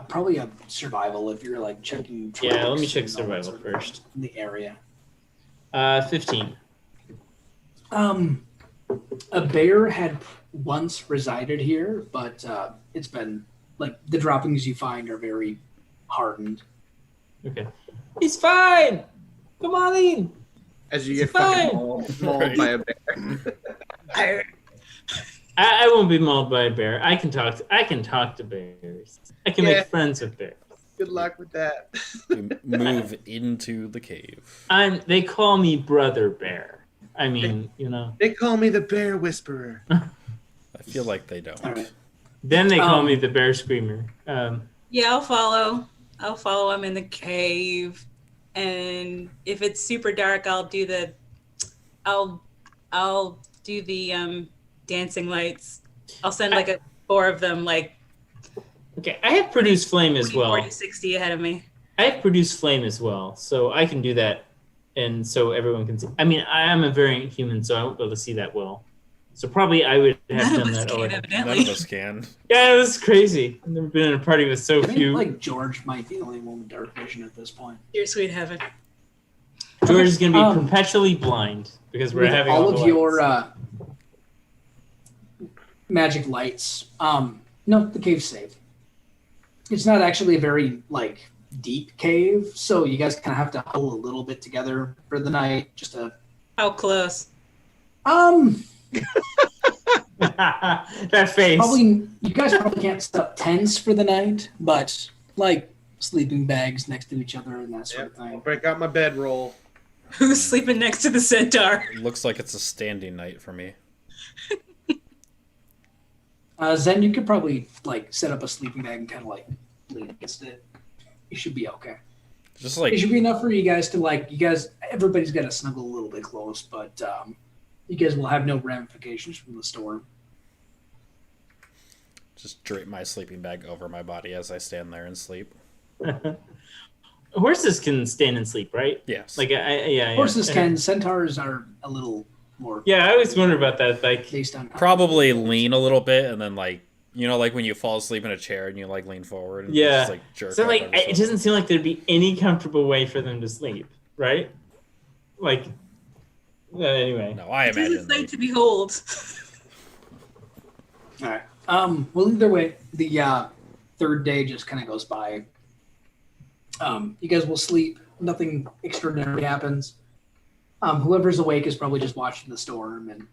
Probably a survival if you're like checking. Yeah, let me check tracks and all that survival sort of first. in the area. 15. A bear had once resided here, but it's been like the droppings you find are very hardened. Okay. He's fine. Come on in. As you get Fine. fucking mauled by a bear. I won't be mauled by a bear. I can talk to bears. I can Yeah. make friends with bears. Good luck with that. We move into the cave. They call me Brother Bear. I mean, They call me the Bear Whisperer. feel like they don't. All right. Then they call me the bear screamer. Yeah, I'll follow. I'll follow him in the cave, and if it's super dark, I'll do the dancing lights. I'll send like 4 of them, like. Okay, I have produced flame as 40, well. 40, 60 ahead of me. I have produced flame as well, so I can do that, and so everyone can see. I mean, I am a variant human, so I won't be able to see that well. So probably I would have done that already. None of us can. Yeah, it was crazy. I've never been in a party with so I think, few. like George might be the only one with dark vision at this point. Dear sweet heaven. George is going to be perpetually blind because we're having all the of your magic lights. No, the cave's safe. It's not actually a very like deep cave, so you guys kind of have to huddle a little bit together for the night. Just to. How close? That face. You guys probably can't set up tents for the night, but like sleeping bags next to each other and that sort of thing. I'll break out my bedroll. Who's sleeping next to the centaur? It looks like it's a standing night for me. Zen, you could probably like set up a sleeping bag and kind of like lean against it. You should be okay. Just like it should be enough for you guys to like. Everybody's got to snuggle a little bit close, but you guys will have no ramifications from the storm. Just drape my sleeping bag over my body as I stand there and sleep. Horses can stand and sleep, right? Yes. Like horses can. Centaurs are a little more. Yeah, I always wonder about that. Like, based on probably lean a little bit and then like like when you fall asleep in a chair and you like lean forward. And yeah. Just, like, jerk so like it doesn't seem like there'd be any comfortable way for them to sleep, right? Like. Anyway. No, I imagine. It's a sight to behold. All right. Well, either way, the third day just kind of goes by. You guys will sleep. Nothing extraordinary happens. Whoever's awake is probably just watching the storm and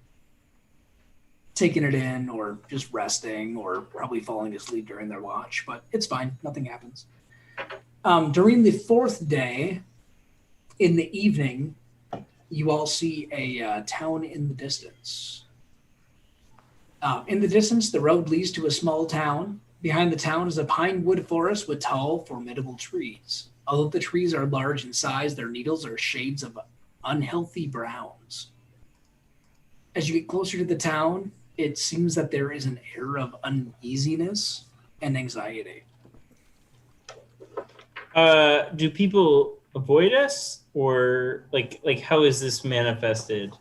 taking it in, or just resting, or probably falling asleep during their watch. But it's fine. Nothing happens. During the fourth day, in the evening, you all see a town in the distance. In the distance, the road leads to a small town. Behind the town is a pine wood forest with tall, formidable trees. Although the trees are large in size, their needles are shades of unhealthy browns. As you get closer to the town, it seems that there is an air of uneasiness and anxiety. Do people avoid us, or like how is this manifested?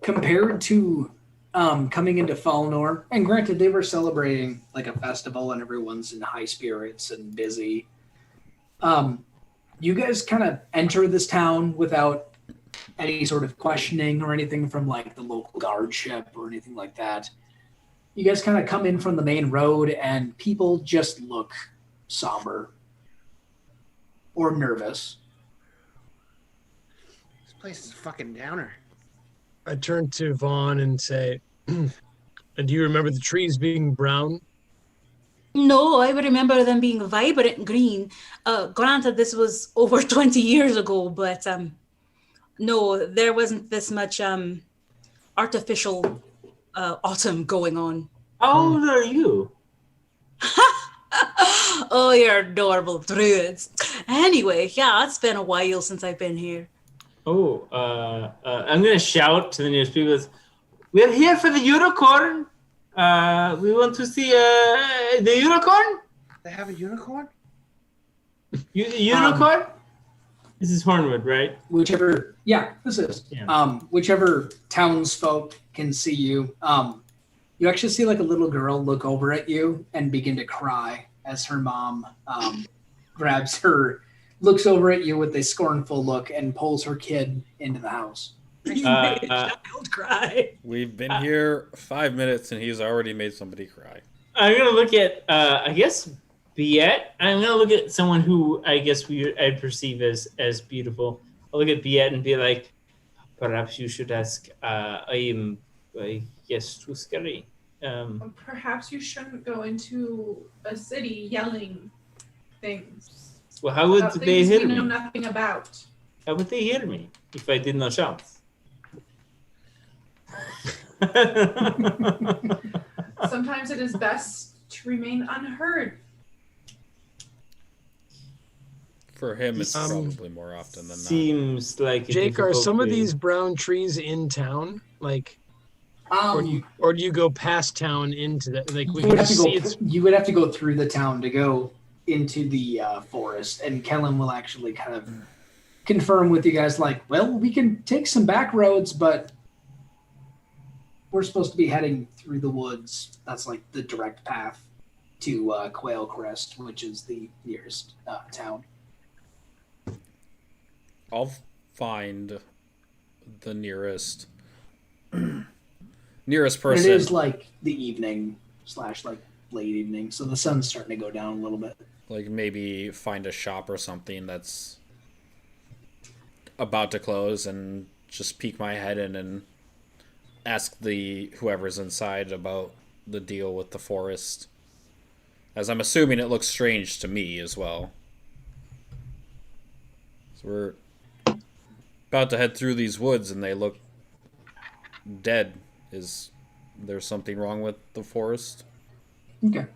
Compared to coming into Falnor, and granted they were celebrating like a festival and everyone's in high spirits and busy. You guys kind of enter this town without any sort of questioning or anything from like the local guardship or anything like that. You guys kind of come in from the main road and people just look somber or nervous. This place is a fucking downer. I turn to Vaughn and say, "And do you remember the trees being brown?" No, I would remember them being vibrant green. Granted, this was over 20 years ago, but no, there wasn't this much artificial autumn going on. How old are you? Oh, you're adorable druids. Anyway, yeah, it's been a while since I've been here. Oh, I'm gonna shout to the nearest people. We're here for the unicorn. We want to see the unicorn. They have a unicorn? Unicorn? This is Hornwood, right? This is. Yeah. Whichever townsfolk can see you. You actually see like a little girl look over at you and begin to cry as her mom grabs her, looks over at you with a scornful look, and pulls her kid into the house. You made a child cry. We've been here 5 minutes and he's already made somebody cry. I'm gonna look at I guess Biette. I'm gonna look at someone who I guess I perceive as beautiful. I'll look at Biette and be like, perhaps you should ask. I am too scary. Perhaps you shouldn't go into a city yelling things. Well, how would they hear me? Know nothing about. How would they hear me if I did not shout? Sometimes it is best to remain unheard. For him, it's probably more often than not. Seems like a Jake, are some of difficult these brown trees in town? Like, Um, or do you go past town into that? Like, we you can would have to just go. see it's You would have to go through the town to go into the forest, and Kellen will actually kind of confirm with you guys. Like, well, we can take some back roads, but we're supposed to be heading through the woods. That's like the direct path to Quail Crest, which is the nearest town. I'll find the nearest person. It is like the evening / like late evening, so the sun's starting to go down a little bit. Like maybe find a shop or something that's about to close and just peek my head in and ask the whoever's inside about the deal with the forest. As I'm assuming it looks strange to me as well. So we're about to head through these woods and they look dead. Is there something wrong with the forest? Okay.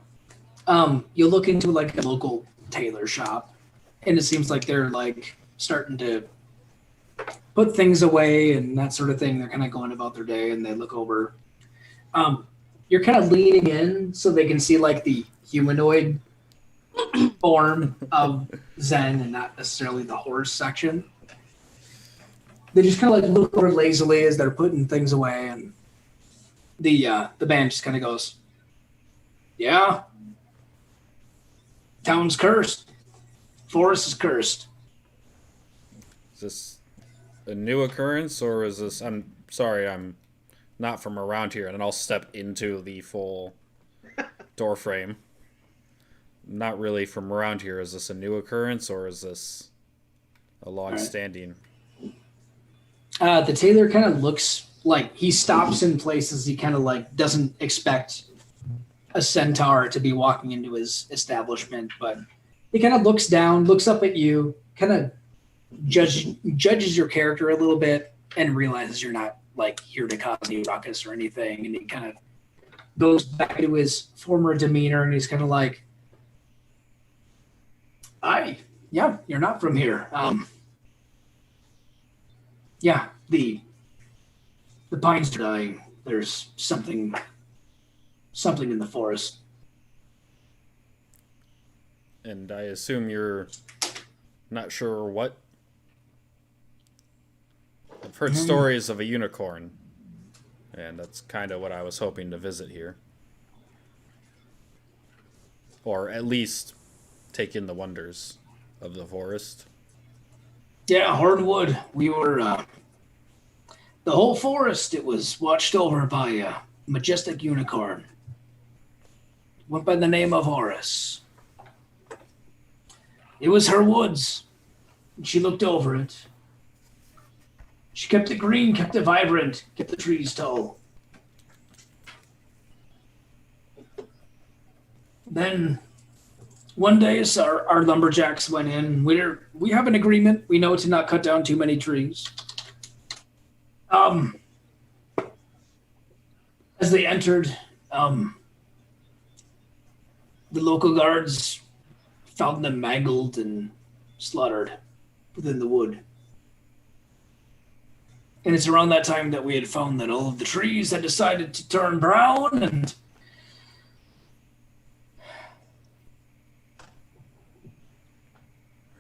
You look into like a local tailor shop, and it seems like they're like starting to put things away and that sort of thing. They're kind of going about their day, and they look over. You're kind of leaning in so they can see like the humanoid form of Zen and not necessarily the horse section. They just kind of like look over lazily as they're putting things away, and the band just kind of goes, "Yeah, town's cursed. Forest is cursed." Is this a new occurrence, or is this... I'm sorry, I'm not from around here, and I'll step into the full door frame. Not really from around here. Is this a new occurrence, or is this a long-standing... The tailor kind of looks like he stops in places he kind of like doesn't expect a centaur to be walking into his establishment, but he kind of looks down, looks up at you, kind of judges your character a little bit, and realizes you're not like here to cause any ruckus or anything, and he kind of goes back to his former demeanor, and he's kind of like, yeah, you're not from here. Yeah, the pines are dying. There's something in the forest. And I assume you're not sure what? I've heard stories of a unicorn, and that's kind of what I was hoping to visit here. Or at least take in the wonders of the forest. Yeah, hardwood. We were, the whole forest, it was watched over by a majestic unicorn. Went by the name of Horus. It was her woods. And she looked over it. She kept it green, kept it vibrant, kept the trees tall. Then one day, as our lumberjacks went in, we have an agreement. We know to not cut down too many trees. As they entered, the local guards found them mangled and slaughtered within the wood. And it's around that time that we had found that all of the trees had decided to turn brown, and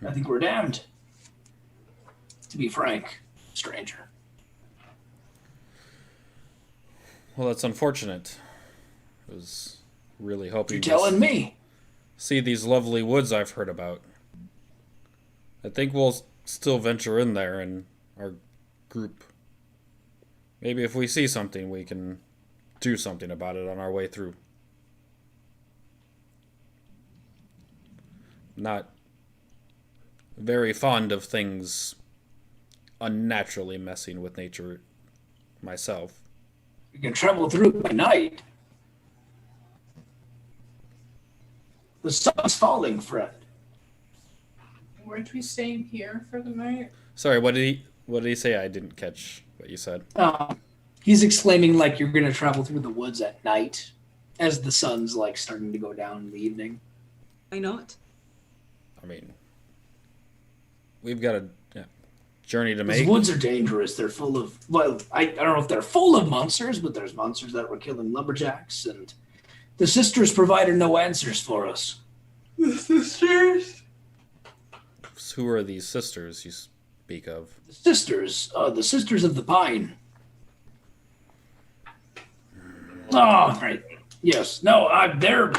I think we're damned. To be frank, stranger. Well, that's unfortunate. I was really hoping You're telling me. See these lovely woods I've heard about. I think we'll still venture in there in our group. Maybe if we see something, we can do something about it on our way through. Not very fond of things unnaturally messing with nature myself. You can travel through by night. The sun's falling, friend. Weren't we staying here for the night? Sorry, what did he say? I didn't catch what you said. He's exclaiming like you're going to travel through the woods at night as the sun's like starting to go down in the evening. Why not? I mean, we've got a journey to These make. woods are dangerous. They're full of, well, I don't know if they're full of monsters, but there's monsters that were killing lumberjacks, and the sisters provided no answers for us. The sisters? Who are these sisters you speak of? The sisters of the pine. Oh, right. Yes. No, they're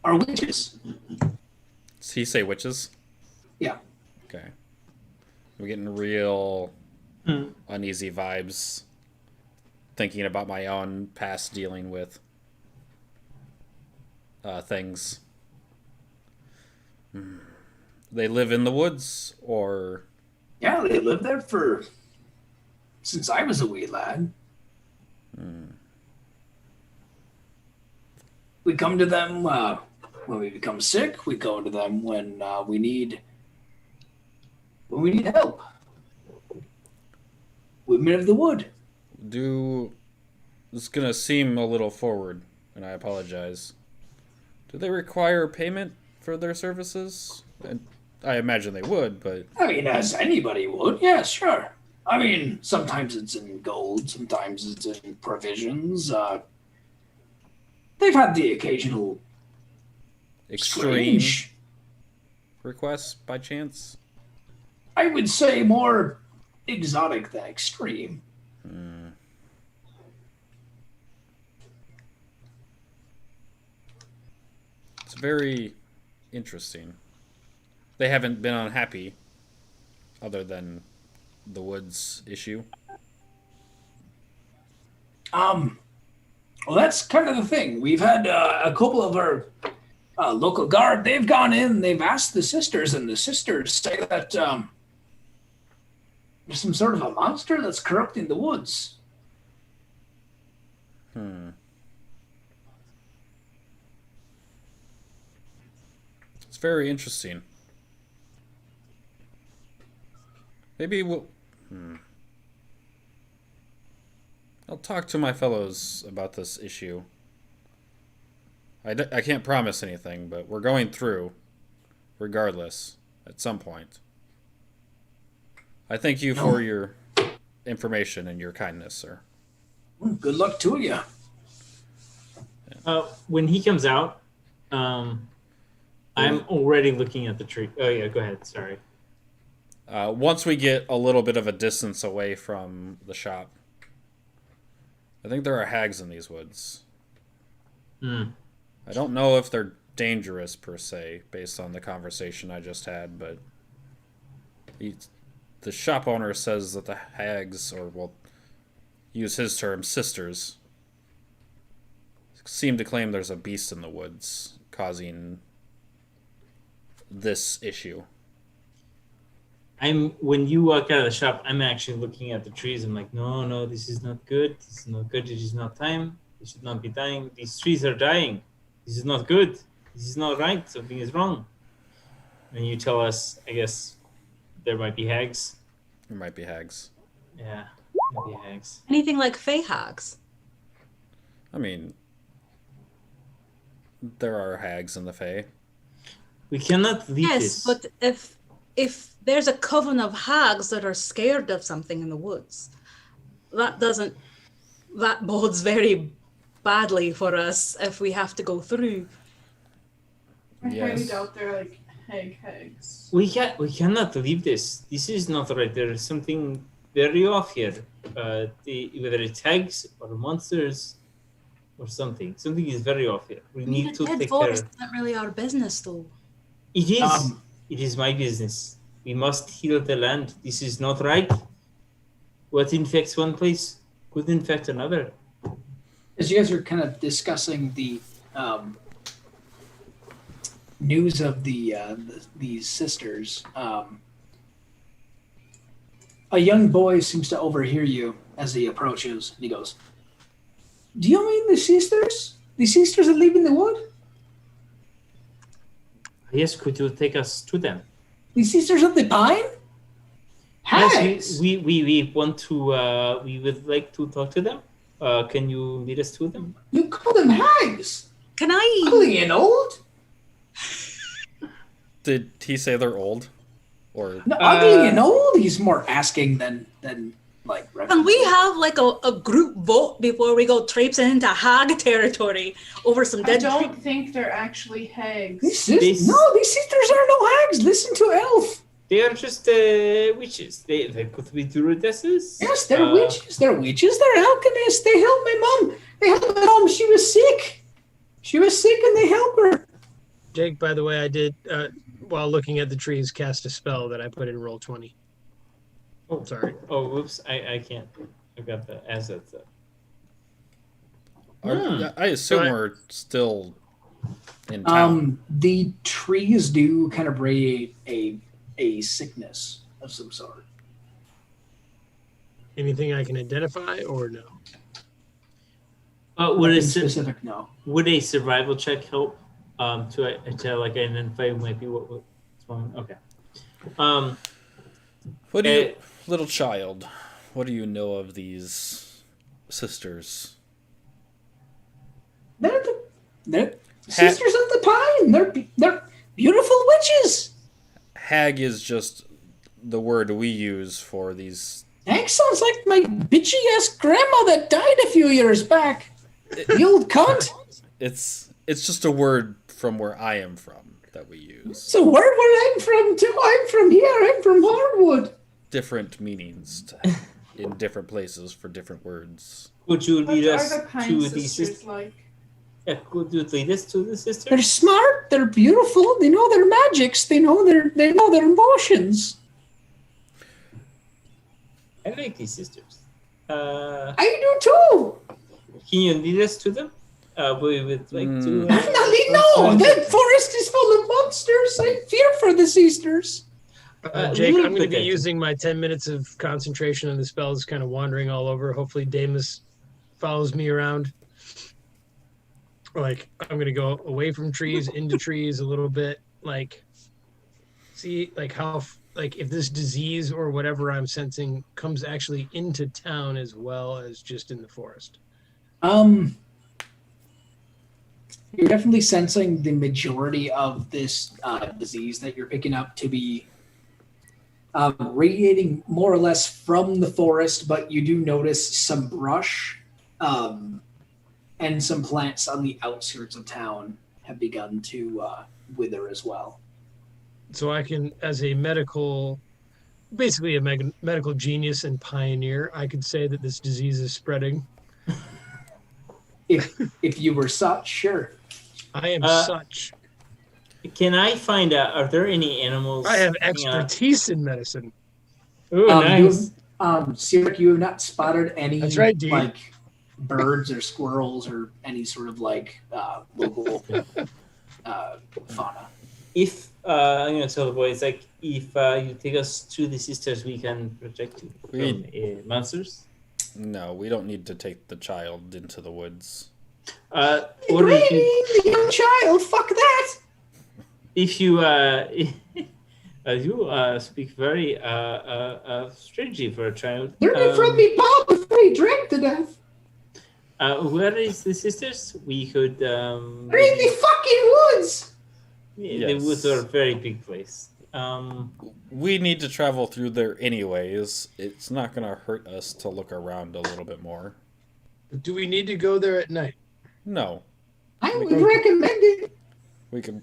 are witches. Does he say witches? Yeah. Okay. I'm getting real uneasy vibes thinking about my own past dealing with things. They live in the woods, or... Yeah, they lived there since I was a wee lad. We come to them when we become sick. We go to them when we need help. Women of the wood. It's gonna seem a little forward, and I apologize. Do they require payment for their services? And I imagine they would, but... I mean, as anybody would. Yeah, sure. I mean, sometimes it's in gold, sometimes it's in provisions. They've had the occasional extreme strange requests by chance? I would say more exotic than extreme. It's very interesting. They haven't been unhappy, other than the woods issue. Well, that's kind of the thing. We've had a couple of our local guard. They've gone in. They've asked the sisters, and the sisters say that there's some sort of a monster that's corrupting the woods. It's very interesting. Maybe we'll... I'll talk to my fellows about this issue. I can't promise anything, but we're going through, regardless, at some point. I thank you for your information and your kindness, sir. Good luck to you. When he comes out, I'm already looking at the tree. Oh, yeah, go ahead. Sorry. Once we get a little bit of a distance away from the shop, I think there are hags in these woods. I don't know if they're dangerous per se, based on the conversation I just had, but the shop owner says that the hags, or well, use his term, sisters, seem to claim there's a beast in the woods causing this issue. When you walk out of the shop, I'm actually looking at the trees. I'm like, no, this is not good. This is not good. It is not time. It should not be dying. These trees are dying. This is not good. This is not right. Something is wrong. And you tell us, I guess, there might be hags. There might be hags. Yeah, maybe hags. Anything like fey hags? I mean, there are hags in the Fae. We cannot leave Yes, this. but if there's a coven of hags that are scared of something in the woods, that bodes very badly for us if we have to go through. I Yes. highly doubt they're like hags. We cannot leave this. This is not right. There is something very off here. Whether it's hags or monsters or something. Something is very off here. We need to dead take forest care. isn't really our business, though. It is. It is my business. We must heal the land. This is not right. What infects one place could infect another. As you guys are kind of discussing the news of these sisters, a young boy seems to overhear you as he approaches, and he goes, "Do you mean the sisters? The sisters that live in the wood? Yes, could you take us to them? The sisters of the pine? How? Yes, we want to. We would like to talk to them. Can you lead us to them? You call them hags? Can I? Ugly and old? Did he say they're old? Or No, ugly and old? He's more asking than like. Can we have like a group vote before we go traipsing into hag territory over some I dead don't think they're actually hags. These sisters are no hags. Listen to Elf. They are just witches. They could be druidesses. Yes, they're witches. They're witches. They're alchemists. They helped my mom. They helped my mom. She was sick. And they helped her. Jake, by the way, I did, while looking at the trees, cast a spell that I put in roll 20. Oh, sorry. Oh, whoops. I can't. I got the assets up. I assume we're still in town. The trees do kind of radiate a sickness of some sort. Anything I can identify or no? Would a specific no? Would a survival check help to like identify who might be what's wrong? Okay. What do you, little child? What do you know of these sisters? They're sisters of the pine. They're beautiful witches. Hag is just the word we use for these. Hag sounds like my bitchy ass grandma that died a few years back. The old cunt. It's just a word from where I am from that we use. It's a word where I'm from too. I'm from here. I'm from Hardwood. Different meanings in different places for different words. Could you lead us What are the Pine to these sisters sisters? like? Yeah, could you lead us to the sisters? They're smart. They're beautiful. They know their magics. They know their emotions. I like these sisters. I do too. Can you lead us to them? We would like to. No, that forest is full of monsters. I fear for the sisters. Jake, I'm going to be using my 10 minutes of concentration on the spells, kind of wandering all over. Hopefully Damus follows me around. Like, I'm going to go away from trees, into trees a little bit. Like, see, like, how, like, if this disease or whatever I'm sensing comes actually into town as well as just in the forest. You're definitely sensing the majority of this disease that you're picking up to be radiating more or less from the forest, but you do notice some brush and some plants on the outskirts of town have begun to wither as well. So I can, as a medical, basically a medical genius and pioneer, I could say that this disease is spreading. If you were such, sure. I am such. Can I find out? Are there any animals? I have expertise in medicine. Oh, nice. Sirik, you have not spotted any That's right, dude. like birds or squirrels or any sort of like local fauna. If I'm gonna tell the boys, like, if you take us to the sisters, we can protect you from monsters. No, we don't need to take the child into the woods. What the young child? Fuck that! If you you speak very strangely for a child. Learn from me, Bob, before he drank to death. Where is the sisters? We could. They're in the fucking woods. Yeah, the woods are a very big place. We need to travel through there anyways. It's not going to hurt us to look around a little bit more. Do we need to go there at night? No. I would recommend it. We could.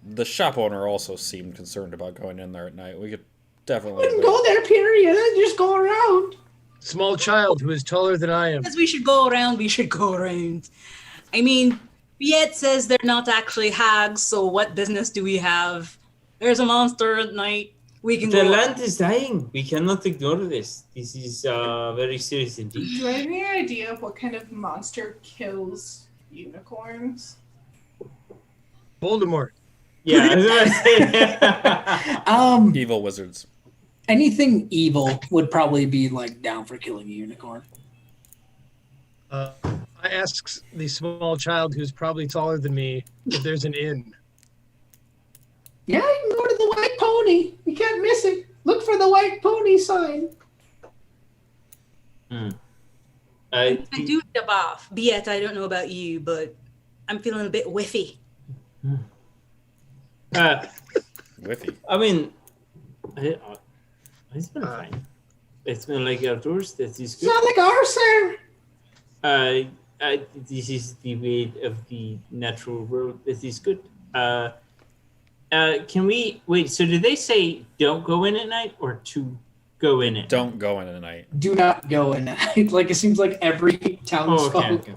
The shop owner also seemed concerned about going in there at night. We could I definitely wouldn't go there, period. I'd just go around. Small child who is taller than I am. As we should go around, we should go around. I mean, Viet says they're not actually hags, so what business do we have? There's a monster at night. We can The go. land is dying. We cannot ignore this. This is very serious Do indeed. you have any idea of what kind of monster kills unicorns? Voldemort. Yeah, I was gonna say. Evil wizards. Anything evil would probably be like down for killing a unicorn. I ask the small child who's probably taller than me if there's an inn. Yeah, you can go to the White Pony. You can't miss it. Look for the white pony sign. I do dub off. Yet I don't know about you, but I'm feeling a bit whiffy. Whiffy. I mean, it's been fine. It's been like outdoors. That is It's good. not like ours, sir. This is the way of the natural world. This is good. Can we wait? So did they say don't go in at night or to go in at night? Don't go in at night. Do not go in. Like it seems like every townsfolk. Okay.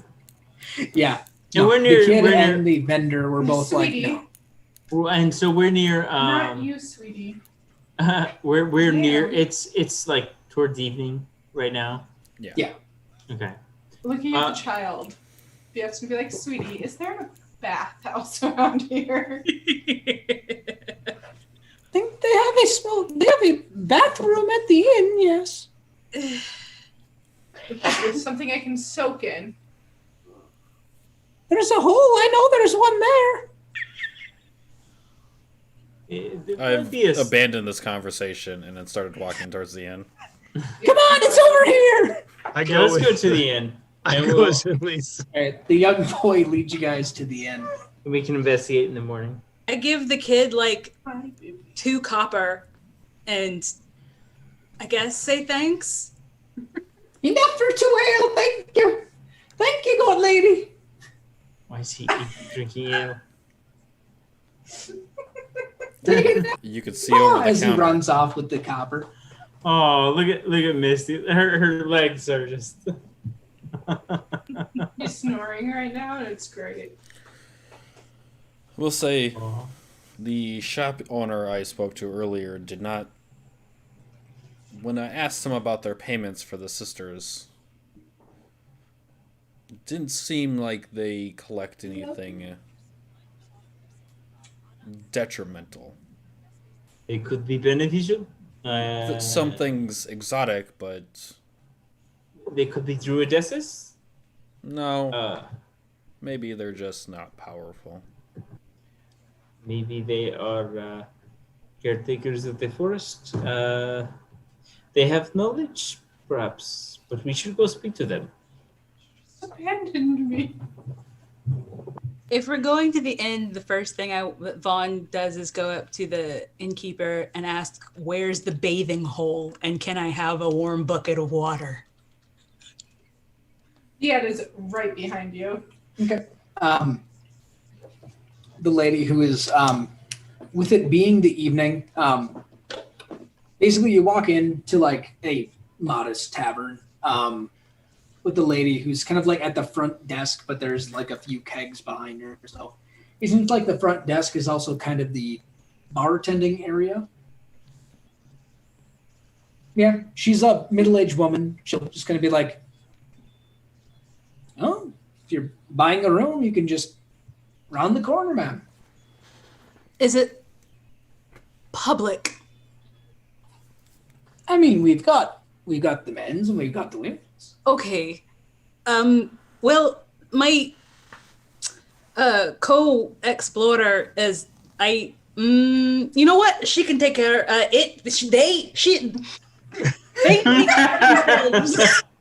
Yeah. And No, we're near. the kid We're and near. the vendor were both Sweetie. like, no. And so we're near. Not you, sweetie. We're near. Yeah. It's like towards evening right now. Yeah. Yeah. Okay. Looking at the child. You have to be like, sweetie, is there a bathhouse around here? Think they have a bathroom at the inn, yes. It's something I can soak in. There's a hole. I know there's one there. There might I've be a- abandoned this conversation and then started walking towards the end. Come on, it's over here. I Okay, go. let's with, go to the end. I and go we'll- with Elise. All right, the young boy leads you guys to the inn. We can investigate in the morning. I give the kid like 2 copper and I guess say thanks. Enough for 2 ale, thank you. Thank you, good lady. Why is he drinking ale? You could see over the As he counter. runs off with the copper. Oh, look at Misty. Her legs are just. He's snoring right now, and it's great. We'll say Oh. the shop owner I spoke to earlier did not. When I asked him about their payments for the sisters, it didn't seem like they collect anything detrimental. It could be beneficial. Some things exotic, but They could be druidesses. no, maybe they're just not powerful. Maybe they are caretakers of the forest. They have knowledge, perhaps, but we should go speak to them. Just abandoned me. If we're going to the inn, the first thing Vaughn does is go up to the innkeeper and ask, "Where's the bathing hole? And can I have a warm bucket of water?" Yeah, it is right behind you. Okay. The lady who is, with it being the evening, basically you walk into like a modest tavern with the lady who's kind of like at the front desk, but there's like a few kegs behind her. So it seems like the front desk is also kind of the bartending area. Yeah, she's a middle-aged woman. She'll just kind of be like, "Oh, if you're buying a room, you can just round the corner, ma'am." Is it public? I mean, we've got the men's and we've got the women's. Okay. Well, my co-explorer is you know what? She can take care it. They They can take care of themselves.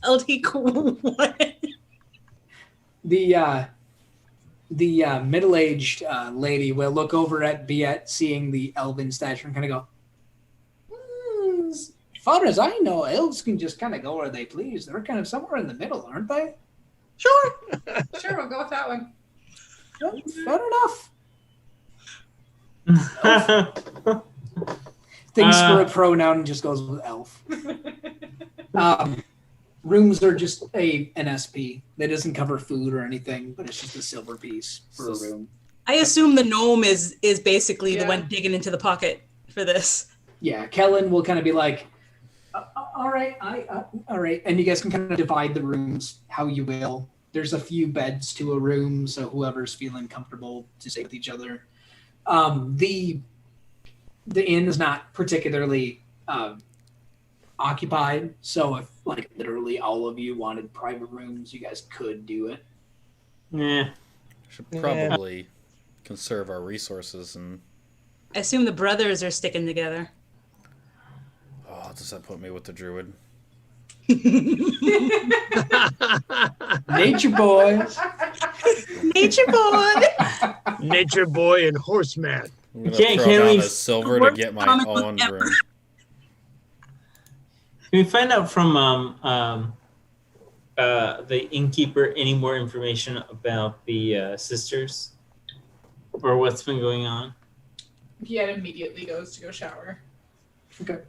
I'll take one. The middle-aged lady will look over at Biet, seeing the elven stature, and kind of go, as far as I know, elves can just kind of go where they please. They're kind of somewhere in the middle, aren't they? Sure, we'll go with that one. Well, fair enough. Thinks for a pronoun and just goes with elf. Rooms are just an SP. That doesn't cover food or anything, but it's just a silver piece for a room. I assume the gnome is basically the Yeah. one digging into the pocket for this. Yeah, Kellen will kind of be like, all right, all right. And you guys can kind of divide the rooms how you will. There's a few beds to a room, so whoever's feeling comfortable to stay with each other. The inn is not particularly occupied, so if like literally all of you wanted private rooms, you guys could do it. Yeah. Should probably conserve our resources and. I assume the brothers are sticking together. Oh, does that put me with the druid? Nature boy. Nature boy. Nature boy and horseman. I'm gonna Can throw down we- a silver to get my comic book own ever. room. Can we find out from the innkeeper any more information about the sisters or what's been going on? He immediately goes to go shower. Okay.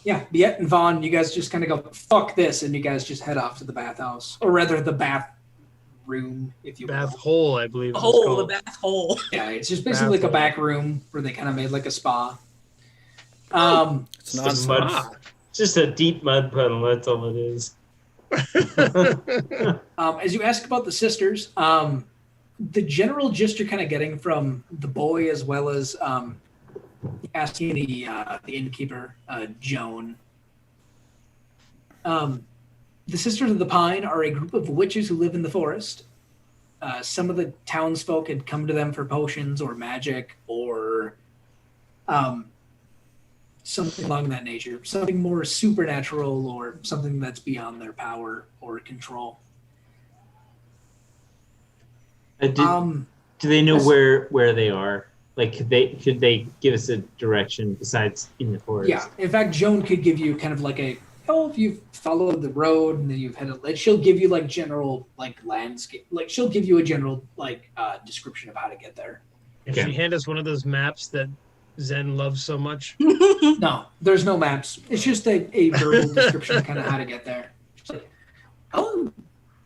Yeah, Biet and Vaughn, you guys just kind of go, fuck this, and you guys just head off to the bathhouse. Or rather, the bath room, if you will. Bath hole, I believe. The it's hole, the called. bath hole. Yeah, it's just basically like a back room where they kind of made like a spa. It's not Just mud, just a deep mud puddle. That's all it is. As you ask about the sisters, the general gist you're kind of getting from the boy as well as asking the innkeeper, Joan. The Sisters of the Pine are a group of witches who live in the forest. Some of the townsfolk had come to them for potions or magic or something along that nature, something more supernatural or something that's beyond their power or control. Do they know where they are? Like, could they give us a direction besides in the forest? Yeah. In fact, Joan could give you kind of like if you follow the road and then you've had she'll give you like general like landscape, like she'll give you a general like description of how to get there. Can she hand us one of those maps that Zen loves so much? No, there's no maps. It's just a verbal description of kind of how to get there. It's like,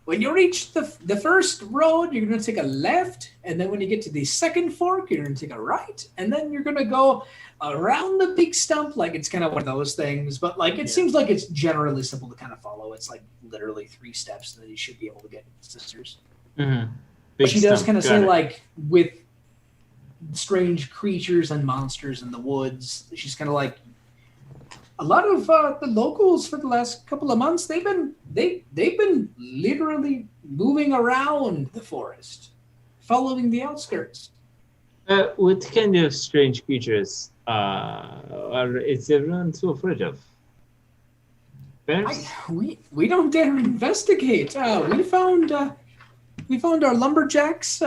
when you reach the first road, you're going to take a left, and then when you get to the second fork, you're going to take a right, and then you're going to go around the big stump. Like, it's kind of one of those things, but like it seems like it's generally simple to kind of follow. It's like literally 3 steps, and then you should be able to get sisters. Mm-hmm. She does kind of say like with strange creatures and monsters in the woods. She's kind of like a lot of the locals for the last couple of months. They've been literally moving around the forest, following the outskirts. What kind of strange creatures is everyone so afraid of? Bears? We don't dare investigate. We found our lumberjacks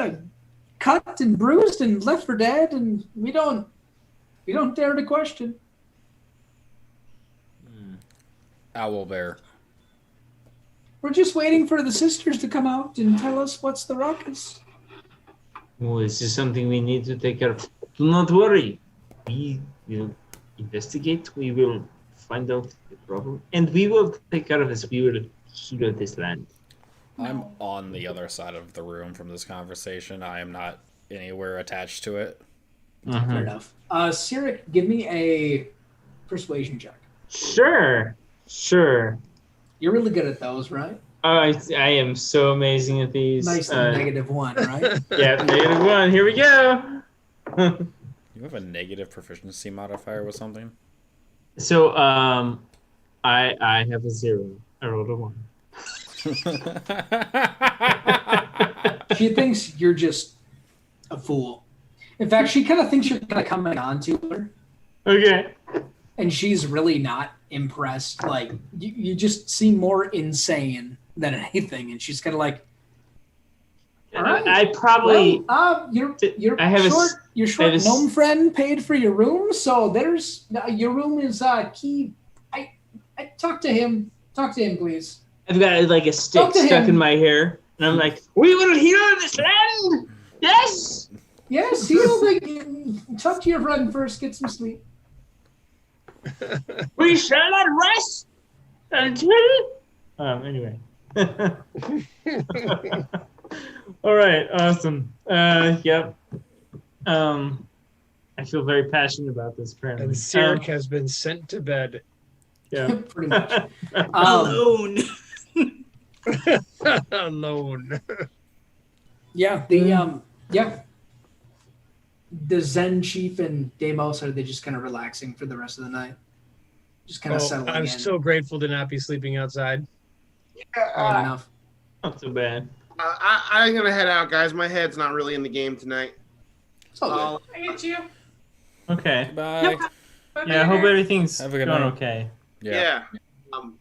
cut and bruised and left for dead, and we don't dare to question. Owlbear. We're just waiting for the sisters to come out and tell us what's the ruckus. Oh, is this something we need to take care of? Do not worry. We will investigate. We will find out the problem, and we will take care of this. We will heal this land. I'm on the other side of the room from this conversation. I am not anywhere attached to it. Mm-hmm. Fair enough. Cyric, give me a persuasion check. Sure. You're really good at those, right? I am so amazing at these. Nice -1, right? Yeah, -1. Here we go. You have a negative proficiency modifier with something? So, I have a 0. I rolled a 1. She thinks you're just a fool. In fact, she kind of thinks you're kind of coming on to her. Okay. And she's really not impressed. Like, you just seem more insane than anything. And she's kind of like, all right. I probably. Well, your short gnome friend paid for your room, so there's your room is key. I talk to him. Talk to him, please. I've got like a stick stuck in my hair, and I'm like, "We will heal this land." Yes. Yes, heal. Talk to your friend first. Get some sleep. We shall not rest until. Anyway. All right. Awesome. Yep. I feel very passionate about this. Apparently. And Cyric has been sent to bed. Yeah. Pretty much. Alone. Alone. Yeah. The Zen chief and Deimos, are they just kind of relaxing for the rest of the night? Just kind of settling I'm in. so grateful to not be sleeping outside. Fair enough. Not too bad. I'm gonna head out, guys. My head's not really in the game tonight. I get you. Okay. Bye. Yeah, I hope everything's Have a good going night. okay. Yeah.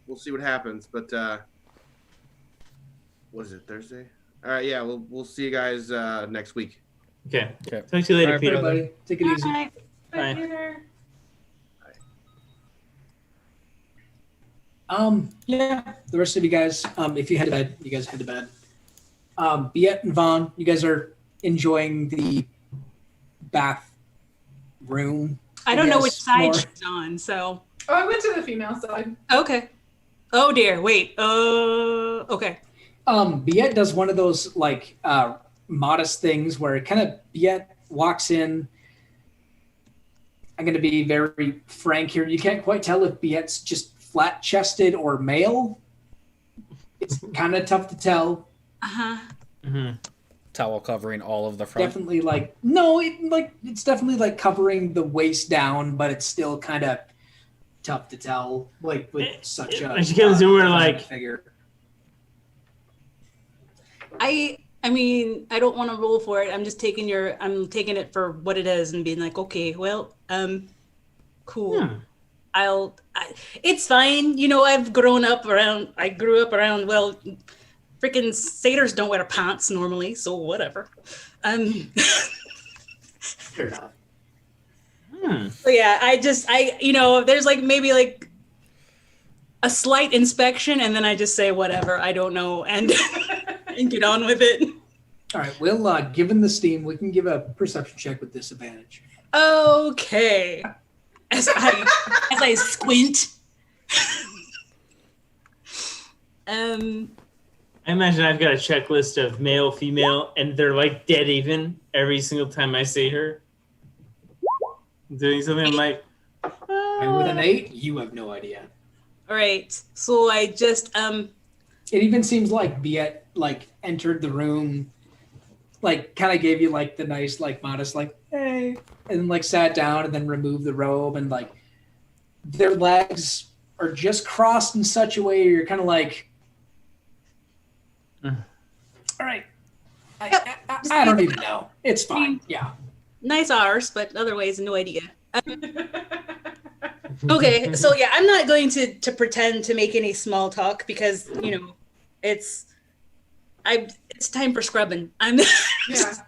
We'll see what happens. But what is it, Thursday? All right. Yeah. We'll see you guys next week. Okay. Okay. Talk to you later, All right, Peter. Everybody, take it easy. Bye. Bye. Peter. Yeah, the rest of you guys, if you head to bed, you guys head to bed. Biet and Vaughn, you guys are enjoying the bath room. I don't know which guess, side more. she's on, so Oh, I went to the female side. okay. Oh dear, wait. Okay. Biet does one of those like modest things where it kind of Biet walks in. I'm going to be very frank here. You can't quite tell if Biet's just flat-chested or male. It's kind of tough to tell. Uh-huh. Mm-hmm. Towel covering all of the front. Definitely it's definitely like covering the waist down, but it's still kind of tough to tell. Like with such a When she comes in, we're like, figure. I mean, I don't want to roll for it. I'm just taking taking it for what it is and being like, okay, well, cool. It's fine. You know, I grew up around, well, freaking satyrs don't wear pants normally, so whatever. Fair enough. So yeah, there's like maybe like a slight inspection and then I just say whatever, I don't know, and and get on with it. All right, well, given the steam, we can give a perception check with disadvantage. Okay. As I squint. I imagine I've got a checklist of male, female, and they're like dead even every single time I see her. Doing something, I'm like, And with an 8, you have no idea. All right. So I just It even seems like Biet like entered the room, like kind of gave you like the nice like modest like hey, and then like sat down and then removed the robe and like their legs are just crossed in such a way you're kind of like, all right, I don't even know. It's fine. Yeah. nice arse, but otherwise no idea. Okay, so yeah, I'm not going to pretend to make any small talk because it's time for scrubbing. I'm just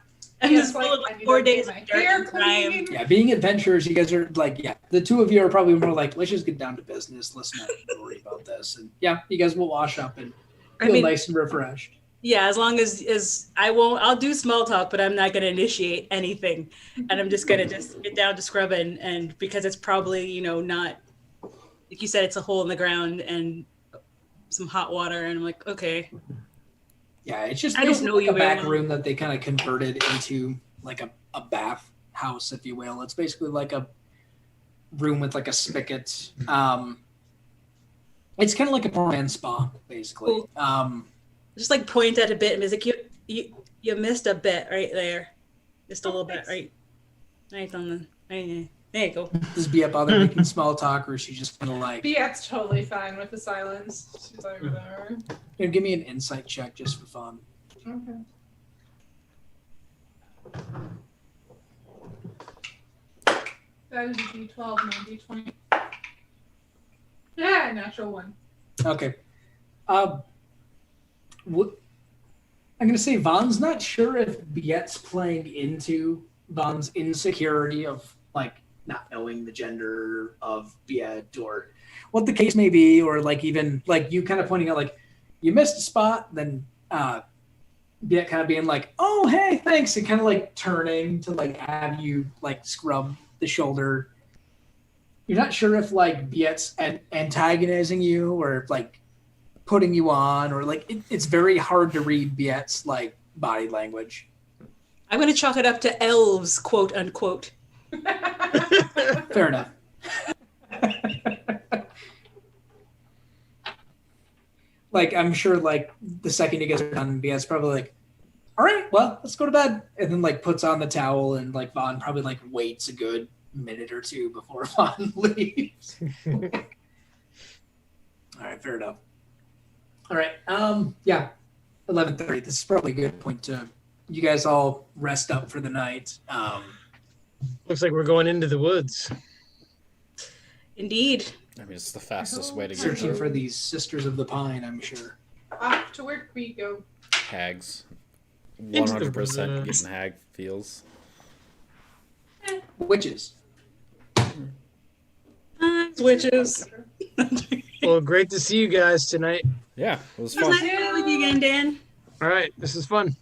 full of like 4 days of dirt and grime. Yeah, being adventurers, you guys are like, yeah, the two of you are probably more like, let's just get down to business. Let's not worry about this. And yeah, you guys will wash up and feel nice and refreshed. Yeah, as long as I'll do small talk, but I'm not going to initiate anything. And I'm just going to just get down to scrubbing. And because it's probably, not, like you said, it's a hole in the ground and some hot water. And I'm like, okay. Yeah, it's just I don't know you a back very well. room that they kind of converted into like a bath house, if you will. It's basically like a room with like a spigot. It's kind of like a poor man's spa, basically. Cool. Just like point at a bit and be like, you missed a bit right there, just a little bit, right on the. There you go. Does Bia bother making small talk, or is she just kind of like? Biat's totally fine with the silence. She's like, whatever. Give me an insight check just for fun. Okay. That is a D12, no D20. Yeah, natural one. Okay. I'm going to say Vaughn's not sure if Biet's playing into Vaughn's insecurity of like not knowing the gender of Biet or what the case may be, or like even like you kind of pointing out like you missed a spot, then Biet kind of being like, oh, hey, thanks, and kind of like turning to like have you like scrub the shoulder. You're not sure if like Biet's antagonizing you or like putting you on, or like it's very hard to read Biet's like body language. I'm going to chalk it up to elves, quote unquote. Fair enough. Like I'm sure like the second you guys are done, Biet's probably like, all right, well, let's go to bed, and then like puts on the towel, and like Vaughn probably like waits a good minute or two before Vaughn leaves. All right, fair enough. All right. Yeah. 11:30. This is probably a good point to you guys all rest up for the night. Looks like we're going into the woods. Indeed. I mean, it's the fastest way to get Searching there. for these Sisters of the Pine, I'm sure. Off to work we go. Hags. Into the 100% woods. getting hag feels. Witches. Witches. Well, great to see you guys tonight. Yeah, it was It was fun. nice to be with you again, Dan. All right, this is fun.